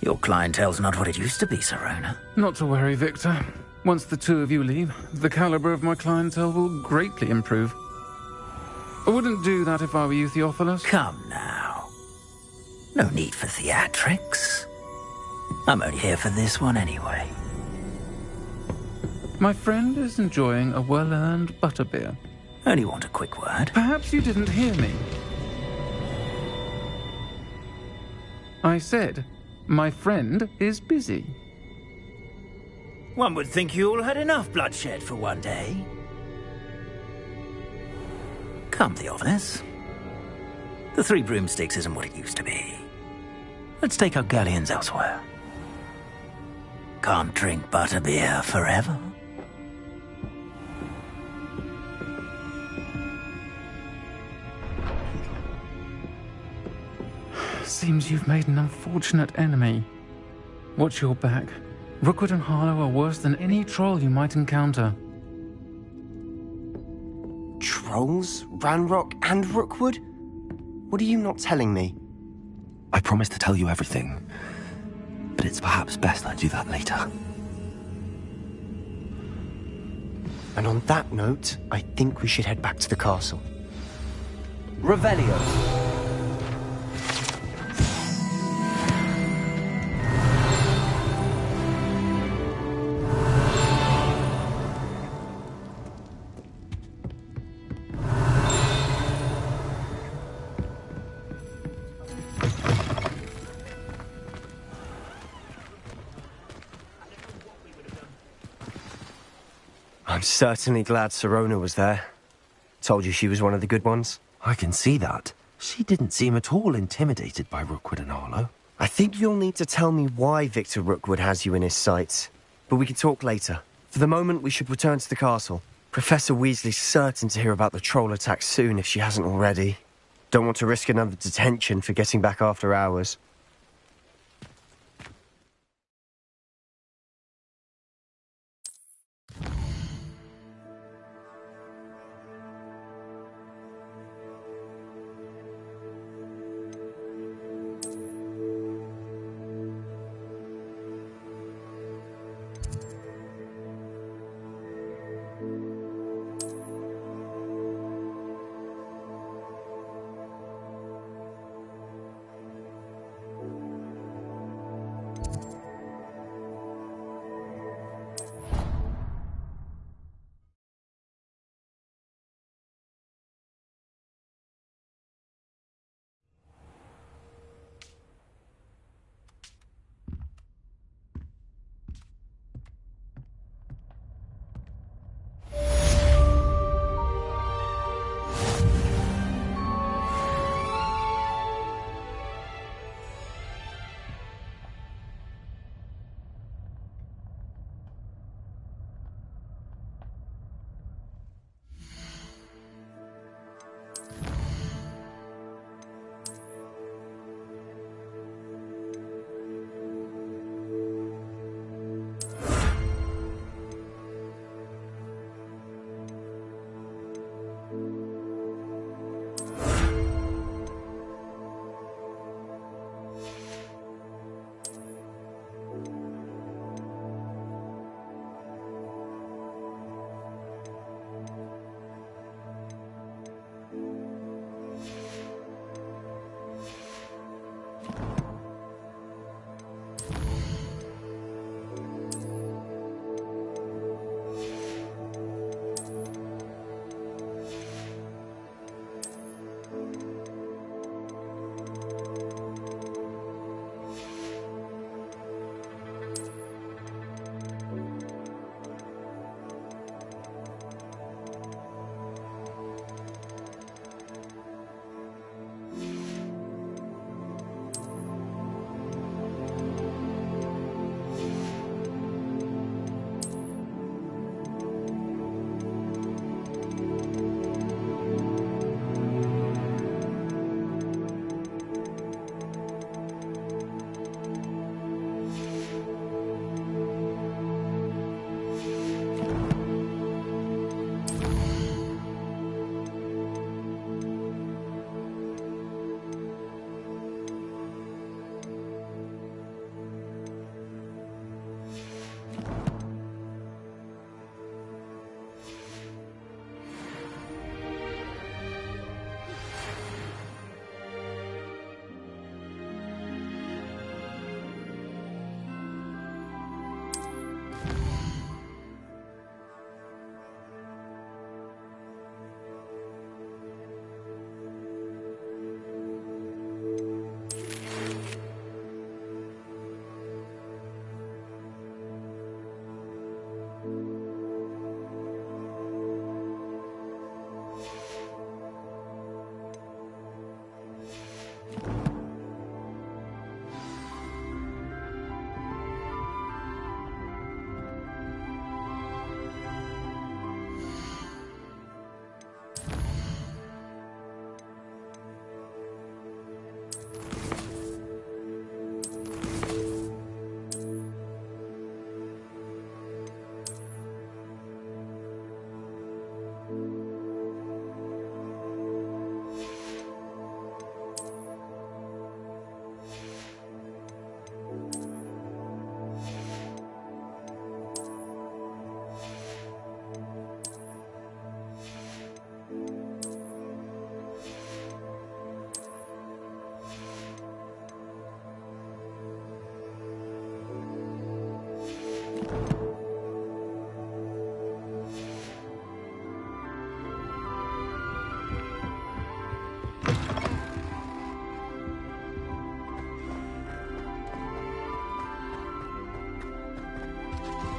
Your clientele's not what it used to be, Sirona. Not to worry, Victor. Once the two of you leave, the caliber of my clientele will greatly improve. I wouldn't do that if I were you, Theophilus. Come now. No need for theatrics. I'm only here for this one anyway. My friend is enjoying a well-earned butterbeer. Only want a quick word. Perhaps you didn't hear me. I said, my friend is busy. One would think you all had enough bloodshed for one day. Come, Theophilus. The Three Broomsticks isn't what it used to be. Let's take our galleons elsewhere. Can't drink butterbeer forever. Seems you've made an unfortunate enemy. Watch your back. Rookwood and Harlow are worse than any troll you might encounter. Trolls? Ranrock and Rookwood? What are you not telling me? I promise to tell you everything, but it's perhaps best I do that later. And on that note, I think we should head back to the castle. Revelio. I'm certainly glad Sirona was there. Told you she was one of the good ones. I can see that. She didn't seem at all intimidated by Rookwood and Harlow. I think you'll need to tell me why Victor Rookwood has you in his sights. But we can talk later. For the moment, we should return to the castle. Professor Weasley's certain to hear about the troll attack soon if she hasn't already. Don't want to risk another detention for getting back after hours.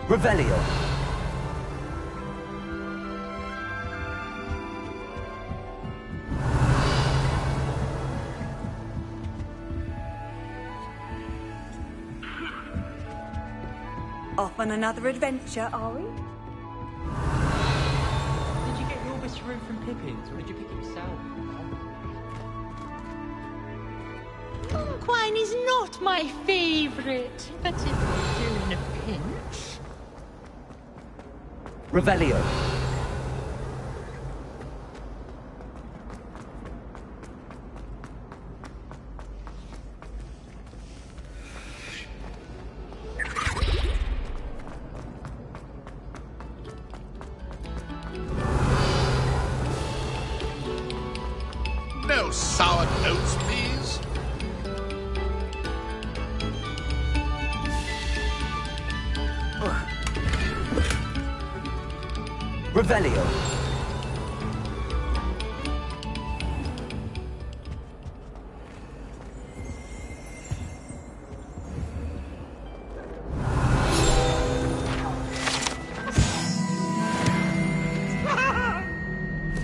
Revelio. Off on another adventure, are we? Did you get your Whisperoo from Pippins, or did you pick it yourself? Quine is not my favourite, but it will do in a pinch. Revelio. No sour notes, please. Revelio.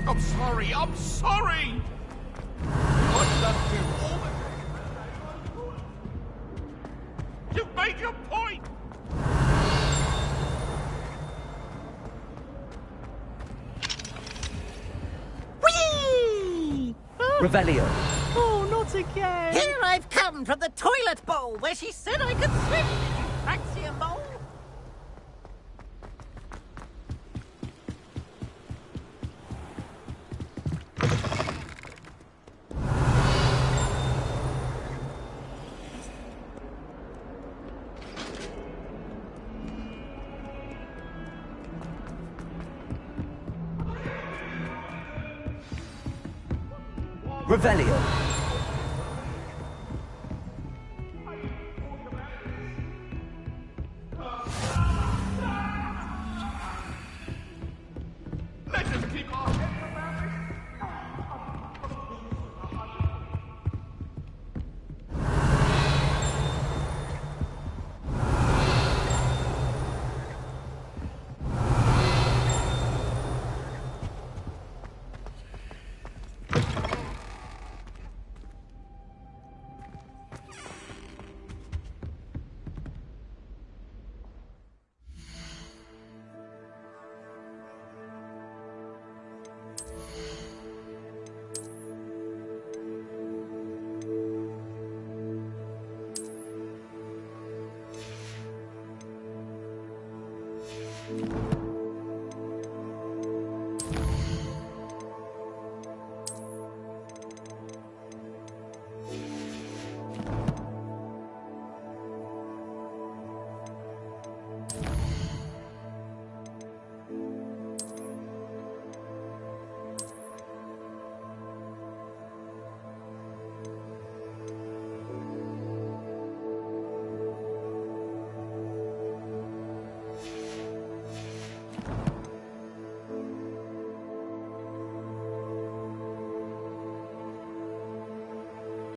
I'm sorry, I'm sorry! What's that do? You've made your point! Whee! Revelio. Oh, not again! Here I've come from the toilet bowl where she said I could swim. Did you fancy a mole? Revelio.